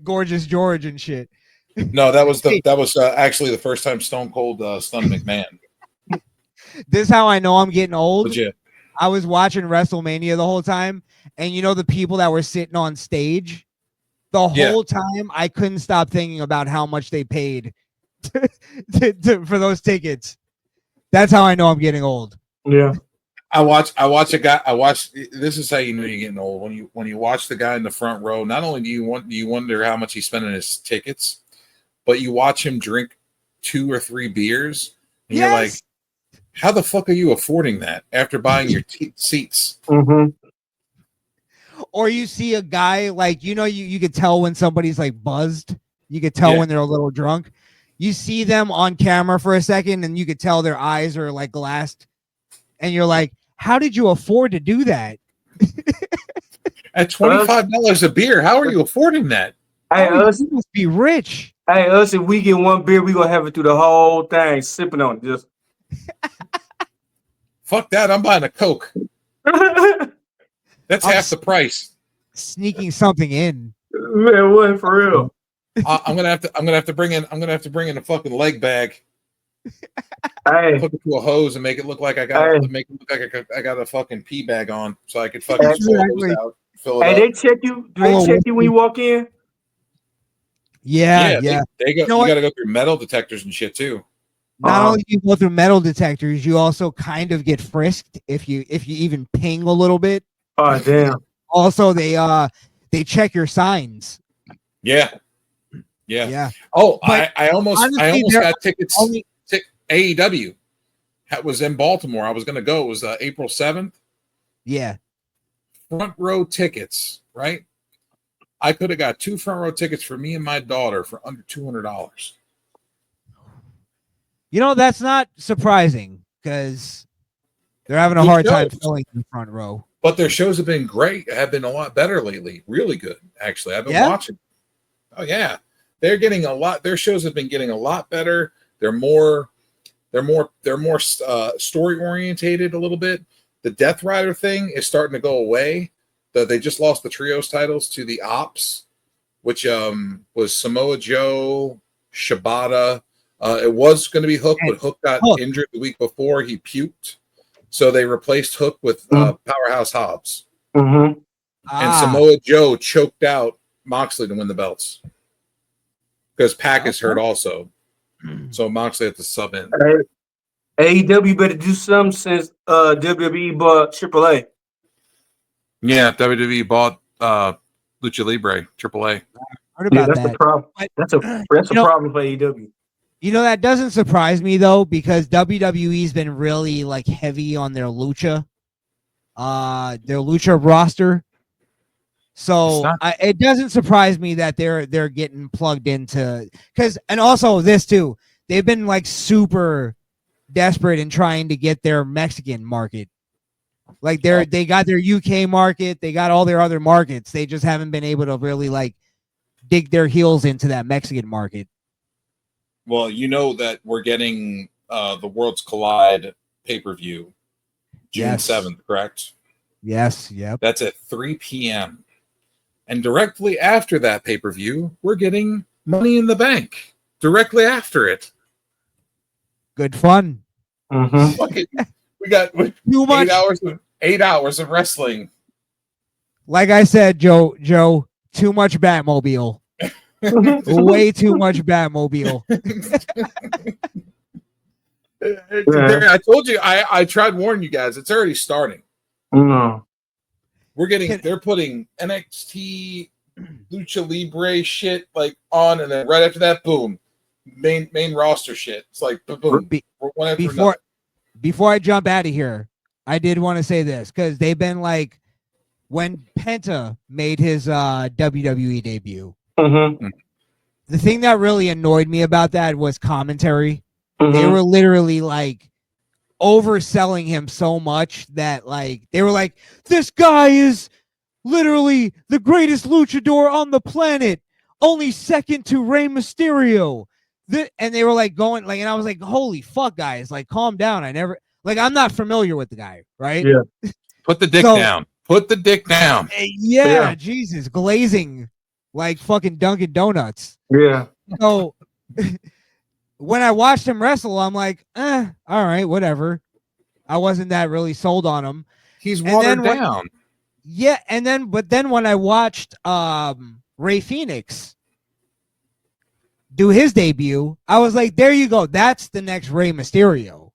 Speaker 3: Gorgeous George and shit.
Speaker 1: No, that was actually the first time Stone Cold stunned McMahon.
Speaker 3: This is how I know I'm getting old.
Speaker 1: Legit.
Speaker 3: I was watching WrestleMania the whole time, and the people that were sitting on stage the whole time, I couldn't stop thinking about how much they paid for those tickets. That's how I know I'm getting old.
Speaker 2: Yeah.
Speaker 1: I watch a guy. This is how you know you're getting old when you watch the guy in the front row. Not only do you wonder how much he's spending his tickets, but you watch him drink 2 or 3 beers, and you're like, how the fuck are you affording that after buying your seats?
Speaker 3: Or you see a guy like you could tell when somebody's like buzzed. You could tell when they're a little drunk. You see them on camera for a second, and you could tell their eyes are like glassed, and you're like, how did you afford to do that?
Speaker 1: At $25 a beer, how are you affording that?
Speaker 2: Hey,
Speaker 3: you must be rich.
Speaker 2: Hey, us, if we get one beer, we gonna have it through the whole thing, sipping on it. Just
Speaker 1: Fuck that. I'm buying a Coke. That's
Speaker 3: I'm
Speaker 1: half the price.
Speaker 3: Sneaking something in.
Speaker 2: Man, what for real?
Speaker 1: I'm gonna have to bring in a fucking leg bag,
Speaker 2: Hey,
Speaker 1: hook it to a hose, and make it look like I got a fucking pee bag on, so I could fucking pull a hose
Speaker 3: Exactly.
Speaker 1: out, fill it
Speaker 2: hey,
Speaker 1: up.
Speaker 2: they check you. Do they check you when you walk in?
Speaker 3: Yeah.
Speaker 1: They go.
Speaker 3: You know
Speaker 1: You
Speaker 3: what?
Speaker 1: got to go through metal detectors and shit too.
Speaker 3: Not only do you go through metal detectors, you also kind of get frisked if you even ping a little bit.
Speaker 2: Oh damn.
Speaker 3: Also, they check your signs.
Speaker 1: Yeah. Oh,
Speaker 3: But
Speaker 1: I almost
Speaker 3: honestly,
Speaker 1: got tickets.
Speaker 3: only-
Speaker 1: AEW that was in Baltimore. I was going to go. It was April 7th.
Speaker 3: Yeah.
Speaker 1: Front row tickets, right? I could have got 2 front row tickets for me and my daughter for under $200.
Speaker 3: You know, that's not surprising because they're having a
Speaker 1: Good
Speaker 3: hard time
Speaker 1: shows.
Speaker 3: filling the front row.
Speaker 1: But their shows have been great. Have been a lot better lately. Really good, actually. I've been watching. Oh yeah, they're getting a lot. Their shows have been getting a lot better. They're more story orientated a little bit. The Death Rider thing is starting to go away. They just lost the trios titles to the Ops, which was Samoa Joe, Shibata. It was going to be Hook, but Hook got injured the week before. He puked. So they replaced Hook with Powerhouse Hobbs.
Speaker 2: Mm-hmm.
Speaker 1: And Samoa Joe choked out Moxley to win the belts. Because Pac is hurt also. So Moxley had to sub in.
Speaker 2: AEW better do something since WWE bought AAA.
Speaker 1: Yeah, WWE bought Lucha Libre, AAA.
Speaker 3: Heard about
Speaker 2: that's
Speaker 3: that.
Speaker 2: the problem. That's a problem for AEW.
Speaker 3: You know, that doesn't surprise me though, because WWE's been really like heavy on their lucha roster. So it doesn't surprise me that they're getting plugged into, and also this too, they've been like super desperate in trying to get their Mexican market. Like they got their UK market, they got all their other markets. They just haven't been able to really like dig their heels into that Mexican market.
Speaker 1: Well, you know that we're getting the Worlds Collide pay-per-view June 7th, correct?
Speaker 3: Yes, yep.
Speaker 1: That's at 3 p.m. And directly after that pay-per-view, we're getting Money in the Bank. Directly after it.
Speaker 3: Good fun.
Speaker 2: Mm-hmm.
Speaker 1: We got
Speaker 3: too much.
Speaker 1: 8 hours of wrestling.
Speaker 3: Like I said, Joe, too much Batmobile. Way too much Batmobile.
Speaker 1: I told you, I tried warning you guys. It's already starting.
Speaker 2: No.
Speaker 1: They're putting NXT Lucha Libre shit like on, and then right after that, boom, main roster shit. It's like boom.
Speaker 3: Before I jump out of here, I did want to say this because they've been like, when Penta made his WWE debut, the thing that really annoyed me about that was commentary. They were literally like overselling him so much that like they were like, this guy is literally the greatest luchador on the planet, only second to Rey Mysterio. And they were like going like, and I was like, holy fuck, guys, like calm down. I'm not familiar with the guy, right?
Speaker 2: Yeah.
Speaker 1: Put the dick down. Put the dick down.
Speaker 3: Yeah, Jesus, glazing like fucking Dunkin' Donuts.
Speaker 2: Yeah.
Speaker 3: So when I watched him wrestle, I'm like, all right, whatever. I wasn't that really sold on him.
Speaker 1: He's watered down.
Speaker 3: But then when I watched Rey Fenix do his debut, I was like, there you go. That's the next Rey Mysterio.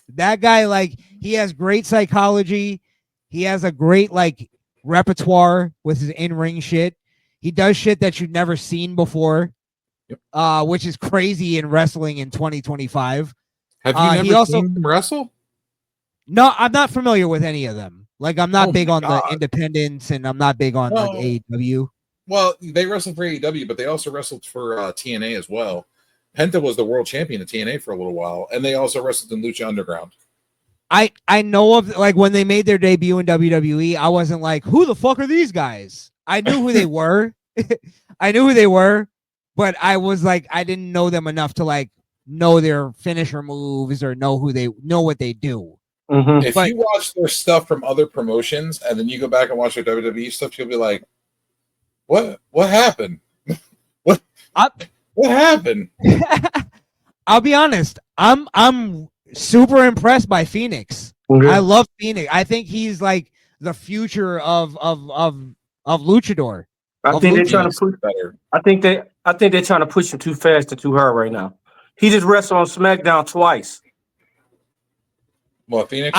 Speaker 3: That guy, like, he has great psychology. He has a great like repertoire with his in-ring shit. He does shit that you've never seen before, which is crazy in wrestling in 2025.
Speaker 1: Have you never seen him wrestle?
Speaker 3: No, I'm not familiar with any of them. Like, I'm not big on the independents, and I'm not big on like AEW.
Speaker 1: Well, they wrestled for AEW, but they also wrestled for TNA as well. Penta was the world champion of TNA for a little while, and they also wrestled in Lucha Underground.
Speaker 3: I know of, like, when they made their debut in WWE, I wasn't like, who the fuck are these guys? I knew who they were. But I was like, I didn't know them enough to like know their finisher moves or know what they do.
Speaker 2: Mm-hmm.
Speaker 1: If you watch their stuff from other promotions and then you go back and watch their WWE stuff, you'll be like, "What? What happened? what? What happened?"
Speaker 3: I'll be honest. I'm super impressed by Phoenix.
Speaker 2: Yeah.
Speaker 3: I love Phoenix. I think he's like the future of luchador.
Speaker 2: I think they're trying to push
Speaker 1: better.
Speaker 2: I think they're trying to push him too fast and too hard right now. He just wrestled on SmackDown twice.
Speaker 1: What, Phoenix?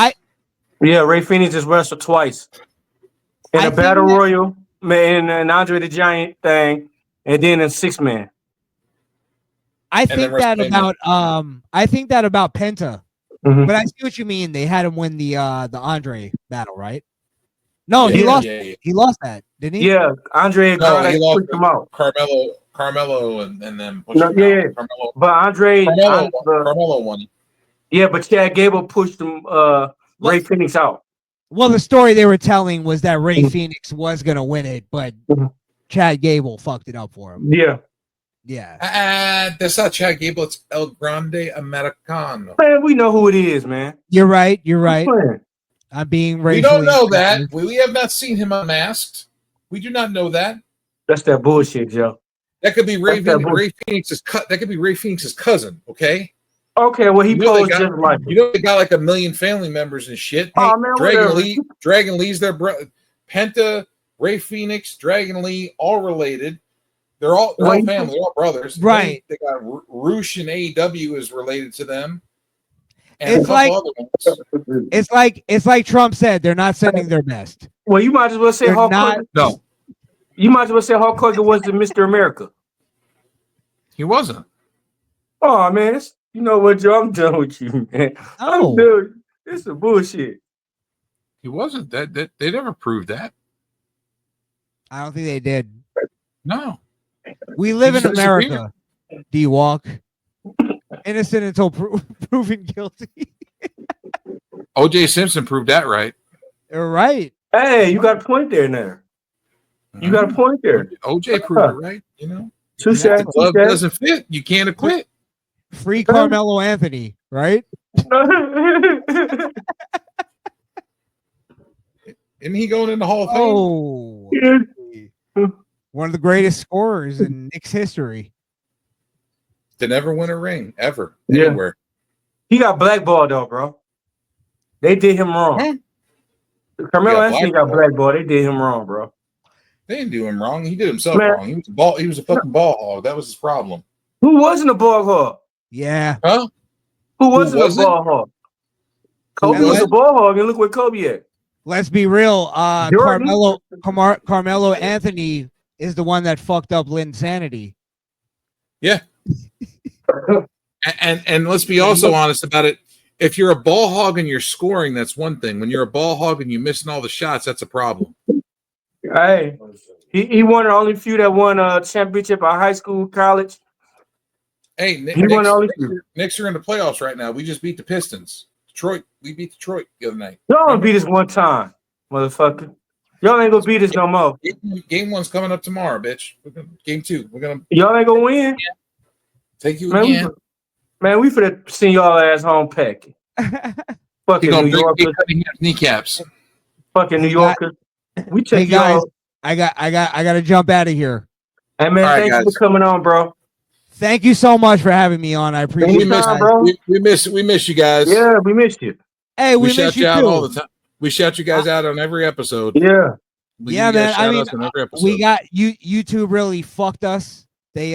Speaker 2: Yeah, Ray Phoenix just wrestled twice in a battle royal, man, and Andre the Giant thing, and then a 6-man.
Speaker 3: I think that about Penta, but I see what you mean. They had him win the Andre battle, right? No, he lost. Yeah. He lost that, didn't he?
Speaker 2: Yeah, Andre and
Speaker 1: he lost
Speaker 2: pushed him out.
Speaker 1: Carmelo, and then
Speaker 2: pushed him out. Carmelo, but
Speaker 1: Carmelo won.
Speaker 2: Yeah, but Chad Gable pushed him. Ray Phoenix out.
Speaker 3: Well, the story they were telling was that Ray Phoenix was gonna win it, but Chad Gable fucked it up for him.
Speaker 2: Yeah.
Speaker 3: Yeah.
Speaker 1: That's not Chad Gable. It's El Grande Americano.
Speaker 2: Man, we know who it is, man.
Speaker 3: You're right. I'm being racially.
Speaker 1: We don't know that. We have not seen him unmasked. We do not know that.
Speaker 2: That's that bullshit, Joe.
Speaker 1: That could be Ray Phoenix's That could be Ray Phoenix's cousin. Okay.
Speaker 2: Okay. Well, he posed just like
Speaker 1: they got like 1 million family members and shit. Hey,
Speaker 2: oh, man,
Speaker 1: Dragon Lee's their brother. Penta, Ray Phoenix, Dragon Lee, all related. They're all family. They're all brothers.
Speaker 3: Right.
Speaker 1: They got Roosh and AEW is related to them. And
Speaker 3: it's like Trump said, they're not sending their best.
Speaker 2: Well, you might as well say Hulk Hogan.
Speaker 1: No.
Speaker 2: You might as well say Hulk Hogan was the Mr. America.
Speaker 1: He wasn't.
Speaker 2: Oh man, you know what, Joe? I'm done with you, man. I'm done. This is bullshit.
Speaker 1: He wasn't. That they never proved that.
Speaker 3: I don't think they did.
Speaker 1: No.
Speaker 3: We live in America. D-Walk. Innocent until proven guilty.
Speaker 1: O.J. Simpson proved that right.
Speaker 3: You're right.
Speaker 2: Hey, you got a point there now. You got a point there.
Speaker 1: O.J. proved it right. You know,
Speaker 2: if
Speaker 1: the glove doesn't fit, you can't acquit.
Speaker 3: Free Carmelo Anthony, right?
Speaker 1: Isn't he going in the Hall of Fame?
Speaker 3: Oh, one of the greatest scorers in Knicks history.
Speaker 1: To never win a ring ever anywhere.
Speaker 2: He got blackballed though, bro. They did him wrong. Carmelo Anthony got blackballed. They did him wrong, bro.
Speaker 1: They didn't do him wrong. He did himself wrong. He was a fucking ball hog. That was his problem.
Speaker 2: Who wasn't a ball hog?
Speaker 3: Yeah.
Speaker 1: Huh?
Speaker 2: Who wasn't a ball hog? Kobe was a ball hog, and look where Kobe at.
Speaker 3: Let's be real. Carmelo Anthony is the one that fucked up Linsanity.
Speaker 1: Yeah. and let's be also honest about it. If you're a ball hog and you're scoring, that's one thing. When you're a ball hog and you're missing all the shots, that's a problem.
Speaker 2: Hey, he won the only few that won a championship at high school, college.
Speaker 1: Hey, Knicks are in the playoffs right now. We just beat the Pistons. We beat Detroit the other night.
Speaker 2: Y'all gonna beat us one time, motherfucker. Y'all ain't gonna beat us no more.
Speaker 1: Game 1's coming up tomorrow, bitch. Game 2.
Speaker 2: Y'all ain't gonna win.
Speaker 1: Take you again.
Speaker 2: Man, we finna send y'all ass home packing. Fucking New Yorkers.
Speaker 1: Kneecaps.
Speaker 2: Fucking New Yorkers. We take
Speaker 3: guys. I gotta jump out of here.
Speaker 2: Hey man, thanks for coming on, bro.
Speaker 3: Thank you so much for having me on. I appreciate it.
Speaker 2: Bro.
Speaker 1: We miss you guys.
Speaker 2: Yeah, we missed you.
Speaker 3: Hey, we miss you
Speaker 1: out
Speaker 3: too.
Speaker 1: all the time. We shout you guys out on every episode.
Speaker 2: Yeah.
Speaker 3: Man. I mean, we got YouTube really fucked us. They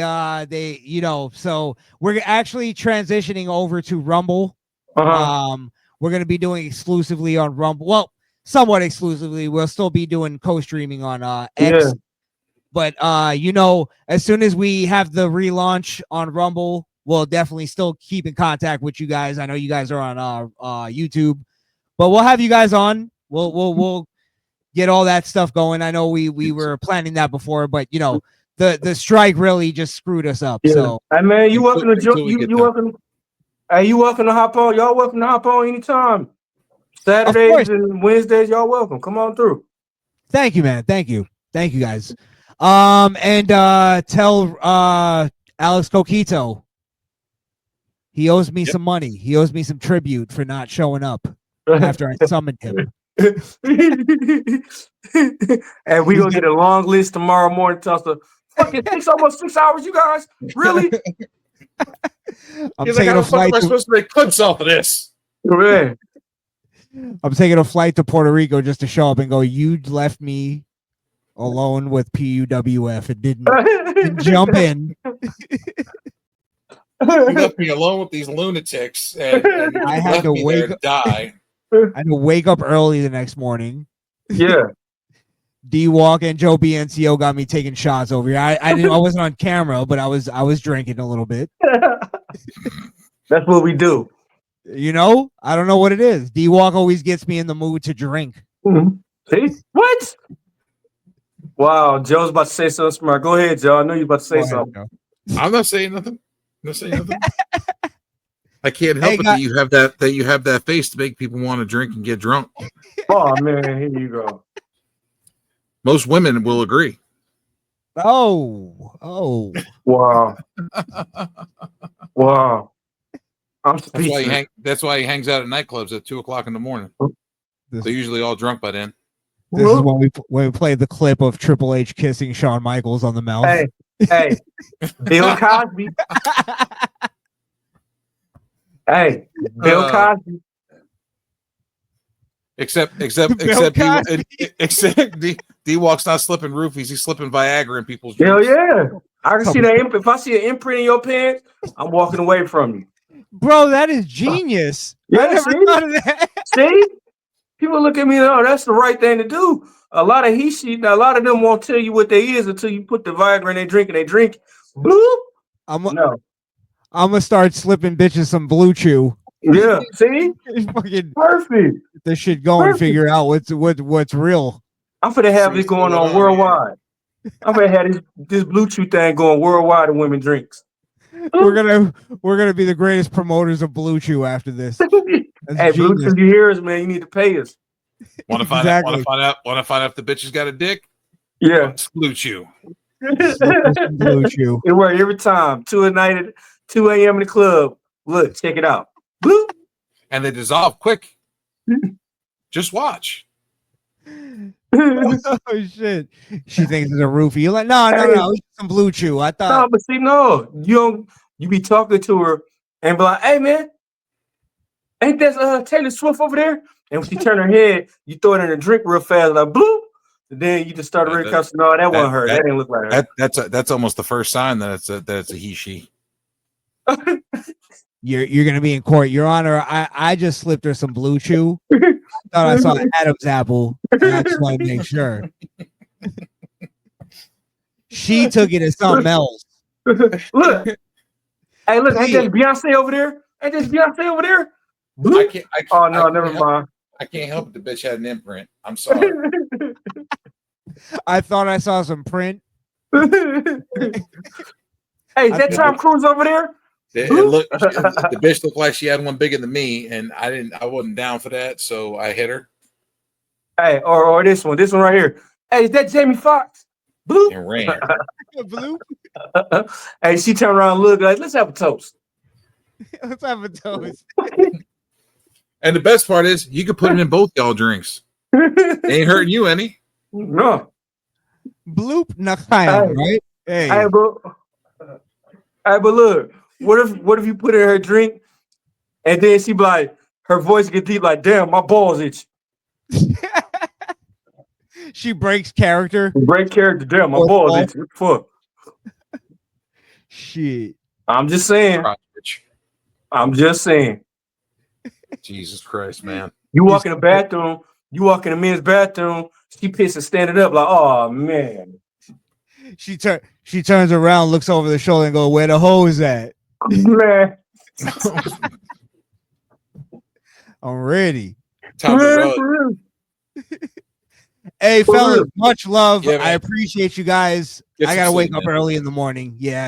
Speaker 3: so we're actually transitioning over to Rumble. We're gonna be doing exclusively on Rumble. Well, somewhat exclusively. We'll still be doing co-streaming on X. Yeah. But as soon as we have the relaunch on Rumble, we'll definitely still keep in contact with you guys. I know you guys are on YouTube, but we'll have you guys on. We'll get all that stuff going. I know we were planning that before, but the strike really just screwed us up. Yeah. So
Speaker 2: hey man, you welcome to you welcome. Hey, you welcome to hop on. Y'all welcome to hop on anytime. Saturdays and Wednesdays, y'all welcome. Come on through.
Speaker 3: Thank you, man. Thank you guys. And tell Alex Coquito he owes me some money. He owes me some tribute for not showing up. after I summoned him.
Speaker 2: And we gonna get a long list tomorrow morning. Tell us fucking almost 6 hours. You guys really?
Speaker 3: I'm
Speaker 1: He's like,
Speaker 3: taking
Speaker 1: how
Speaker 3: a
Speaker 1: the fuck am
Speaker 3: flight.
Speaker 1: I supposed to make clips off of this?
Speaker 2: Man.
Speaker 3: I'm taking a flight to Puerto Rico just to show up and go. You left me alone with P.U.W.F. and didn't jump in.
Speaker 1: You left me alone with these lunatics, and
Speaker 3: I
Speaker 1: you
Speaker 3: had
Speaker 1: left
Speaker 3: to
Speaker 1: me
Speaker 3: wake
Speaker 1: there to
Speaker 3: up.
Speaker 1: die.
Speaker 3: I had to wake up early the next morning.
Speaker 2: Yeah.
Speaker 3: D-Walk and Joe BNCO got me taking shots over here. I wasn't on camera, but I was drinking a little bit.
Speaker 2: That's what we do.
Speaker 3: You know, I don't know what it is. D-Walk always gets me in the mood to drink.
Speaker 2: Mm-hmm. See? What? Wow, Joe's about to say something smart. Go ahead, Joe. I know you're about to say
Speaker 3: Go ahead,
Speaker 2: something.
Speaker 3: Joe.
Speaker 1: I'm not saying nothing. I'm not saying nothing. I can't help
Speaker 3: Hey,
Speaker 1: it that you have that face to make people want to drink and get drunk.
Speaker 2: Oh man, here you go.
Speaker 1: Most women will agree.
Speaker 3: Oh.
Speaker 2: Wow. Wow. I'm speechless.
Speaker 1: That's why he hangs out at nightclubs at 2:00 in the morning.
Speaker 3: This,
Speaker 1: They're usually all drunk by then.
Speaker 3: this is when we played the clip of Triple H kissing Shawn Michaels on the mouth.
Speaker 2: Hey, Bill Cosby. Hey, Bill Cosby.
Speaker 1: Except D-Walk's not slipping roofies. He's slipping Viagra in people's drinks.
Speaker 2: Hell yeah. I can see that. If I see an imprint in your pants, I'm walking away from you.
Speaker 3: Bro, that is genius.
Speaker 2: Yeah,
Speaker 3: I never thought of that.
Speaker 2: See? People look at me, oh, that's the right thing to do. A lot of them won't tell you what they is until you put the Viagra in their drink and they drink. Bloop.
Speaker 3: I'm gonna start slipping bitches some Blue Chew.
Speaker 2: Yeah, see?
Speaker 3: Fucking
Speaker 2: perfect.
Speaker 3: Get this shit going. Figure out what's real.
Speaker 2: I'm gonna have this going on worldwide. I'm gonna have this Blue Chew thing going worldwide in women drinks.
Speaker 3: We're gonna be the greatest promoters of Blue Chew after this.
Speaker 2: Hey, Blue Chew, you hear us, man? You need to pay us.
Speaker 1: Want to find out? Want to find out if the bitch has got a dick?
Speaker 2: Yeah,
Speaker 1: it's Blue Chew.
Speaker 3: Blue Chew.
Speaker 2: It works every time. 2 a.m. in the club. Look, check it out. Blue.
Speaker 1: And they dissolve quick. Just watch.
Speaker 3: Oh shit! She thinks it's a roofie. You're like, no, it's some Blue Chew. I thought.
Speaker 2: No, but see, no, you don't. You be talking to her and be like, "Hey, man, ain't that Taylor Swift over there?" And when she turn her head, you throw it in a drink real fast, like bloop. And then you just start to recuss. No, that wasn't her. That didn't look like her.
Speaker 1: That's almost the first sign that it's a he she.
Speaker 3: You're gonna be in court, Your Honor. I just slipped her some Blue Chew. Thought I saw an Adam's apple. And I just want to make sure. She took it as something else.
Speaker 2: Look, hey, look, ain't that Beyonce over there? Ain't this Beyonce over there? Never mind.
Speaker 1: I can't help it. The bitch had an imprint. I'm sorry.
Speaker 3: I thought I saw some print.
Speaker 2: Hey, is that Tom Cruise over there?
Speaker 1: The bitch looked like she had one bigger than me, and I wasn't down for that, so I hit her.
Speaker 2: Hey, or this one right here. Hey, is that Jamie Foxx? Bloop.
Speaker 1: And ran.
Speaker 3: Bloop.
Speaker 2: Hey, she turned around and looked like, let's have a toast.
Speaker 3: Let's have a toast.
Speaker 1: And the best part is you could put it in both y'all drinks. It ain't hurting you any.
Speaker 2: No.
Speaker 3: Bloop Nakayam, right? Hey.
Speaker 2: Hey, but look, what if you put it in her drink and then she be like, her voice get deep like, damn, my balls itch.
Speaker 3: She breaks character.
Speaker 2: Break character, damn, my balls itch. Fuck.
Speaker 3: Shit.
Speaker 2: I'm just saying.
Speaker 1: Jesus Christ, man.
Speaker 2: You walk in the bathroom, you walk in the men's bathroom, she pisses standing up like, oh man.
Speaker 3: She turns around, looks over the shoulder and goes, where the hose at?
Speaker 2: Man.
Speaker 3: I'm ready.
Speaker 1: Time to run.
Speaker 3: Hey, fellas, much love.
Speaker 1: Yeah,
Speaker 3: I appreciate you guys. I gotta wake up early in the morning. Yeah.